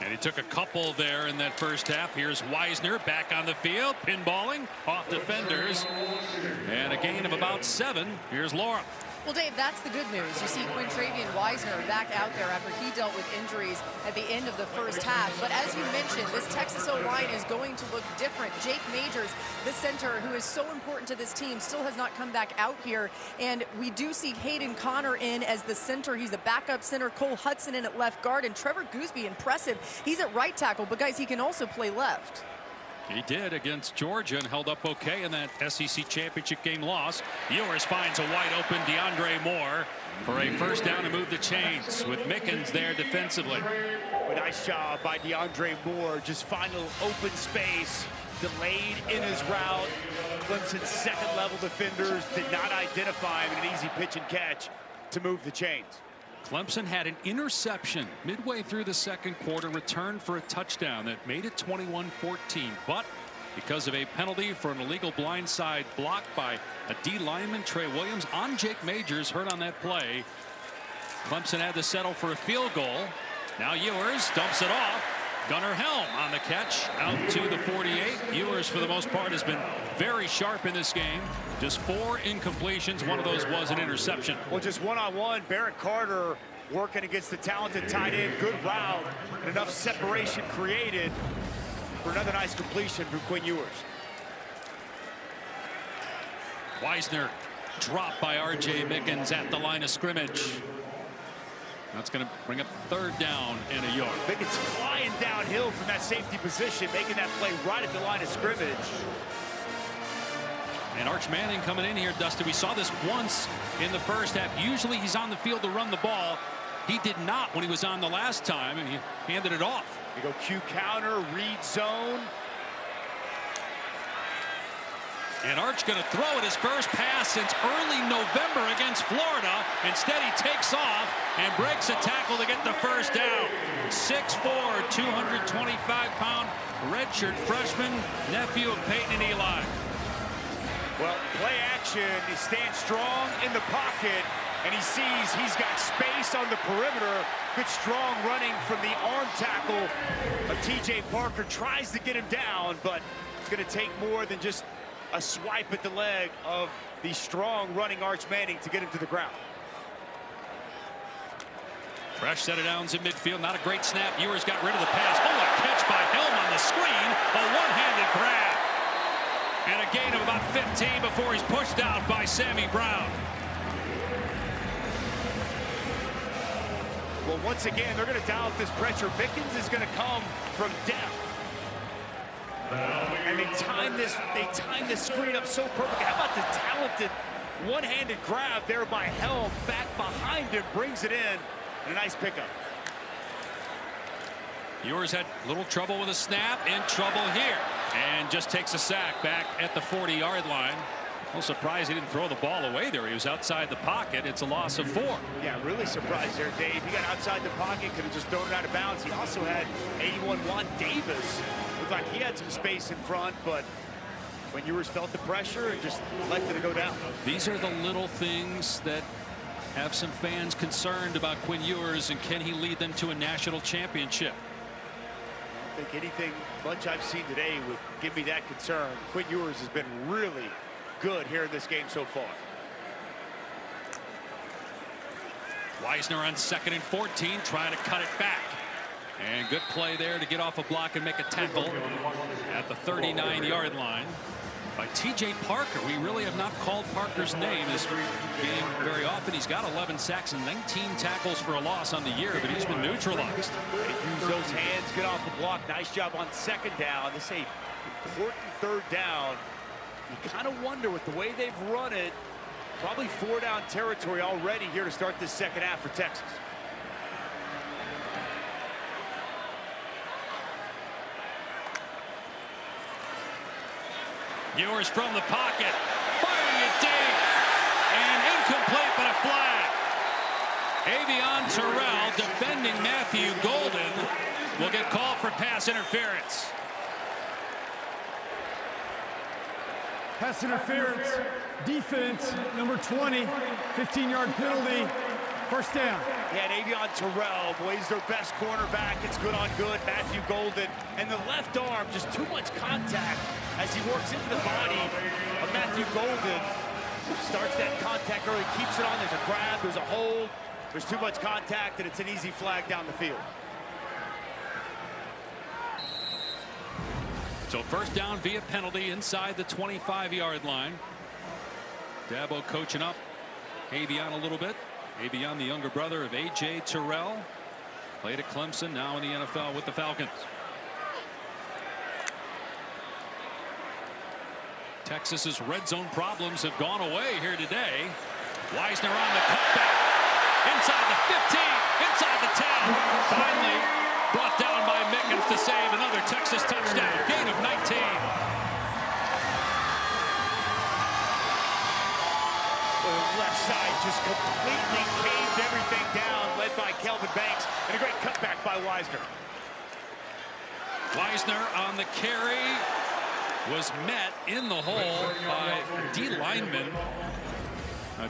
And he took a couple there in that first half. Here's Wisner back on the field, pinballing off defenders. And a gain of about 7. Here's Laura. Well, Dave, that's the good news. You see Contravian Wisner back out there after he dealt with injuries at the end of the first half. But as you mentioned, this Texas O-line is going to look different. Jake Majors, the center who is so important to this team, still has not come back out here. And we do see Hayden Connor in as the center. He's a backup center. Cole Hudson in at left guard. And Trevor Gooseby, impressive. He's at right tackle, but guys, he can also play left. He did against Georgia and held up okay in that SEC championship game loss. Ewers finds a wide open DeAndre Moore for a first down to move the chains with Mickens there defensively. A nice job by DeAndre Moore. Just final open space, delayed in his route. Clemson's second level defenders did not identify him in an easy pitch and catch to move the chains. Clemson had an interception midway through the second quarter, returned for a touchdown that made it 21-14. But because of a penalty for an illegal blindside block by a D lineman, Trey Williams, on Jake Majors, hurt on that play, Clemson had to settle for a field goal. Now Ewers dumps it off. Gunnar Helm on the catch out to the 48. Ewers, for the most part, has been very sharp in this game. Just 4 incompletions. One of those was an interception. Well, just one-on-one, Barrett Carter working against the talented tight end. Good route and enough separation created for another nice completion from Quinn Ewers. Wisner dropped by R.J. Mickens at the line of scrimmage. That's going to bring up third down and a yard. Mickens flying downhill from that safety position, making that play right at the line of scrimmage. And Arch Manning coming in here, Dusty. We saw this once in the first half. Usually he's on the field to run the ball. He did not when he was on the last time, and he handed it off. We go Q counter, read zone. And Arch going to throw it his first pass since early November against Florida. Instead, he takes off and breaks a tackle to get the first down. 6'4", 225-pound redshirt freshman, nephew of Peyton and Eli. Well, play action. He stands strong in the pocket, and he sees he's got space on the perimeter. Good strong running from the arm tackle of T.J. Parker. Tries to get him down, but it's going to take more than just a swipe at the leg of the strong running Arch Manning to get him to the ground. Fresh set of downs in midfield. Not a great snap. Ewers got rid of the pass. Oh, a catch by Helm on the screen. A one-handed grab. And a gain of about 15 before he's pushed out by Sammy Brown. Well, once again, they're going to dial up this pressure. Mickens is going to come from depth. And they time this screen up so perfectly. How about the talented one-handed grab there by Helm? Back behind him, brings it in. And a nice pickup. Ewers had little trouble with a snap, in trouble here, and just takes a sack back at the 40-yard line. No surprise he didn't throw the ball away there. He was outside the pocket. It's a loss of 4. Yeah, really surprised there, Dave. He got outside the pocket, could have just thrown it out of bounds. He also had 81 Juan Davis. Looked like he had some space in front, but when Ewers felt the pressure and just elected to go down. These are the little things that have some fans concerned about Quinn Ewers, and can he lead them to a national championship? I don't think anything much I've seen today would give me that concern. Quinn Ewers has been really good here in this game so far. Weisner on 2nd and 14, trying to cut it back. And good play there to get off a block and make a tackle at the 39-yard line by T.J. Parker. We really have not called Parker's name this game very often. He's got 11 sacks and 19 tackles for a loss on the year, but he's been neutralized. They use those hands, get off the block. Nice job on 2nd down. This is a important 3rd down. You kind of wonder with the way they've run it, probably 4-down territory already here to start this 2nd half for Texas. Ewers from the pocket, firing it deep, and incomplete, but a flag. Avion Terrell, defending Matthew Golden, will get called for pass interference. Pass interference, defense, number 20, 15-yard penalty, 1st down. Yeah, and Avion Terrell, boy, he's their best cornerback. It's good on good. Matthew Golden, and the left arm, just too much contact as he works into the body of Matthew Golden. Starts that contact early, keeps it on. There's a grab, there's a hold, there's too much contact, and it's an easy flag down the field. So 1st down via penalty inside the 25-yard line. Dabo coaching up Avion a little bit. Avion, the younger brother of A.J. Terrell, played at Clemson, now in the NFL with the Falcons. Texas's red zone problems have gone away here today. Weisner on the cutback. Inside the 15, inside the 10. Finally brought down by Mickens to save another Texas touchdown. Gain of 19. Left side just completely caved everything down, led by Kelvin Banks, and a great cutback by Weisner. Weisner on the carry was met in the hole by D lineman.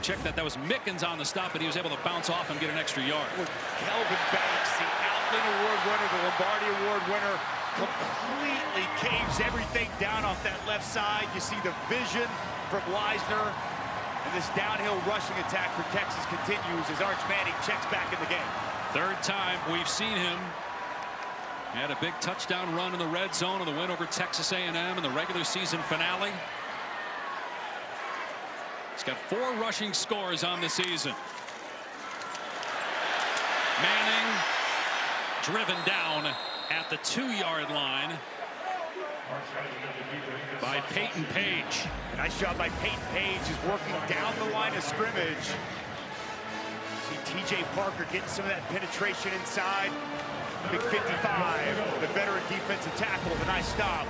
Check that. That was Mickens on the stop, but he was able to bounce off and get an extra yard. Kelvin Banks, the Outland Award winner, the Lombardi Award winner, completely caves everything down off that left side. You see the vision from Weisner. And this downhill rushing attack for Texas continues as Arch Manning checks back in the game. 3rd time we've seen him. He had a big touchdown run in the red zone in the win over Texas A&M in the regular season finale. He's got 4 rushing scores on the season. Manning driven down at the 2-yard line by Peyton Page. Nice job by Peyton Page, is working down the line of scrimmage. See T.J. Parker getting some of that penetration inside. Big 55, the veteran defensive tackle with a nice stop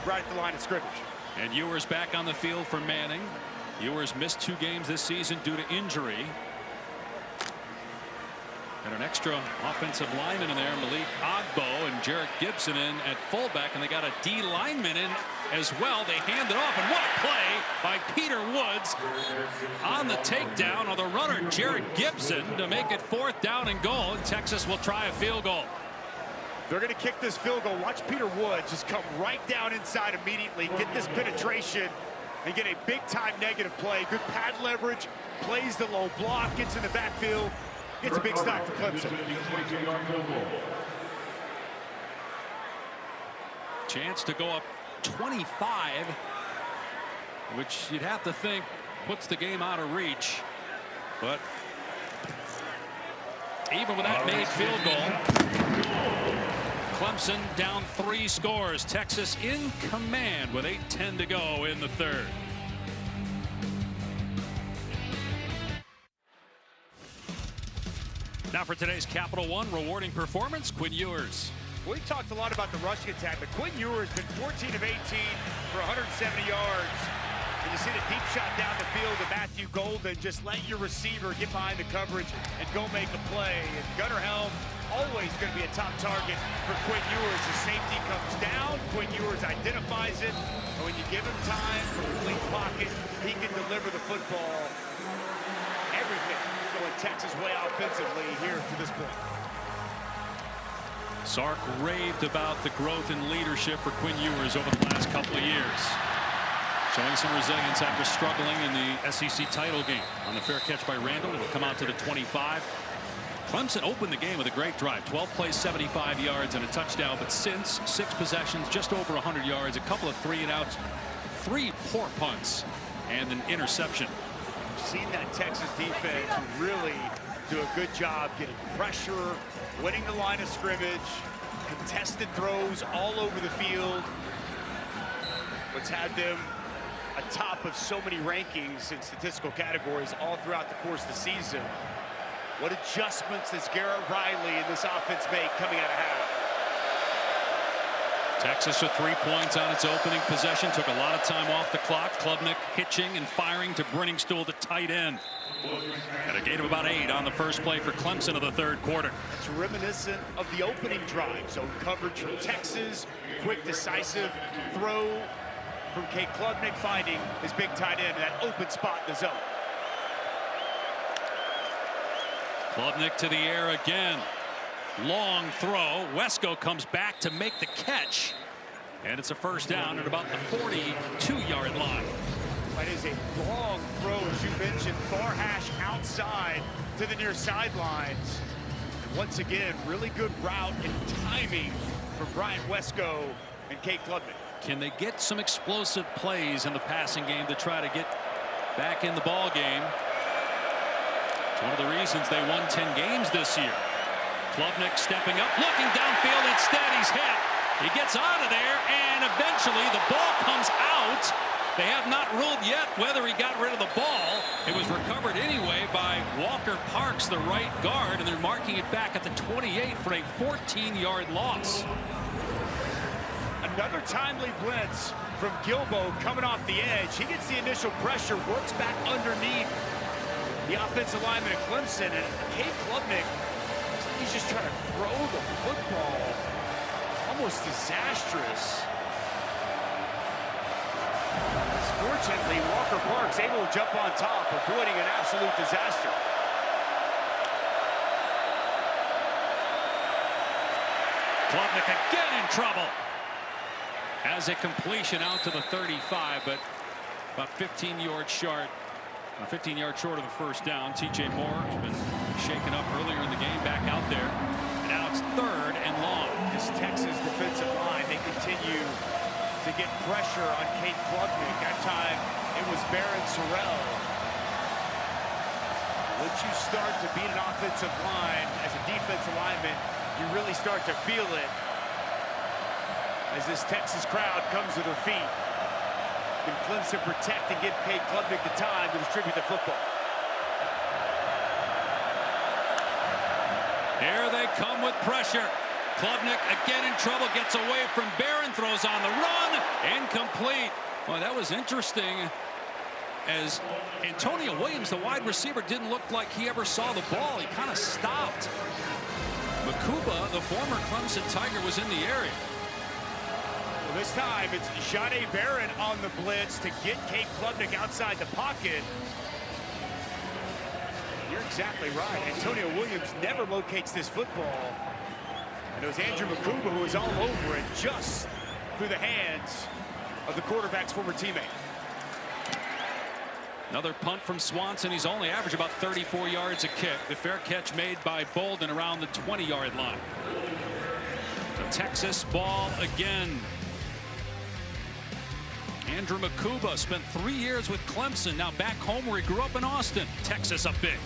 right at the line of scrimmage. And Ewers back on the field for Manning. Ewers missed 2 games this season due to injury. And an extra offensive lineman in there, Malik Ogbo and Jarrett Gibson in at fullback, and they got a D lineman in as well. They hand it off, and what a play by Peter Woods on the takedown of the runner Jarrett Gibson to make it 4th down and goal, and Texas will try a field goal. They're going to kick this field goal. Watch Peter Woods just come right down inside immediately, get this penetration, and get a big-time negative play. Good pad leverage, plays the low block, gets in the backfield, It's a big stop for Clemson. Chance to go up 25, which you'd have to think puts the game out of reach. But even with that made field goal, Clemson down 3 scores. Texas in command with 8:10 to go in the third. Now for today's Capital One rewarding performance, Quinn Ewers. We talked a lot about the rushing attack, but Quinn Ewers has been 14 of 18 for 170 yards. And you see the deep shot down the field to Matthew Golden. Just let your receiver get behind the coverage and go make a play. And Gunnar Helm always going to be a top target for Quinn Ewers. The safety comes down, Quinn Ewers identifies it, and when you give him time for a clean pocket, he can deliver the football. Everything going Texas way offensively here to this point. Sark raved about the growth in leadership for Quinn Ewers over the last couple of years. Showing some resilience after struggling in the SEC title game. On the fair catch by Randall, it'll come out to the 25. Clemson opened the game with a great drive. 12 plays, 75 yards, and a touchdown. But since 6 possessions, just over 100 yards, a couple of 3-and-outs, 3 poor punts, and an interception. We've seen that Texas defense really do a good job getting pressure, winning the line of scrimmage, contested throws all over the field. What's had them atop of so many rankings in statistical categories all throughout the course of the season. What adjustments does Garrett Riley and this offense make coming out of half? Texas with 3 points on its opening possession. Took a lot of time off the clock. Klubnik hitching and firing to Brenningstool, the tight end. Got a gain of about 8 on the first play for Clemson of the third quarter. It's reminiscent of the opening drive. So coverage from Texas, quick, decisive throw from Cade Klubnik, finding his big tight end in that open spot in the zone. Klubnik to the air again. Long throw. Wesco comes back to make the catch. And it's a first down at about the 42-yard line. It is a long throw, as you mentioned, far hash outside to the near sidelines. And once again, really good route and timing from Brian Wesco and Cade Klubnik. Can they get some explosive plays in the passing game to try to get back in the ball game? It's one of the reasons they won 10 games this year. Klubnik stepping up, looking downfield. Instead, he's hit. He gets out of there, and eventually the ball comes out. They have not ruled yet whether he got rid of the ball. It was recovered anyway by Walker Parks, the right guard, and they're marking it back at the 28 for a 14-yard loss. Another timely blitz from Gilbo coming off the edge. He gets the initial pressure, works back underneath the offensive lineman at Clemson, and Cade Klubnik, he's just trying to throw the football. Almost disastrous. Fortunately, Walker Parks able to jump on top, avoiding an absolute disaster. Klubnik again in trouble. Has a completion out to the 35, but about 15 yards short. 15 yards short of the first down. TJ Moore has been shaken up earlier in the game, back out there. And now it's 3rd and long. This Texas defensive line, they continue to get pressure on Cade Klubnik. That time it was Barron Sorrell. Once you start to beat an offensive line as a defensive lineman, you really start to feel it as this Texas crowd comes to their feet. Can Clemson protect and give Cade Klubnik the time to distribute the football? Here they come with pressure. Klubnik again in trouble, gets away from Barron, throws on the run, incomplete. Well, that was interesting, as Antonio Williams, the wide receiver, didn't look like he ever saw the ball. He kind of stopped. Makuba, the former Clemson Tiger, was in the area. Well, this time it's Jahdae Barron on the blitz to get Cade Klubnik outside the pocket. You're exactly right. Antonio Williams never locates this football. And it was Andrew Makuba who was all over it, just through the hands of the quarterback's former teammate. Another punt from Swanson. He's only averaged about 34 yards a kick. The fair catch made by Bolden around the 20-yard line. The Texas ball again. Andrew Makuba spent 3 years with Clemson. Now back home where he grew up in Austin. Texas up big.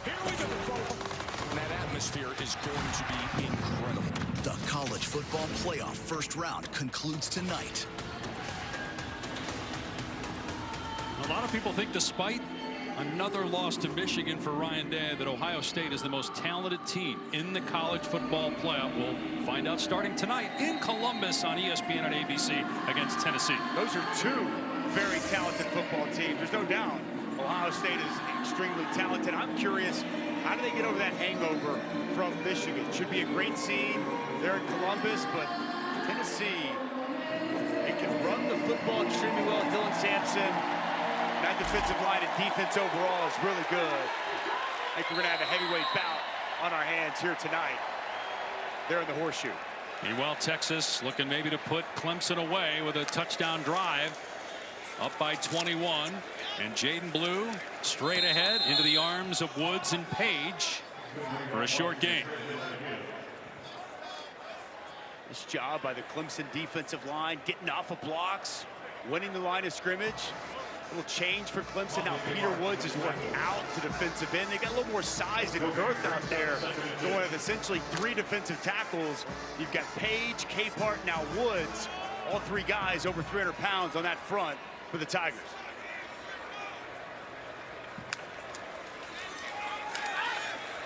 Here we go. That atmosphere is going to be incredible. The college football playoff first round concludes tonight. A lot of people think, despite another loss to Michigan for Ryan Day, that Ohio State is the most talented team in the college football playoff. We'll find out starting tonight in Columbus on ESPN and ABC against Tennessee. Those are two very talented football teams. There's no doubt Ohio State is extremely talented. I'm curious, how do they get over that hangover from Michigan? Should be a great scene there in Columbus, but Tennessee, they can run the football extremely well. Dylan Sampson, that defensive line and defense overall is really good. I think we're going to have a heavyweight bout on our hands here tonight. There in the horseshoe. Meanwhile, Texas looking maybe to put Clemson away with a touchdown drive. Up by 21. And Jaden Blue straight ahead into the arms of Woods and Page for a short gain. This job by the Clemson defensive line, getting off of blocks, winning the line of scrimmage. A little change for Clemson. Now Peter Woods has worked out to defensive end. They got a little more size and girth out there. Going with essentially 3 defensive tackles. You've got Page, Capehart, now Woods. All 3 guys over 300 pounds on that front for the Tigers.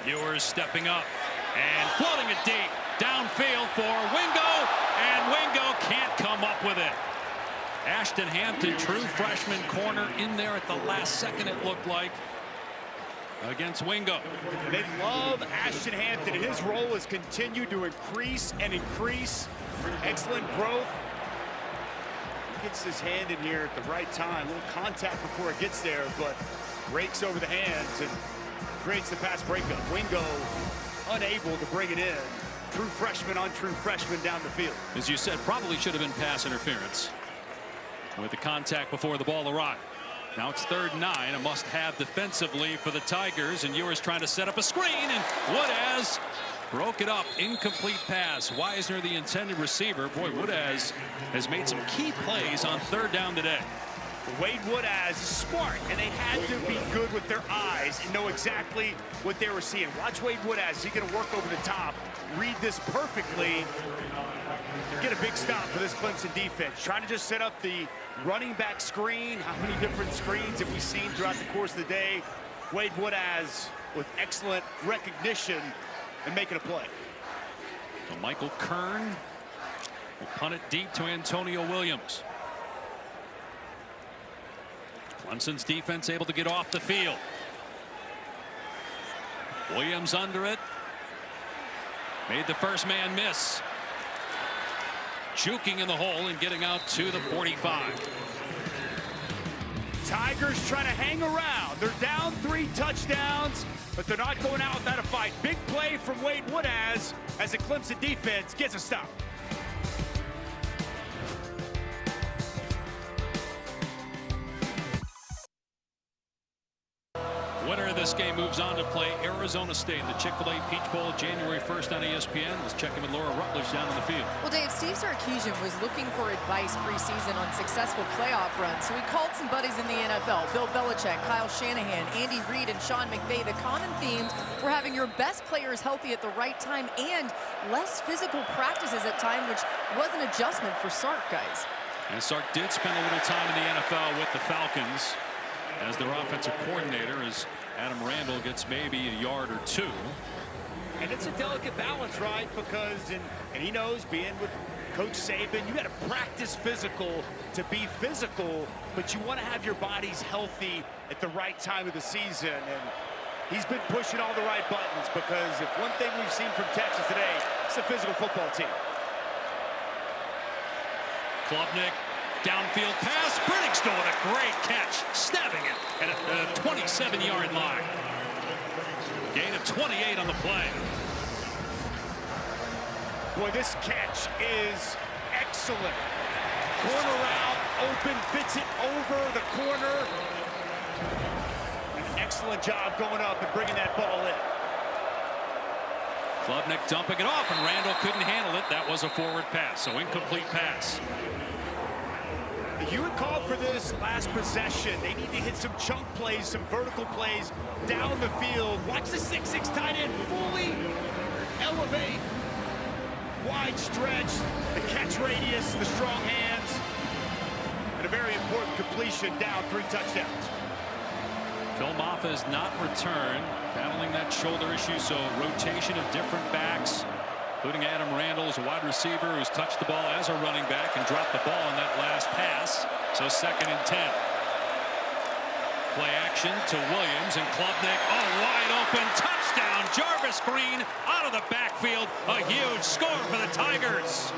Ewers stepping up and floating it deep downfield for Wingo, and Wingo can't come up with it. Ashton Hampton, true freshman corner, in there at the last second, it looked like, against Wingo. They love Ashton Hampton, and his role has continued to increase and increase. Excellent growth. He gets his hand in here at the right time. A little contact before it gets there, but rakes over the hands and creates the pass breakup. Wingo unable to bring it in. True freshman on true freshman down the field. As you said, probably should have been pass interference with the contact before the ball arrived. Now it's 3rd and 9, a must-have defensively for the Tigers, and Ewers trying to set up a screen, and Woodaz broke it up. Incomplete pass. Wisner, the intended receiver. Boy, Woodaz has made some key plays on 3rd down today. Wade Woodaz is smart, and they had to be good with their eyes and know exactly what they were seeing. Watch Wade Woodaz. He's going to work over the top, read this perfectly, and get a big stop for this Clemson defense. Trying to just set up the running back screen. How many different screens have we seen throughout the course of the day? Wade Woodaz with excellent recognition and making a play. So Michael Kern will punt it deep to Antonio Williams. Clemson's defense able to get off the field. Williams under it. Made the first man miss. Juking in the hole and getting out to the 45. Tigers trying to hang around. They're down 3 touchdowns, but they're not going out without a fight. Big play from Wade Woodaz as the Clemson defense gets a stop. Winner of this game moves on to play Arizona State in the Chick-fil-A Peach Bowl January 1st on ESPN. Let's check in with Laura Rutledge down on the field. Well, Dave, Steve Sarkisian was looking for advice preseason on successful playoff runs, so he called some buddies in the NFL, Bill Belichick, Kyle Shanahan, Andy Reid, and Sean McVay. The common themes were having your best players healthy at the right time and less physical practices at time, which was an adjustment for Sark, guys. And Sark did spend a little time in the NFL with the Falcons as their offensive coordinator, as Adam Randall gets maybe a yard or 2. And it's a delicate balance, right? Because, and he knows, being with Coach Saban, you got to practice physical to be physical, but you want to have your bodies healthy at the right time of the season. And he's been pushing all the right buttons, because if one thing we've seen from Texas today, it's a physical football team. Klubnik, downfield pass. Brennick's doing a great catch, stabbing it at a 27-yard line. Gain of 28 on the play. Boy, this catch is excellent. Corner out, open, fits it over the corner. An excellent job going up and bringing that ball in. Klubnik dumping it off, and Randall couldn't handle it. That was a forward pass, so incomplete pass. You had called for this last possession. They need to hit some chunk plays, some vertical plays down the field. Watch the 6'6" tight end fully elevate. Wide stretch, the catch radius, the strong hands, and a very important completion down 3 touchdowns. Phil Maffa has not returned, battling that shoulder issue, so rotation of different backs, including Adam Randall as a wide receiver who's touched the ball as a running back and dropped the ball on that last pass. So 2nd and 10. Play action to Williams, and Klubnik, wide open, touchdown. Jarvis Green out of the backfield. A huge score for the Tigers.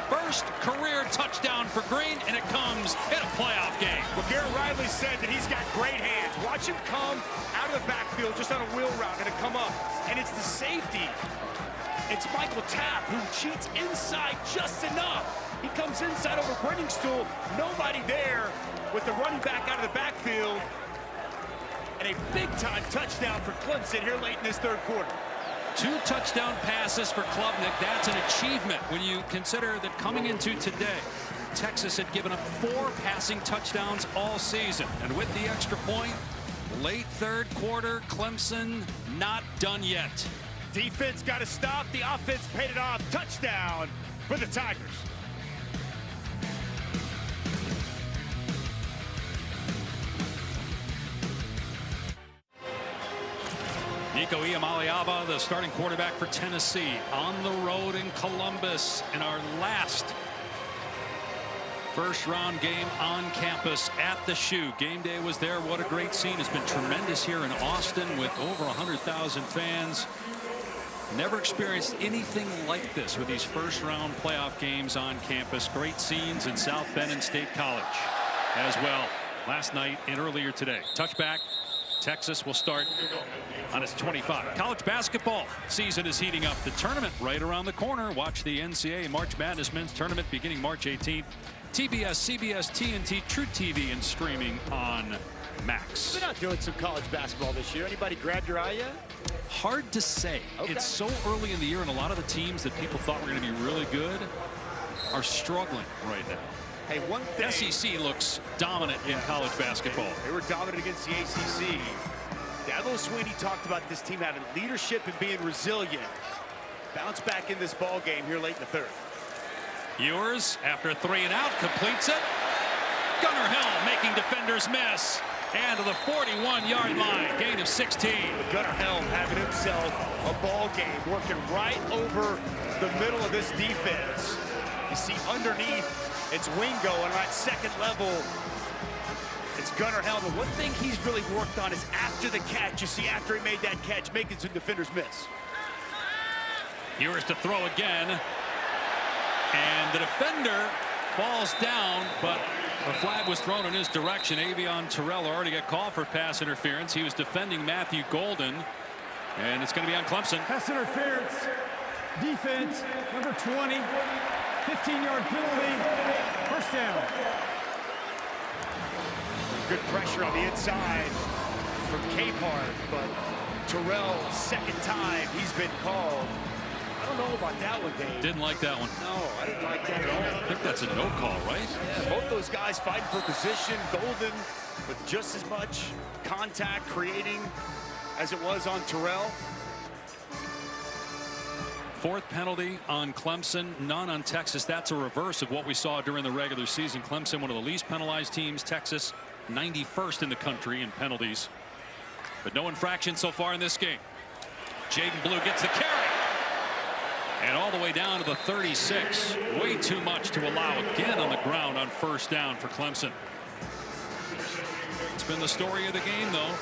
First career touchdown for Green, and it comes in a playoff game. Well, Garrett Riley said that he's got great hands. Watch him come out of the backfield just on a wheel route and come up. And it's the safety. It's Michael Tapp who cheats inside just enough. He comes inside over Brenningstool. Nobody there with the running back out of the backfield. And a big-time touchdown for Clemson here late in this 3rd quarter. 2 touchdown passes for Klubnik. That's an achievement when you consider that coming into today, Texas had given up 4 passing touchdowns all season. And with the extra point, late 3rd quarter, Clemson not done yet. Defense got to stop. The offense paid it off. Touchdown for the Tigers. Nico Iamaleava, the starting quarterback for Tennessee, on the road in Columbus in our last first-round game on campus at the Shoe. Game day was there. What a great scene. It's been tremendous here in Austin with over 100,000 fans. Never experienced anything like this with these first-round playoff games on campus. Great scenes in South Bend and State College as well last night and earlier today. Touchback. Texas will start on its 25. College basketball season is heating up. The tournament right around the corner. Watch the NCAA March Madness Men's Tournament beginning March 18th. TBS, CBS, TNT, True TV, and streaming on Max. They're not doing some college basketball this year. Anybody grab your eye yet? Hard to say. Okay. It's so early in the year, and a lot of the teams that people thought were going to be really good are struggling right now. Hey, one thing. SEC looks dominant in college basketball. They were dominant against the ACC. Dabo Sweeney talked about this team having leadership and being resilient. Bounce back in this ball game here late in the 3rd. Ewers, after 3 and out, completes it. Gunnar Hill making defenders miss. And to the 41-yard line, gain of 16. Gunnar Hill having himself a ball game, working right over the middle of this defense. You see underneath, it's Wingo, and at 2nd level, it's Gunnar Hill. But one thing he's really worked on is after the catch. You see, after he made that catch, making some defenders miss. Ewers to throw again. And the defender falls down, but a flag was thrown in his direction. Avion Terrell already got called for pass interference. He was defending Matthew Golden, and it's going to be on Clemson. Pass interference, defense, number 20, 15-yard penalty, first down. Good pressure on the inside from Capehart, but Terrell, 2nd time he's been called. I don't know about that one, Dave. Didn't like that one. No, I didn't like that at all. I think that's a no call, right? Yeah, both those guys fighting for position. Golden with just as much contact creating as it was on Terrell. 4th penalty on Clemson, none on Texas. That's a reverse of what we saw during the regular season. Clemson, one of the least penalized teams. Texas, 91st in the country in penalties. But no infraction so far in this game. Jaden Blue gets the carry. And all the way down to the 36. Way too much to allow again on the ground on first down for Clemson. It's been the story of the game, though.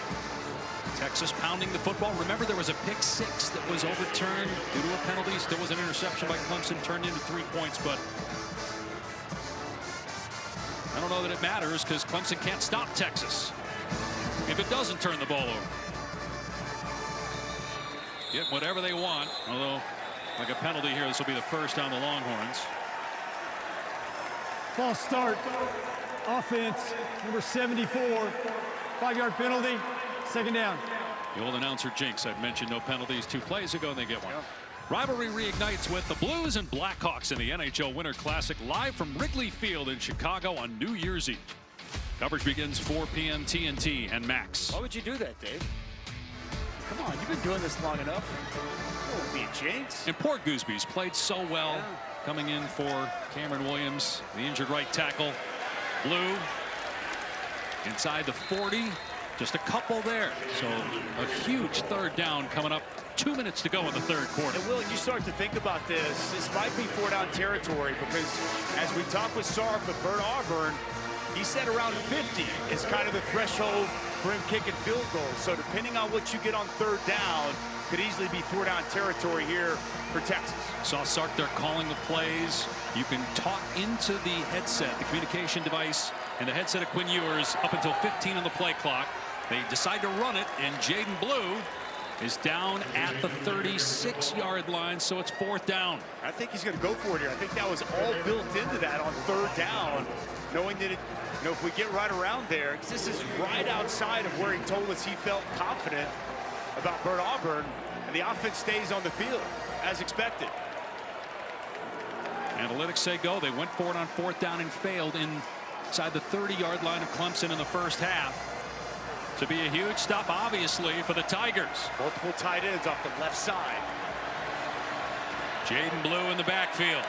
Texas pounding the football. Remember, there was a pick 6 that was overturned due to a penalty. Still was an interception by Clemson, turned into 3 points, but I don't know that it matters because Clemson can't stop Texas if it doesn't turn the ball over. get whatever they want. Although, like a penalty here, this will be the first on the Longhorns. False start. Offense, number 74. 5-yard penalty. Second down. The old announcer jinx. I've mentioned no penalties 2 plays ago, and they get one. Rivalry reignites with the Blues and Blackhawks in the NHL Winter Classic, live from Wrigley Field in Chicago on New Year's Eve. Coverage begins 4 p.m. TNT and Max. Why would you do that, Dave? Come on, you've been doing this long enough. It won't be a jinx. And poor Goosby's played so well. Yeah. Coming in for Cameron Williams, the injured right tackle. Blue inside the 40. Just a couple there. So a huge third down coming up. 2 minutes to go in the third quarter. And Will, you start to think about this might be 4-down territory, because as we talked with Sark with Bert Auburn, he said around 50 is kind of the threshold for him kicking field goals. So depending on what you get on third down, could easily be 4-down territory here for Texas. Saw Sark there calling the plays. You can talk into the headset, the communication device, and the headset of Quinn Ewers up until 15 on the play clock. They decide to run it, and Jaden Blue is down at the 36-yard line, so it's 4th down. I think he's going to go for it here. I think that was all built into that on third down, knowing that if we get right around there, because this is right outside of where he told us he felt confident about Bert Auburn, and the offense stays on the field as expected. Analytics say go. They went for it on 4th down and failed inside the 30-yard line of Clemson in the first half. To be a huge stop, obviously, for the Tigers. Multiple tight ends off the left side. Jaden Blue in the backfield.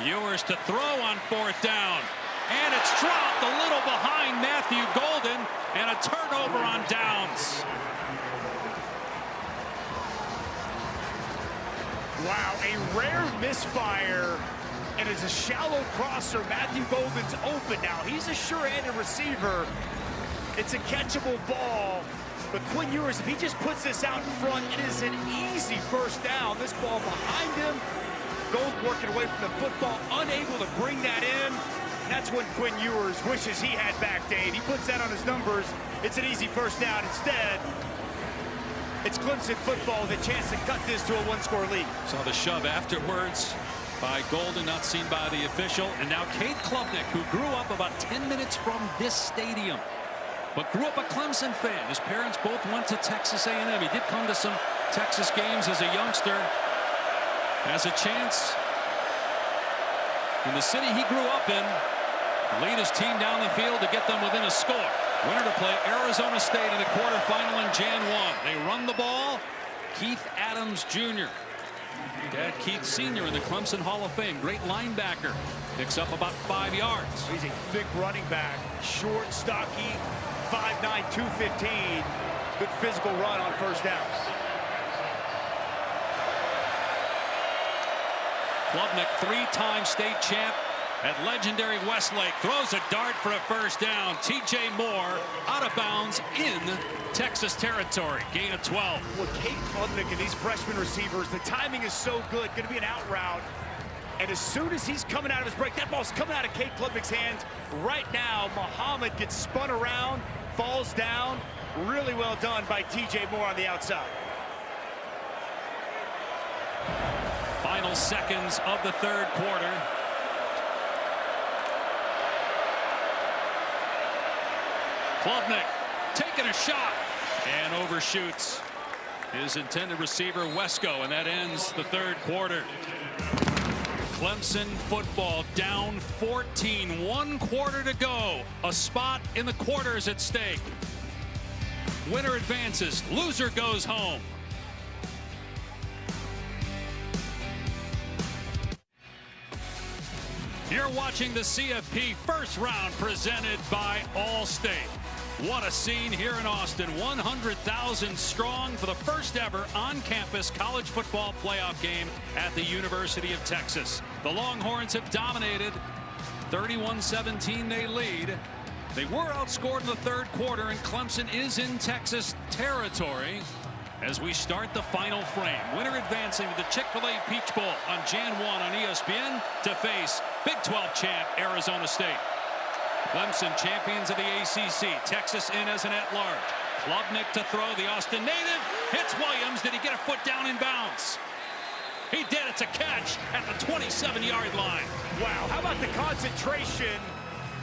Ewers to throw on 4th down. And it's dropped a little behind Matthew Golden, and a turnover on downs. Wow, a rare misfire, and it's a shallow crosser. Matthew Golden's open now. He's a sure-handed receiver. It's a catchable ball, but Quinn Ewers, if he just puts this out in front, it is an easy first down. This ball behind him. Golden working away from the football, unable to bring that in. That's when Quinn Ewers wishes he had back, Dave. He puts that on his numbers. It's an easy first down. Instead, it's Clemson football with a chance to cut this to a 1-score lead. Saw the shove afterwards by Golden, not seen by the official. And now Cade Klubnik, who grew up about 10 minutes from this stadium, but grew up a Clemson fan. His parents both went to Texas A&M. He did come to some Texas games as a youngster. Has a chance in the city he grew up in, lead his team down the field to get them within a score. Winner to play Arizona State in the quarterfinal in Jan 1. They run the ball. Keith Adams Jr. Dad Keith Sr. in the Clemson Hall of Fame. Great linebacker. Picks up about 5 yards. He's a thick running back. Short, stocky, 5'9", 215. Good physical run on first down. Klubnik, 3-time state champ at legendary Westlake, throws a dart for a first down. TJ Moore out of bounds in Texas territory. Gain of 12. Well, Cade Klubnik and these freshman receivers, the timing is so good. Going to be an out route. And as soon as he's coming out of his break, that ball's coming out of Cade Klubnik's hands. Right now, Muhammad gets spun around, falls down. Really well done by TJ Moore on the outside. Final seconds of the third quarter. Klubnik taking a shot and overshoots his intended receiver Wesco, and that ends the third quarter. Clemson football down 14, 1 quarter to go. A spot in the quarters at stake. Winner advances, loser goes home. You're watching the CFP first round presented by Allstate. What a scene here in Austin. 100,000 strong for the first ever on-campus college football playoff game at the University of Texas. The Longhorns have dominated. 31-17 they lead. They were outscored in the third quarter, and Clemson is in Texas territory as we start the final frame. Winner advancing to the Chick-fil-A Peach Bowl on Jan 1 on ESPN to face Big 12 champ Arizona State. Clemson champions of the ACC. Texas in as an at-large. Klubnik to throw. The Austin native Hits Williams. Did he get a foot down in bounds? He did. It's a catch at the 27-yard line. Wow, how about the concentration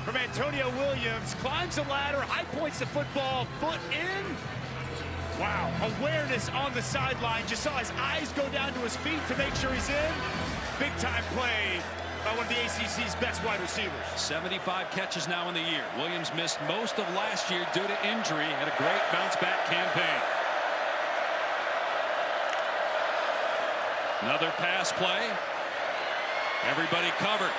from Antonio Williams? Climbs the ladder, high points the football, foot in. Wow, awareness on the sideline. Just saw his eyes go down to his feet to make sure he's in. Big time play by one of the ACC's best wide receivers. 75 catches now in the year. Williams missed most of last year due to injury. Had a great bounce back campaign. Another pass play. Everybody covered.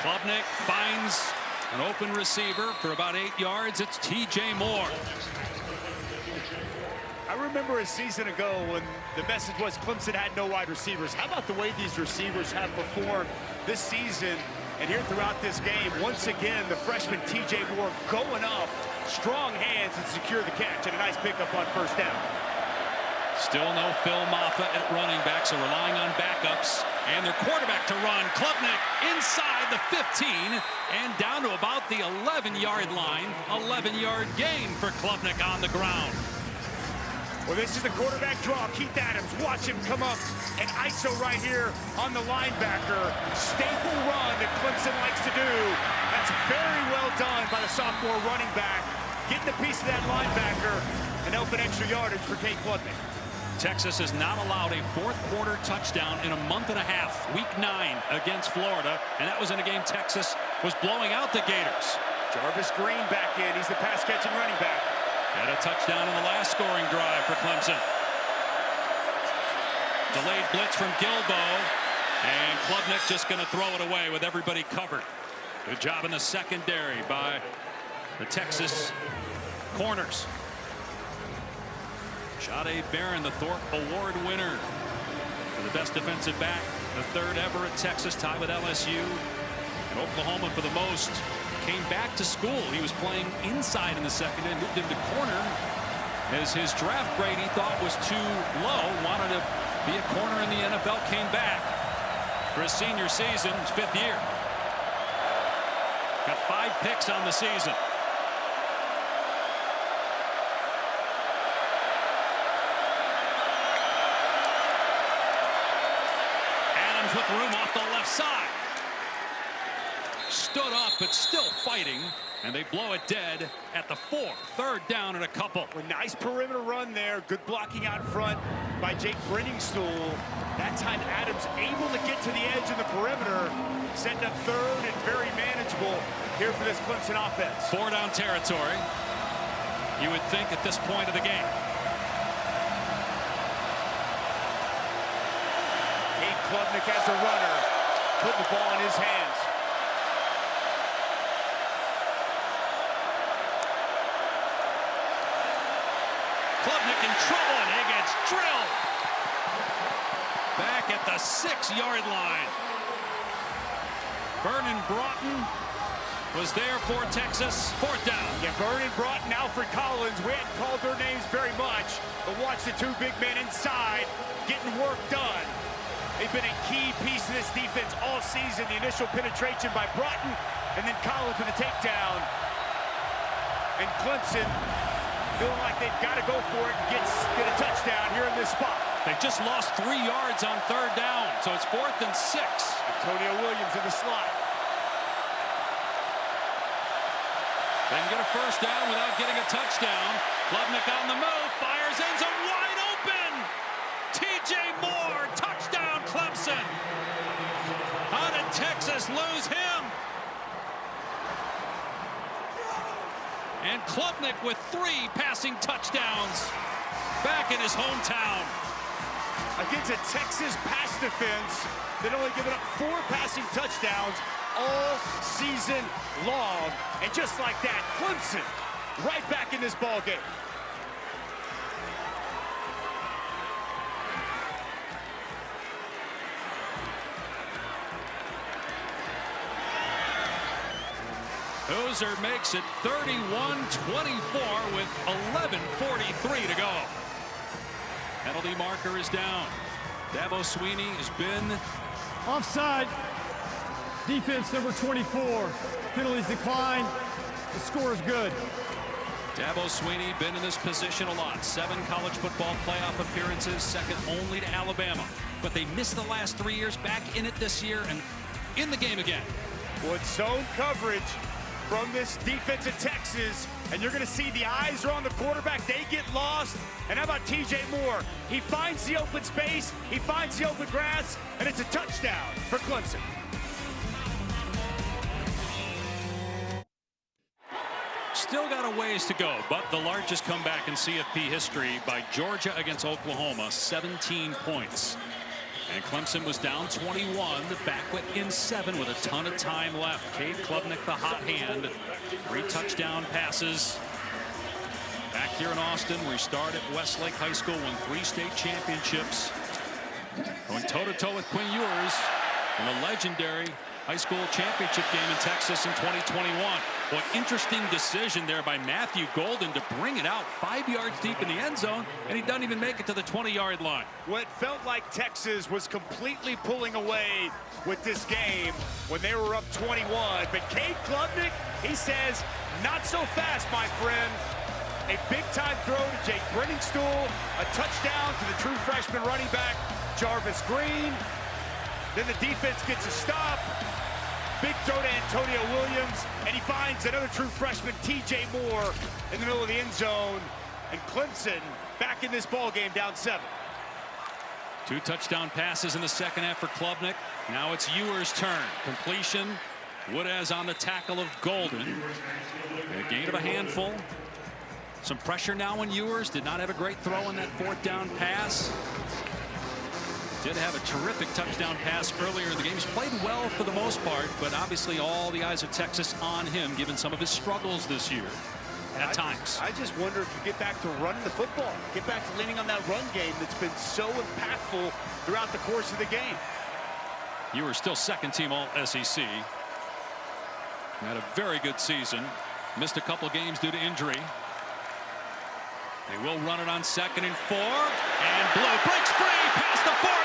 Klubnik finds an open receiver for about 8 yards. It's TJ Moore. I remember a season ago when the message was Clemson had no wide receivers. How about the way these receivers have performed this season and here throughout this game? Once again, the freshman TJ Moore going up, strong hands and secure the catch, and a nice pickup on first down. Still no Phil Maffa at running back, so relying on backups. And their quarterback to run, Klubnik inside the 15 and down to about the 11-yard line. 11-yard gain for Klubnik on the ground. Well, this is the quarterback draw. Keith Adams, watch him come up and ISO right here on the linebacker. Staple run that Clemson likes to do. That's very well done by the sophomore running back. Getting a piece of that linebacker and open extra yardage for Cade Klubnik. Texas has not allowed a fourth-quarter touchdown in a month and a half. Week 9 against Florida, and that was in a game Texas was blowing out the Gators. Jarvis Green back in. He's the pass-catching running back. Had a touchdown in the last scoring drive for Clemson. Delayed blitz from Gilbo, and Klubnik just going to throw it away with everybody covered. Good job in the secondary by the Texas corners. Shade Barron, the Thorpe Award winner for the best defensive back, the third ever at Texas, tied with LSU. And Oklahoma for the most. Came back to school. He was playing inside in the second and moved into corner as his draft grade he thought was too low. Wanted to be a corner in the NFL. Came back for his senior season, his 5th year. Got 5 picks on the season. Adams with room off the left side. Stood up, but still fighting, and they blow it dead at the 4. 3rd down and a couple. A nice perimeter run there. Good blocking out front by Jake Brenningstool. That time Adams able to get to the edge of the perimeter, setting up 3rd and very manageable here for this Clemson offense. 4 down territory, you would think at this point of the game. Cade Klubnik as a runner, putting the ball in his hands. Klubnik in trouble, and he gets drilled. Back at the 6-yard line. Vernon Broughton was there for Texas. 4th down. Yeah, Vernon Broughton, Alfred Collins. We hadn't called their names very much, but watch the 2 big men inside getting work done. They've been a key piece of this defense all season. The initial penetration by Broughton, and then Collins with a takedown. And Clemson feeling like they've got to go for it and get a touchdown here in this spot. They just lost 3 yards on 3rd down, so it's 4th and 6. Antonio Williams in the slot. They can get a 1st down without getting a touchdown. Klubnik on the move, fires, ends up wide open. TJ Moore, touchdown Clemson. How did Texas lose him? And Klubnik with 3 passing touchdowns back in his hometown. Against a Texas pass defense that only given up 4 passing touchdowns all season long. And just like that, Clemson right back in this ball game. Hoser makes it 31-24 with 11:43 to go. Penalty marker is down. Dabo Sweeney has been offside. Defense number 24. Penalties decline. The score is good. Dabo Swinney been in this position a lot. 7 college football playoff appearances, second only to Alabama. But they missed the last 3 years, back in it this year and in the game again. Well, it's zone coverage from this defense of Texas, and you're going to see the eyes are on the quarterback. They get lost. And how about TJ Moore? He finds the open space, he finds the open grass, and it's a touchdown for Clemson. Still got a ways to go, but the largest comeback in CFP history by Georgia against Oklahoma, 17 points. And Clemson was down 21, back within 7 with a ton of time left. Cade Klubnik, the hot hand. 3 touchdown passes. Back here in Austin, we start at Westlake High School, won 3 state championships. Going toe-to-toe with Quinn Ewers in a legendary high school championship game in Texas in 2021. What interesting decision there by Matthew Golden to bring it out 5 yards deep in the end zone, and he doesn't even make it to the 20-yard line. Well, it felt like Texas was completely pulling away with this game when they were up 21. But Cade Klubnik, he says, not so fast, my friend. A big-time throw to Jake Brenningstool, a touchdown to the true freshman running back, Jarvis Green. Then the defense gets a stop. Big throw to Antonio Williams, and he finds another true freshman, TJ Moore, in the middle of the end zone. And Clemson back in this ball game, down 7. 2 touchdown passes in the second half for Klubnik. Now it's Ewers' turn. Completion. Woodaz on the tackle of Golden. A gain of a handful. Some pressure now on Ewers. Did not have a great throw on that 4th down pass. Did have a terrific touchdown pass earlier in the game. He's played well for the most part, but obviously all the eyes of Texas on him, given some of his struggles this year at times. I just wonder if you get back to running the football, get back to leaning on that run game that's been so impactful throughout the course of the game. You were still second-team All-SEC. Had a very good season. Missed a couple games due to injury. They will run it on 2nd and 4. And Blue breaks free past the 40.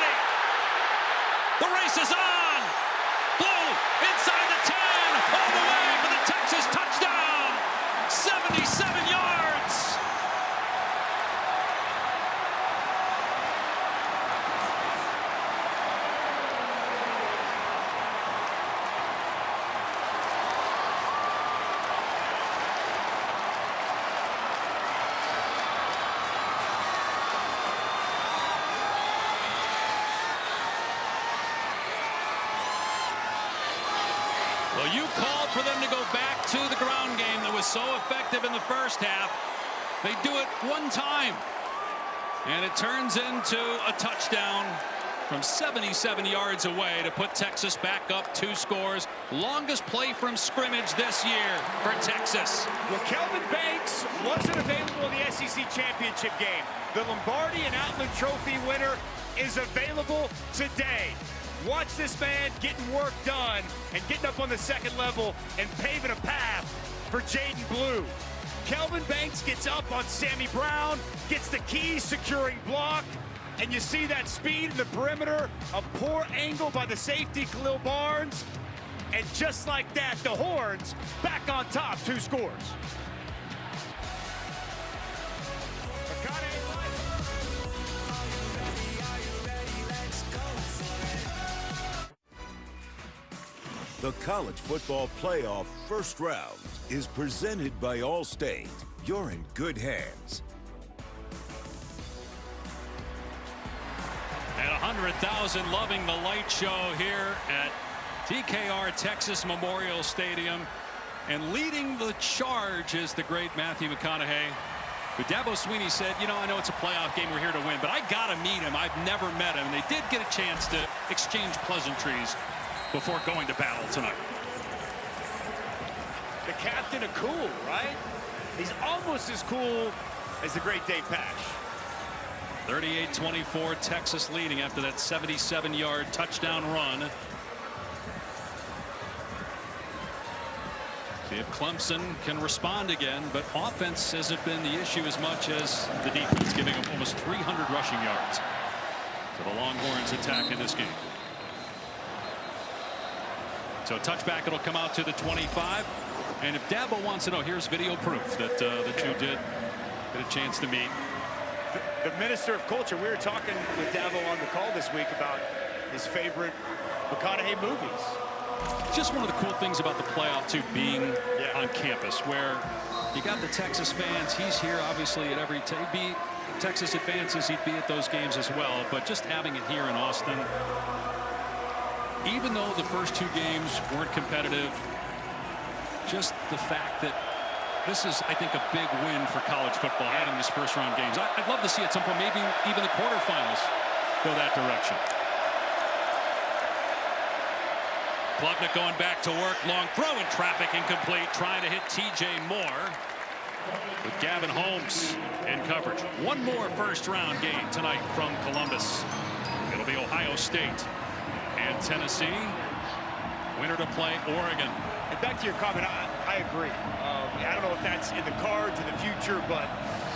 The race is on. Blue inside the 10. All the way for the Texas touchdown. 77 yards. Well, you called for them to go back to the ground game that was so effective in the first half. They do it one time, and it turns into a touchdown from 77 yards away to put Texas back up 2 scores. Longest play from scrimmage this year for Texas. Well, Kelvin Banks wasn't available in the SEC championship game. The Lombardi and Outland Trophy winner is available today. Watch this man getting work done and getting up on the 2nd level and paving a path for Jaden Blue. Kelvin Banks gets up on Sammy Brown, gets the key securing block, and you see that speed in the perimeter, a poor angle by the safety Khalil Barnes, and just like that, the Horns back on top, 2 scores. The College Football Playoff First Round is presented by Allstate. You're in good hands. And 100,000 loving the light show here at TKR Texas Memorial Stadium. And leading the charge is the great Matthew McConaughey. But Dabo Swinney said, you know, I know it's a playoff game, we're here to win, but I got to meet him. I've never met him. And they did get a chance to exchange pleasantries before going to battle tonight. The captain of cool, right? He's almost as cool as the great Dave Pasch. 38-24, Texas leading after that 77-yard touchdown run. See if Clemson can respond again, but offense hasn't been the issue as much as the defense, giving them almost 300 rushing yards to the Longhorns attack in this game. So touchback, it'll come out to the 25. And if Dabo wants to know, here's video proof that you did get a chance to meet. The Minister of Culture, we were talking with Dabo on the call this week about his favorite McConaughey movies. Just one of the cool things about the playoff, too, being on campus, where you got the Texas fans. He's here, obviously, at every Texas advances, he'd be at those games as well. But just having it here in Austin, even though the first 2 games weren't competitive, just the fact that this is, I think, a big win for college football, having these first-round games. I'd love to see at some point, maybe even the quarterfinals, go that direction. Klubnik going back to work. Long throw in traffic, incomplete. Trying to hit T.J. Moore with Gavin Holmes in coverage. One more first-round game tonight from Columbus. It'll be Ohio State and Tennessee. Winner to play Oregon. And back to your comment, I agree. I don't know if that's in the cards in the future, but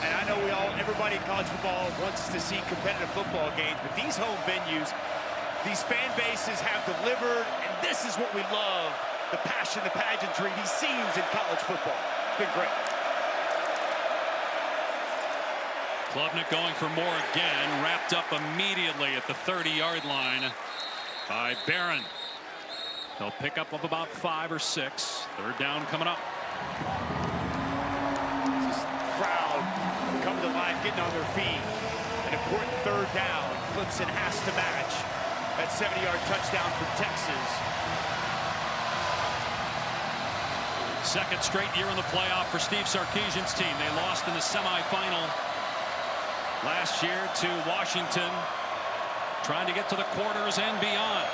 and I know everybody in college football wants to see competitive football games, but these home venues, these fan bases have delivered, and this is what we love: the passion, the pageantry, these scenes in college football. It's been great. Klubnik going for more again, wrapped up immediately at the 30-yard line by Barron. They'll pick up about 5 or 6. Third down coming up. This crowd coming to life, getting on their feet. An important third down. Clemson has to match that 70-yard touchdown from Texas. Second straight year in the playoff for Steve Sarkisian's team. They lost in the semifinal last year to Washington, trying to get to the quarters and beyond.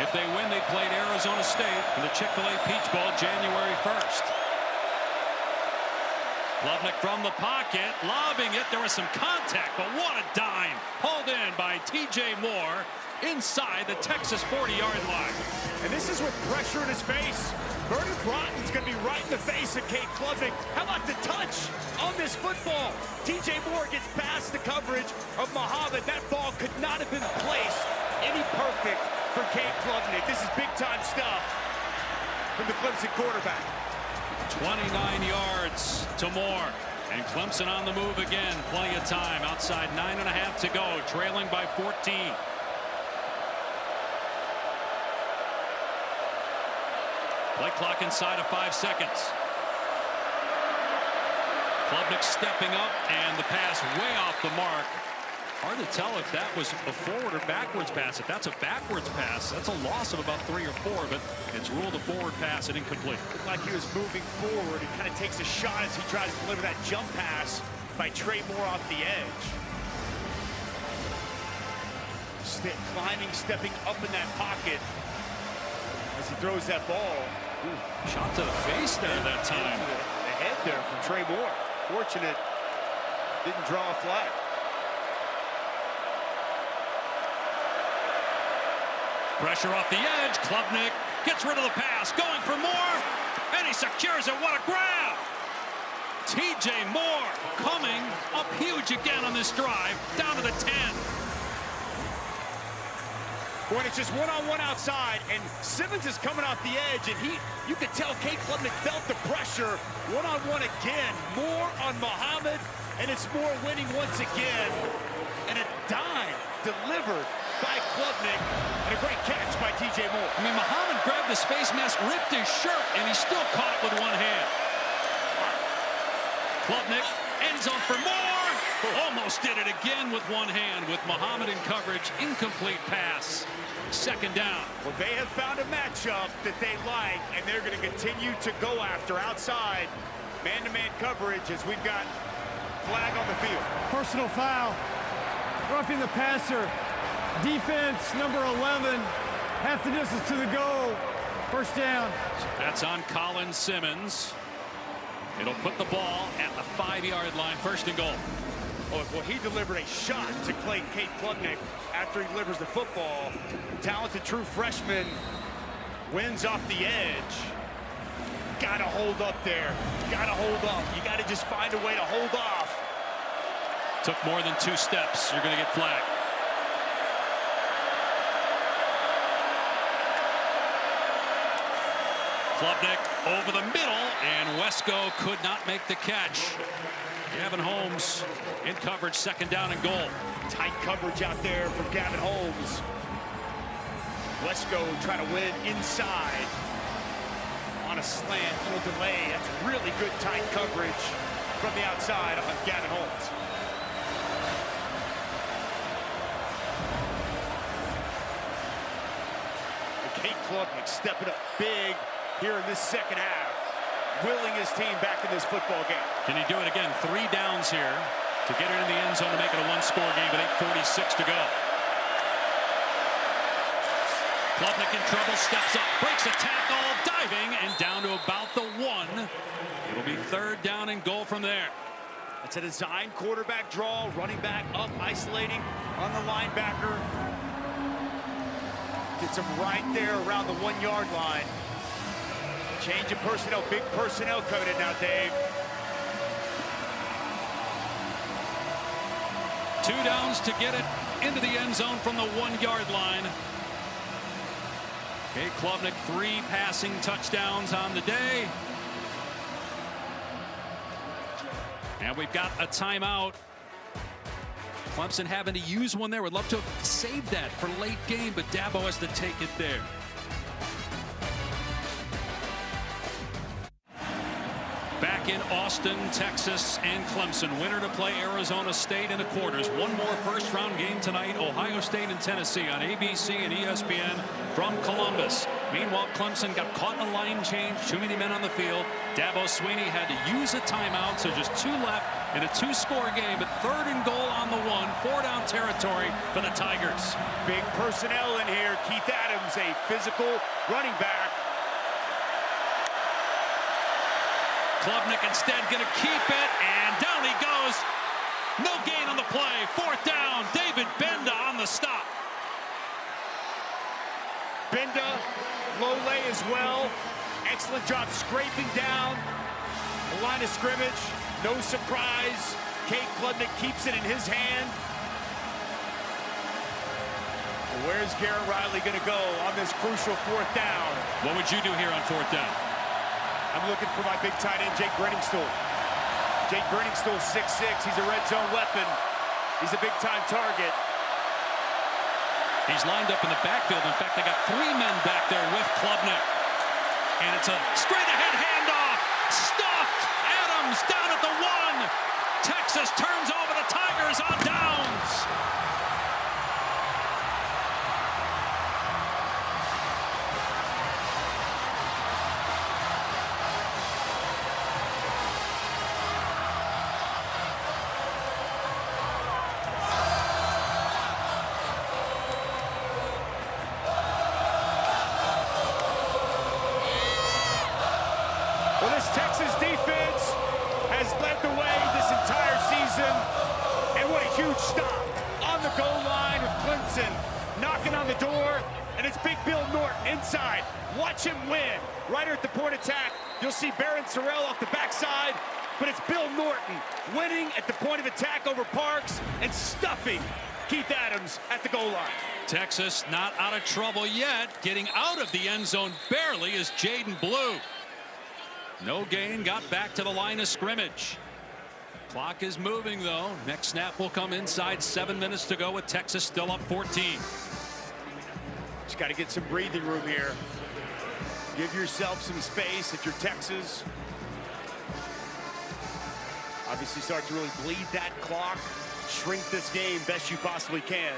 If they win, they played Arizona State in the Chick-fil-A Peach Bowl January 1st. Klubnik from the pocket, lobbing it. There was some contact, but what a dime. Pulled in by T.J. Moore inside the Texas 40-yard line. And this is with pressure in his face. Vernon Broughton's going to be right in the face of Cade Klubnik. How about the touch on this football? T.J. Moore gets past the coverage of Muhammad. That ball could not have been placed any perfect for Cade Klubnik. This is big-time stuff from the Clemson quarterback. 29 yards to Moore. And Clemson on the move again. Plenty of time. Outside 9.5 to go. Trailing by 14. Play clock inside of 5 seconds. Klubnik stepping up, and the pass way off the mark. Hard to tell if that was a forward or backwards pass. If that's a backwards pass, that's a loss of about 3 or 4, but it's ruled a forward pass and incomplete. Looked like he was moving forward. He kind of takes a shot as he tries to deliver that jump pass by Trey Moore off the edge. Climbing, stepping up in that pocket as he throws that ball. Ooh, shot to the face there that time. The head there from Trey Moore. Fortunate, didn't draw a flag. Pressure off the edge. Klubnik gets rid of the pass, going for more, and he secures it. What a grab! T.J. Moore coming up huge again on this drive, down to the 10. When it's just one-on-one outside, and Simmons is coming off the edge, and you could tell Cade Klubnik felt the pressure. One-on-one again, Moore on Muhammad, and it's Moore winning once again. And a dime delivered by Klubnik, and a great catch by T.J. Moore. I mean, Muhammad grabbed his face mask, ripped his shirt, and he still caught it with one hand. Klubnik ends on for Moore. Almost did it again with one hand with Muhammad in coverage. Incomplete pass. Second down. Well, they have found a matchup that they like, and they're going to continue to go after outside man-to-man coverage as we've got flag on the field. Personal foul. Roughing the passer. Defense, number 11. Half the distance to the goal. First down. That's on Colin Simmons. It'll put the ball at the 5-yard line. First and goal. Oh, well, he delivered a shot to Cade Klubnik after he delivers the football. Talented true freshman wins off the edge. Gotta hold up there. Gotta hold up. You gotta just find a way to hold off. Took more than 2 steps. You're gonna get flagged. Klubnik over the middle, Wesco could not make the catch. Gavin Holmes in coverage, 2nd down and goal. Tight coverage out there for Gavin Holmes. Wesco trying to win inside on a slant, little delay. That's really good tight coverage from the outside on Gavin Holmes. Kate Klubnik stepping up big here in this second half, willing his team back in this football game. Can he do it again? 3 downs here to get it in the end zone to make it a 1-score game with 8:46 to go. Klubnik in trouble, steps up, breaks a tackle, diving, and down to about the 1. It'll be 3rd down and goal from there. It's a design quarterback draw, running back up, isolating on the linebacker. Gets him right there around the 1-yard line. Change of personnel, big personnel coded now, Dave. 2 downs to get it into the end zone from the 1-yard line. Kate Klubnik, 3 passing touchdowns on the day. And we've got a timeout. Clemson having to use one there. Would love to have saved that for late game, but Dabo has to take it there. Back in Austin, Texas, and Clemson. Winner to play Arizona State in the quarters. One more first-round game tonight. Ohio State and Tennessee on ABC and ESPN from Columbus. Meanwhile, Clemson got caught in a line change. Too many men on the field. Dabo Swinney had to use a timeout, so just 2 left in a 2-score game. But 3rd and goal on the 1. 4-down territory for the Tigers. Big personnel in here. Keith Adams, a physical running back. Klubnik instead going to keep it, and down he goes. No gain on the play. 4th down. David Benda on the stop. Benda, low lay as well. Excellent job scraping down the line of scrimmage. No surprise. Kate Klubnik keeps it in his hand. Where's Garrett Riley going to go on this crucial 4th down? What would you do here on 4th down? I'm looking for my big tight end, Jake Brenningstool. Jake Brenningstool, 6'6". He's a red zone weapon. He's a big-time target. He's lined up in the backfield. In fact, they got 3 men back there with Klubnik. And it's a straight-ahead handoff. Stuffed. Adams down at the 1. Texas turns over the Tigers on downs. Well, this Texas defense has led the way this entire season. And what a huge stop on the goal line of Clemson. Knocking on the door, and it's Big Bill Norton inside. Watch him win. Right at the point attack, you'll see Barron Sorrell off the backside, but it's Bill Norton winning at the point of attack over Parks and stuffing Keith Adams at the goal line. Texas not out of trouble yet. Getting out of the end zone barely is Jaden Blue. No gain, got back to the line of scrimmage. Clock is moving, though. Next snap will come inside. 7 minutes to go with Texas still up 14. Just got to get some breathing room here. Give yourself some space if you're Texas. Obviously start to really bleed that clock. Shrink this game best you possibly can.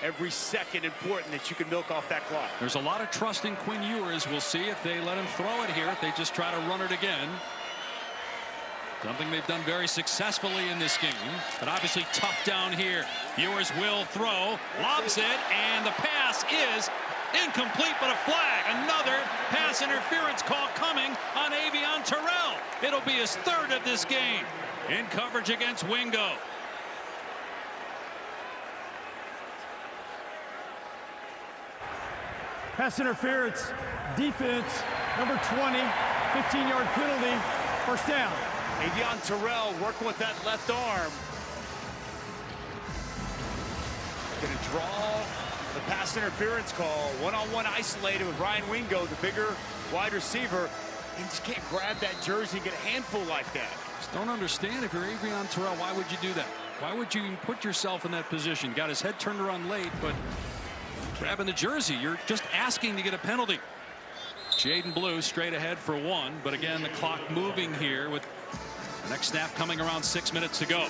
Every second important that you can milk off that clock. There's a lot of trust in Quinn Ewers. We'll see if they let him throw it here, if they just try to run it again. Something they've done very successfully in this game, but obviously tough down here. Ewers will throw, lobs it, and the pass is incomplete, but a flag. Another pass interference call coming on Avion Terrell. It'll be his 3rd of this game. In coverage against Wingo. Pass interference, defense, number 20, 15-yard penalty, 1st down. Avion Terrell working with that left arm. Going to draw the pass interference call. One-on-one isolated with Ryan Wingo, the bigger wide receiver. You just can't grab that jersey and get a handful like that. Just don't understand, if you're Avion Terrell, why would you do that? Why would you even put yourself in that position? Got his head turned around late, but grabbing the jersey, you're just asking to get a penalty. Jaden Blue straight ahead for one, but again, the clock moving here with the next snap coming around 6 minutes to go.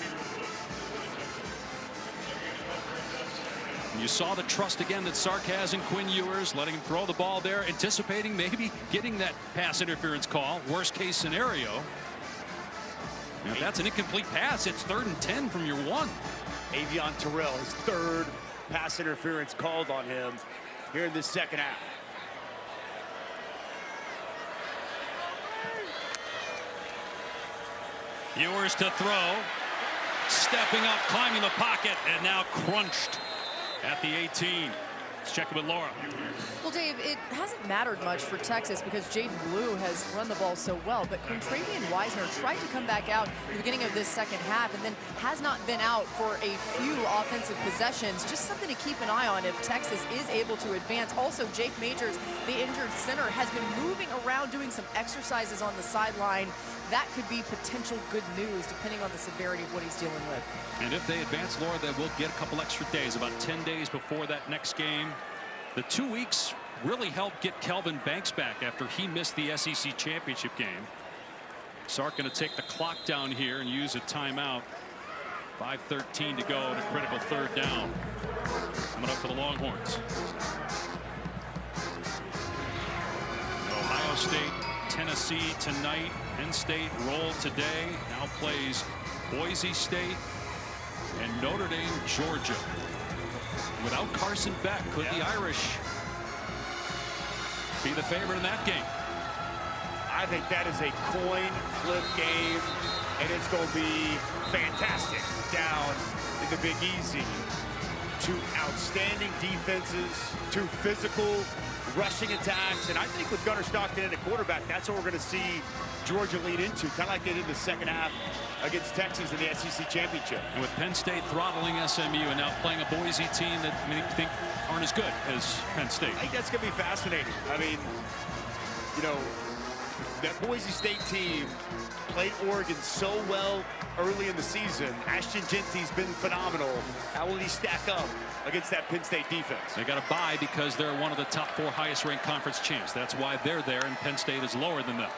And you saw the trust again that Sark has in Quinn Ewers, letting him throw the ball there, anticipating maybe getting that pass interference call. Worst case scenario. Now, if that's an incomplete pass, it's 3rd and 10 from your 1. Avion Terrell, his 3rd pass interference called on him here in this second half. Ewers to throw. Stepping up, climbing the pocket, and now crunched at the 18. Let's check it with Laura. Well, Dave, it hasn't mattered much for Texas because Jaden Blue has run the ball so well, but Quintravian Wisener tried to come back out at the beginning of this second half and then has not been out for a few offensive possessions. Just something to keep an eye on if Texas is able to advance. Also, Jake Majors, the injured center, has been moving around doing some exercises on the sideline. That could be potential good news depending on the severity of what he's dealing with. And if they advance, Laura, they will get a couple extra days, about 10 days before that next game. The 2 weeks really helped get Kelvin Banks back after he missed the SEC championship game. Sark going to take the clock down here and use a timeout. 5:13 to go in a critical 3rd down. Coming up for the Longhorns. Ohio State, Tennessee tonight. Penn State rolled today. Now plays Boise State and Notre Dame, Georgia. Without Carson Beck, could the Irish be the favorite in that game? I think that is a coin flip game, and it's going to be fantastic down in the Big Easy. 2 outstanding defenses, 2 physical rushing attacks, and I think with Gunnar Stockton at quarterback, that's what we're going to see Georgia lead into, kind of like they did in the second half against Texas in the SEC championship. And with Penn State throttling SMU and now playing a Boise team that many think aren't as good as Penn State. I think that's going to be fascinating. I mean, you know, that Boise State team played Oregon so well early in the season. Ashton Genty's been phenomenal. How will he stack up against that Penn State defense? They got a bye because they're one of the top 4 highest ranked conference champs. That's why they're there, and Penn State is lower than them.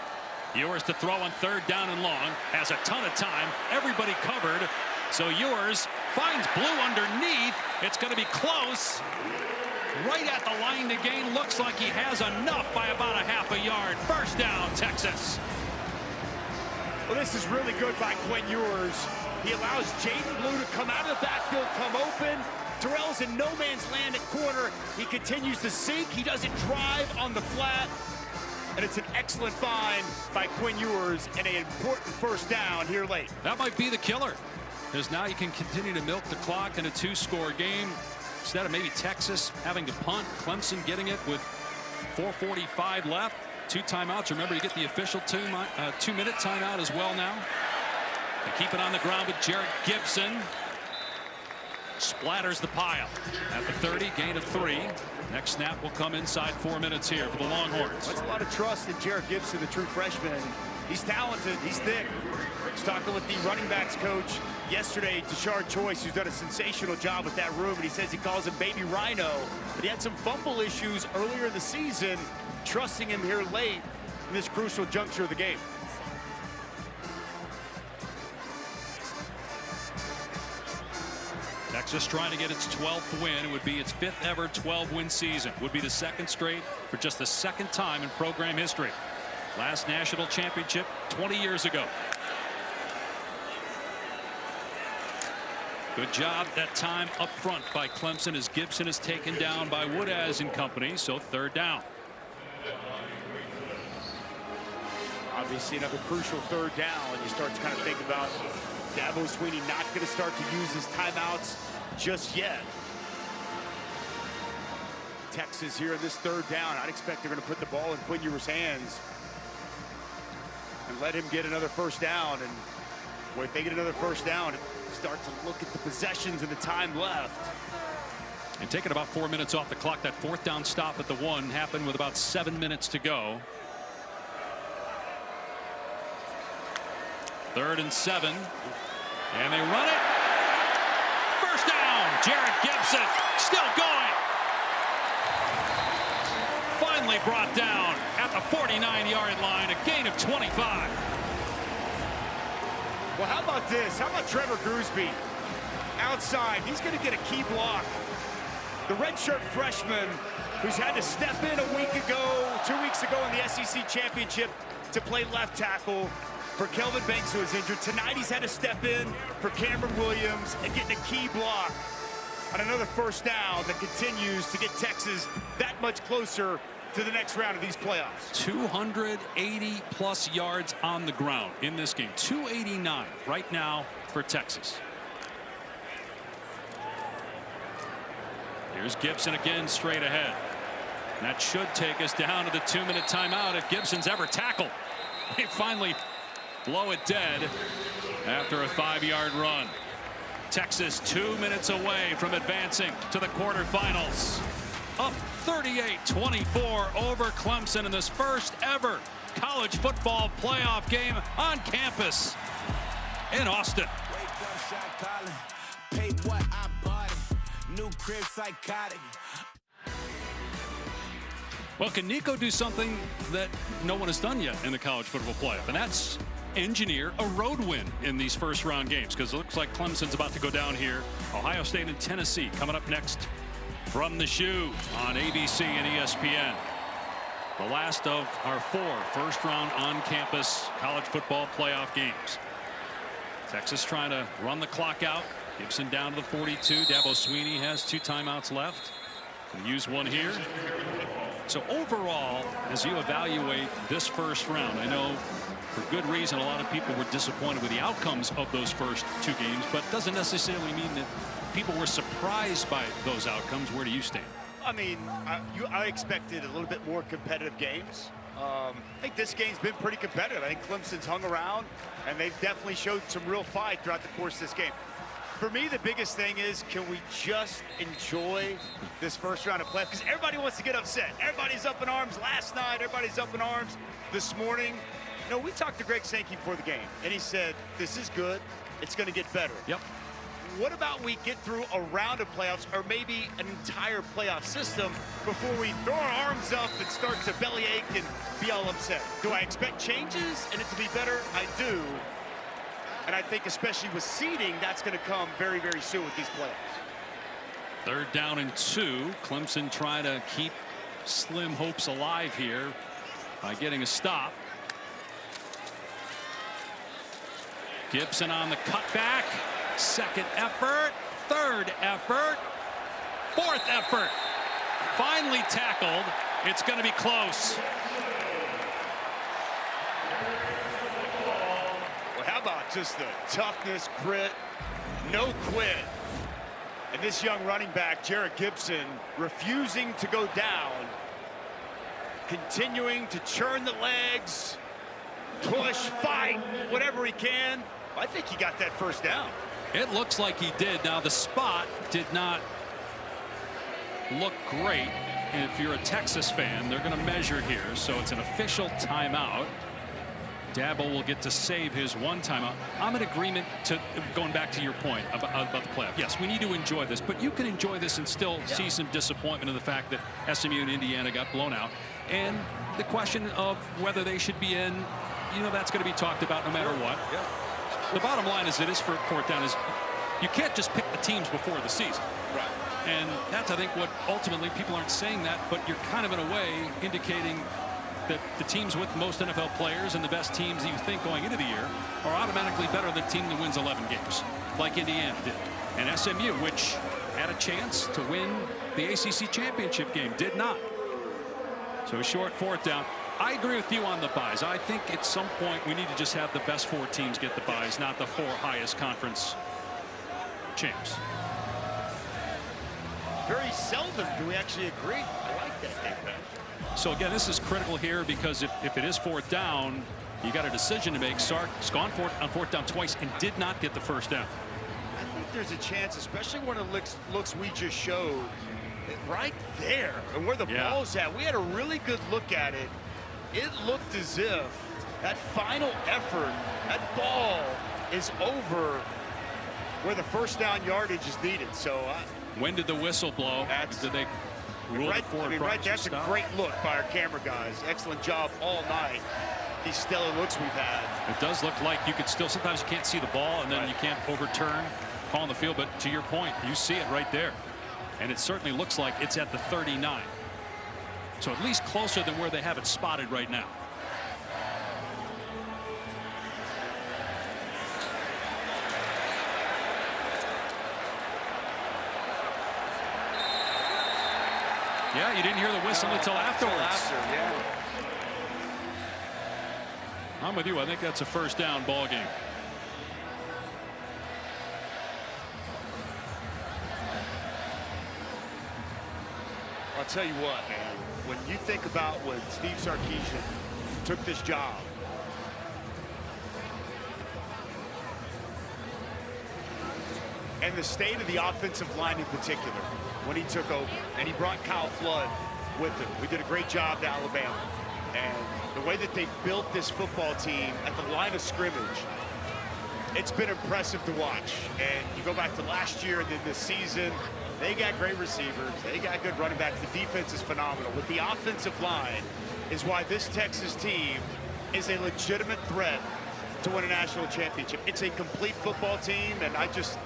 Ewers to throw on 3rd down and long. Has a ton of time. Everybody covered. So Ewers finds Blue underneath. It's going to be close. Right at the line to gain. Looks like he has enough by about a half a yard. 1st down, Texas. Well, this is really good by Quinn Ewers. He allows Jaden Blue to come out of the backfield, come open. Terrell's in no man's land at corner. He continues to sink. He doesn't drive on the flat. And it's an excellent find by Quinn Ewers and an important 1st down here late. That might be the killer, because now you can continue to milk the clock in a 2-score game instead of maybe Texas having to punt. Clemson getting it with 4:45 left. 2 timeouts. Remember, you get the official 2-minute timeout as well now. They keep it on the ground with Jarrett Gibson. Splatters the pile at the 30, gain of 3. Next snap will come inside 4 minutes here for the Longhorns. That's a lot of trust in Jarrett Gibson, the true freshman. He's talented, he's thick. He's talking with the running backs coach yesterday, Tashard Choice, who's done a sensational job with that room, and he says he calls him Baby Rhino. But he had some fumble issues earlier in the season, trusting him here late in this crucial juncture of the game. Texas trying to get its 12th win. It would be its 5th ever 12-win season. Would be the 2nd straight for just the 2nd time in program history. Last national championship 20 years ago. Good job that time up front by Clemson as Gibson is taken down by Woodaz and company. So 3rd down. Obviously another crucial 3rd down. You start to kind of think about Dabo Swinney not going to start to use his timeouts just yet. Texas here in this 3rd down. I'd expect they're going to put the ball in Quinn Ewers' hands and let him get another 1st down. And if they get another 1st down, start to look at the possessions and the time left. And taking about 4 minutes off the clock. That 4th down stop at the 1 happened with about 7 minutes to go. 3rd and 7. And they run it. First down. Jared Gibson still going. Finally brought down at the 49-yard line. A gain of 25. Well, how about this? How about Trevor Groosby? Outside, he's going to get a key block. The redshirt freshman who's had to step in 2 weeks ago in the SEC championship to play left tackle for Kelvin Banks, who is injured. Tonight he's had to step in for Cameron Williams and getting a key block on another first down that continues to get Texas that much closer to the next round of these playoffs. 280+ yards on the ground in this game. 289 right now for Texas. Here's Gibson again straight ahead. That should take us down to the 2-minute timeout if Gibson's ever tackled. They finally blow it dead after a 5-yard run. Texas 2 minutes away from advancing to the quarterfinals. Up 38-24 over Clemson in this first ever college football playoff game on campus in Austin. Well, can Nico do something that no one has done yet in the college football playoff? And that's engineer a road win in these first round games, because it looks like Clemson's about to go down here. Ohio State and Tennessee coming up next from the shoe on ABC and ESPN. The last of our 4 first-round on-campus college football playoff games. Texas trying to run the clock out. Gibson down to the 42. Dabo Swinney has 2 timeouts left. Can use one here. So overall, as you evaluate this first round, I know for good reason a lot of people were disappointed with the outcomes of those first 2 games, but doesn't necessarily mean that people were surprised by those outcomes. Where do you stand? I mean, I expected a little bit more competitive games. I think this game's been pretty competitive. I think Clemson's hung around, and they've definitely showed some real fight throughout the course of this game. For me, the biggest thing is, can we just enjoy this first round of playoffs? Because everybody wants to get upset. Everybody's up in arms last night. Everybody's up in arms this morning. You know, we talked to Greg Sankey before the game, and he said, this is good. It's going to get better. Yep. What about we get through a round of playoffs, or maybe an entire playoff system, before we throw our arms up and start to bellyache and be all upset? Do I expect changes and it to be better? I do. And I think especially with seeding, that's going to come very, very soon with these playoffs. 3rd down and 2. Clemson trying to keep slim hopes alive here by getting a stop. Gibson on the cutback. 2nd effort. 3rd effort. 4th effort. Finally tackled. It's going to be close. How about just the toughness, grit, no quit. And this young running back, Jared Gibson, refusing to go down, continuing to churn the legs, push, fight, whatever he can. I think he got that first down. It looks like he did. Now, the spot did not look great. And if you're a Texas fan, they're going to measure here. So it's an official timeout. Dabo will get to save his 1 timeout. I'm in agreement to going back to your point about the playoff. Yes, we need to enjoy this, but you can enjoy this and still see some disappointment in the fact that SMU and Indiana got blown out. And the question of whether they should be in, you know, that's going to be talked about no matter what. The bottom line is, it is for 4th down, is you can't just pick the teams before the season. Right. And that's, I think, what ultimately people aren't saying that, but you're kind of in a way indicating that the teams with most NFL players and the best teams that you think going into the year are automatically better than the team that wins 11 games, like Indiana did. And SMU, which had a chance to win the ACC championship game, did not. So a short 4th down. I agree with you on the buys. I think at some point we need to just have the best 4 teams get the buys, not the 4 highest conference champs. Very seldom do we actually agree. I like that, Dave. So again, this is critical here, because if it is 4th down, you got a decision to make. Sark's gone on 4th down twice and did not get the first down. I think there's a chance, especially when it looks we just showed, right there and where the ball's at. We had a really good look at it. It looked as if That final effort, that ball is over where the first down yardage is needed. So when did the whistle blow? Did they rule right, forward? I mean, right, that's a great look by our camera guys. Excellent job all night. These stellar looks we've had. It does look like you could still, sometimes you can't see the ball and then you can't overturn call on the field, but to your point, you see it right there. And it certainly looks like it's at the 39. So at least closer than where they have it spotted right now. Yeah, you didn't hear the whistle until afterwards. I'm with you. I think that's a first down ball game. I'll tell you what, man, when you think about when Steve Sarkisian took this job, and the state of the offensive line in particular, when he took over, and he brought Kyle Flood with him. We did a great job to Alabama. And the way that they built this football team at the line of scrimmage, it's been impressive to watch. And you go back to last year and then this season, they got great receivers. They got good running backs. The defense is phenomenal. With the offensive line is why this Texas team is a legitimate threat to win a national championship. It's a complete football team, and I just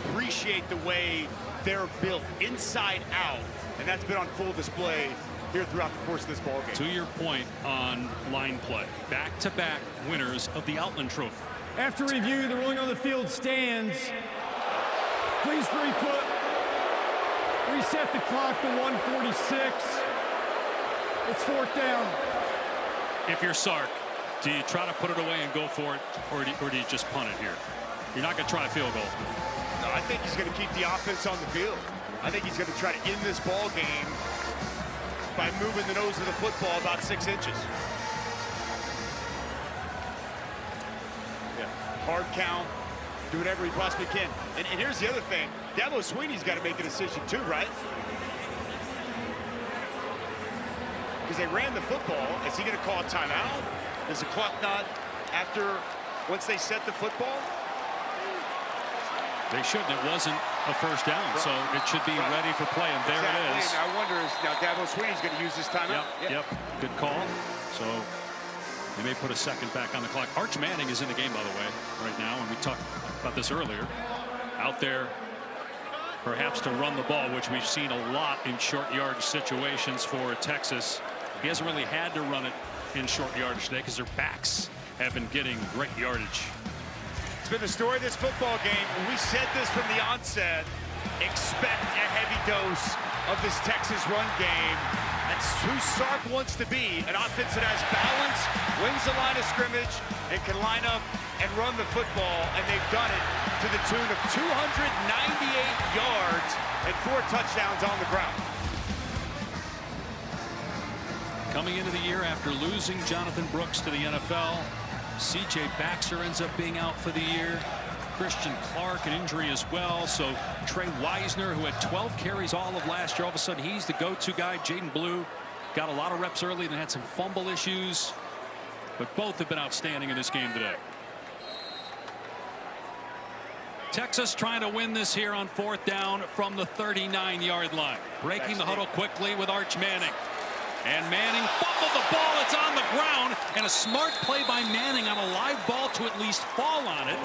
appreciate the way they're built inside out. And that's been on full display here throughout the course of this ballgame. To your point on line play, back-to-back winners of the Outland Trophy. After review, the ruling on the field stands. Please reset the clock to 1:46. It's fourth down. If you're Sark, do you try to put it away and go for it, or do you just punt it here? You're not going to try a field goal. No, I think he's going to keep the offense on the field. I think he's going to try to end this ball game by moving the nose of the football about 6 inches. Yeah. Hard count, do whatever he possibly can. And here's the other thing. Dabo Swinney's got to make a decision too, right? Because they ran the football. Is he going to call a timeout? Does the clock not once they set the football? They shouldn't. It wasn't a first down, so it should be ready for play, and there it is. I wonder if now Dabo Swinney's going to use this timeout. Yep, good call. So they may put a second back on the clock. Arch Manning is in the game, by the way, right now, and we talked about this earlier. Out there, perhaps to run the ball, which we've seen a lot in short yardage situations for Texas. He hasn't really had to run it in short yardage today because their backs have been getting great yardage. It's been the story of this football game. We said this from the onset. Expect a heavy dose of this Texas run game. That's who Sark wants to be. An offense that has balance, wins the line of scrimmage, and can line up and run the football. And they've done it to the tune of 298 yards and 4 touchdowns on the ground. Coming into the year after losing Jonathan Brooks to the NFL, C.J. Baxter ends up being out for the year. Christian Clark, an injury as well. So Trey Wisner, who had 12 carries all of last year, all of a sudden he's the go-to guy. Jaden Blue got a lot of reps early, then had some fumble issues. But both have been outstanding in this game today. Texas trying to win this here on fourth down from the 39-yard line. Breaking the huddle quickly with Arch Manning. And Manning fumbled the ball. It's on the ground. And a smart play by Manning on a live ball to at least fall on it.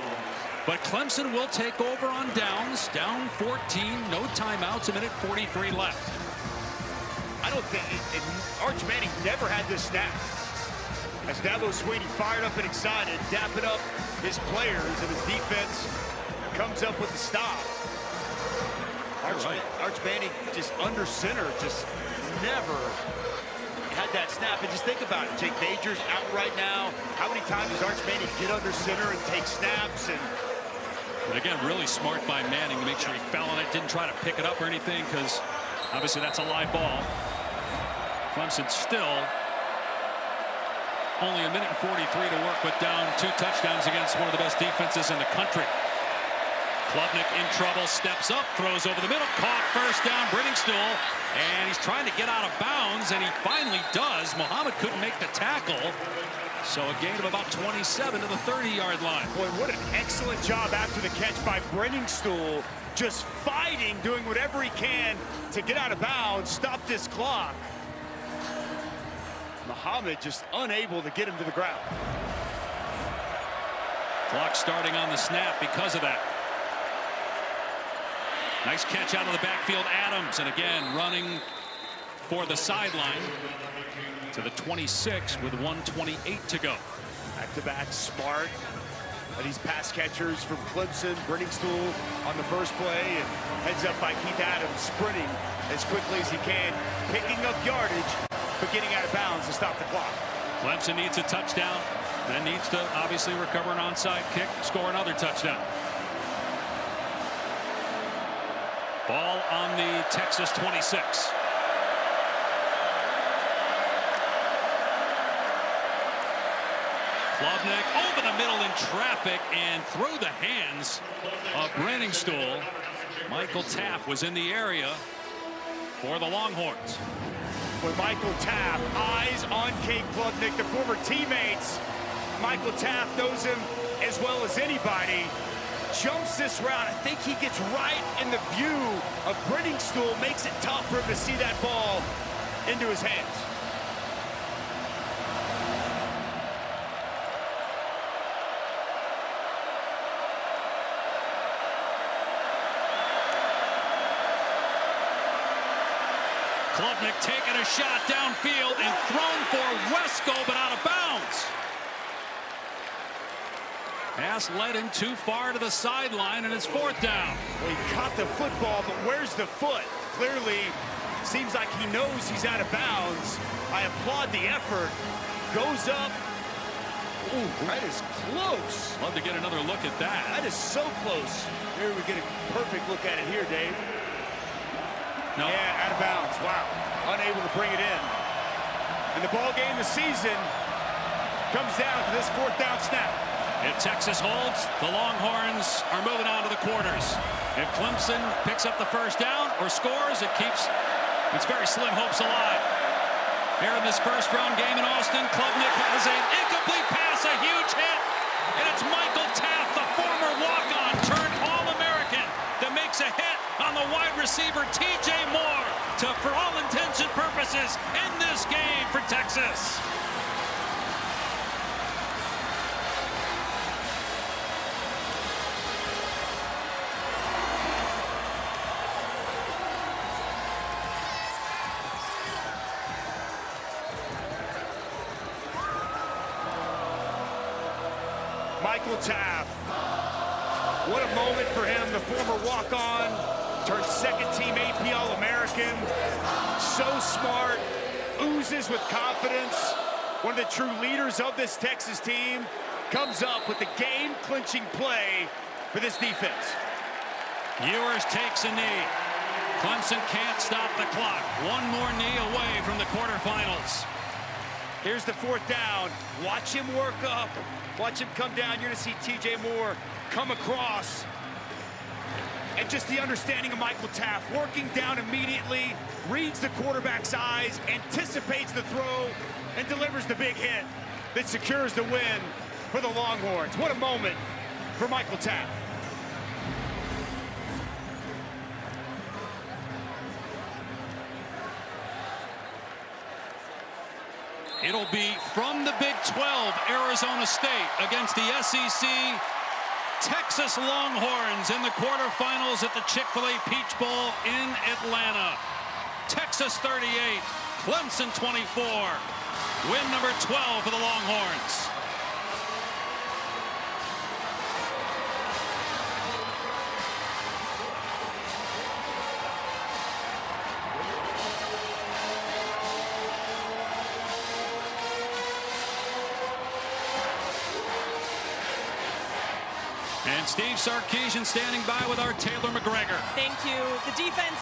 But Clemson will take over on downs. Down 14. No timeouts. A minute 43 left. I don't think Arch Manning never had this snap. As Dabo Swinney fired up and excited, dapping up his players, and his defense comes up with the stop. Arch Manning just under center, just never had that snap. And just think about it. Jake Major's out right now. How many times does Arch Manning get under center and take snaps? But again, really smart by Manning to make sure he fell on it, didn't try to pick it up or anything, because obviously that's a live ball. Clemson still only a minute and 43 to work with, down 2 touchdowns against one of the best defenses in the country. Klubnik in trouble, steps up, throws over the middle, caught, first down, Brittingstool, and he's trying to get out of bounds, and he finally does. Muhammad couldn't make the tackle, So a gain of about 27 to the 30-yard line. Boy, what an excellent job after the catch by Brenningstool. Just fighting, doing whatever he can to get out of bounds, stop this clock. Muhammad just unable to get him to the ground. Clock starting on the snap because of that. Nice catch out of the backfield, Adams, and again running for the sideline to the 26 with 1:28 to go. Back-to-back smart. These pass catchers from Clemson, Brenningstool on the first play, and heads up by Keith Adams, sprinting as quickly as he can, picking up yardage, but getting out of bounds to stop the clock. Clemson needs a touchdown, then needs to obviously recover an onside kick, score another touchdown. Ball on the Texas 26. Klubnik over the middle in traffic and through the hands of Brenningstool. Michael Taft was in the area for the Longhorns. With Michael Taft, eyes on Cade Klubnik, the former teammates. Michael Taft knows him as well as anybody. Jumps this route. I think he gets right in the view of Brenningstool, makes it tough for him to see that ball into his hands. Klubnik taking a shot downfield and thrown for Wesco, but out of bounds. Pass led him too far to the sideline, and it's fourth down. Well, he caught the football, but where's the foot? Clearly, seems like he knows he's out of bounds. I applaud the effort. Goes up. Ooh, that is close. Love to get another look at that. That is so close. Here we get a perfect look at it here, Dave. No. Yeah, out of bounds. Wow. Unable to bring it in. And the ball game this season comes down to this fourth down snap. If Texas holds, the Longhorns are moving on to the quarters. If Clemson picks up the first down or scores, it keeps its very slim hopes alive. Here in this first-round game in Austin, Klubnik has an incomplete pass, a huge hit, and it's Michael Taft, the former walk-on turned All-American, that makes a hit on the wide receiver T.J. Moore to, for all intents and purposes, end this game for Texas. Michael Taft. What a moment for him, the former walk-on, turned second-team AP All-American. So smart, oozes with confidence. One of the true leaders of this Texas team comes up with the game-clinching play for this defense. Ewers takes a knee. Clemson can't stop the clock. One more knee away from the quarterfinals. Here's the fourth down. Watch him work up. Watch him come down. You're going to see T.J. Moore come across. And just the understanding of Michael Taft, working down immediately, reads the quarterback's eyes, anticipates the throw, and delivers the big hit that secures the win for the Longhorns. What a moment for Michael Taft. It'll be from the Big 12, Arizona State against the SEC. Texas Longhorns in the quarterfinals at the Chick-fil-A Peach Bowl in Atlanta. Texas 38, Clemson 24. Win number 12 for the Longhorns. And Steve Sarkisian standing by with our Taylor McGregor. Thank you. The defense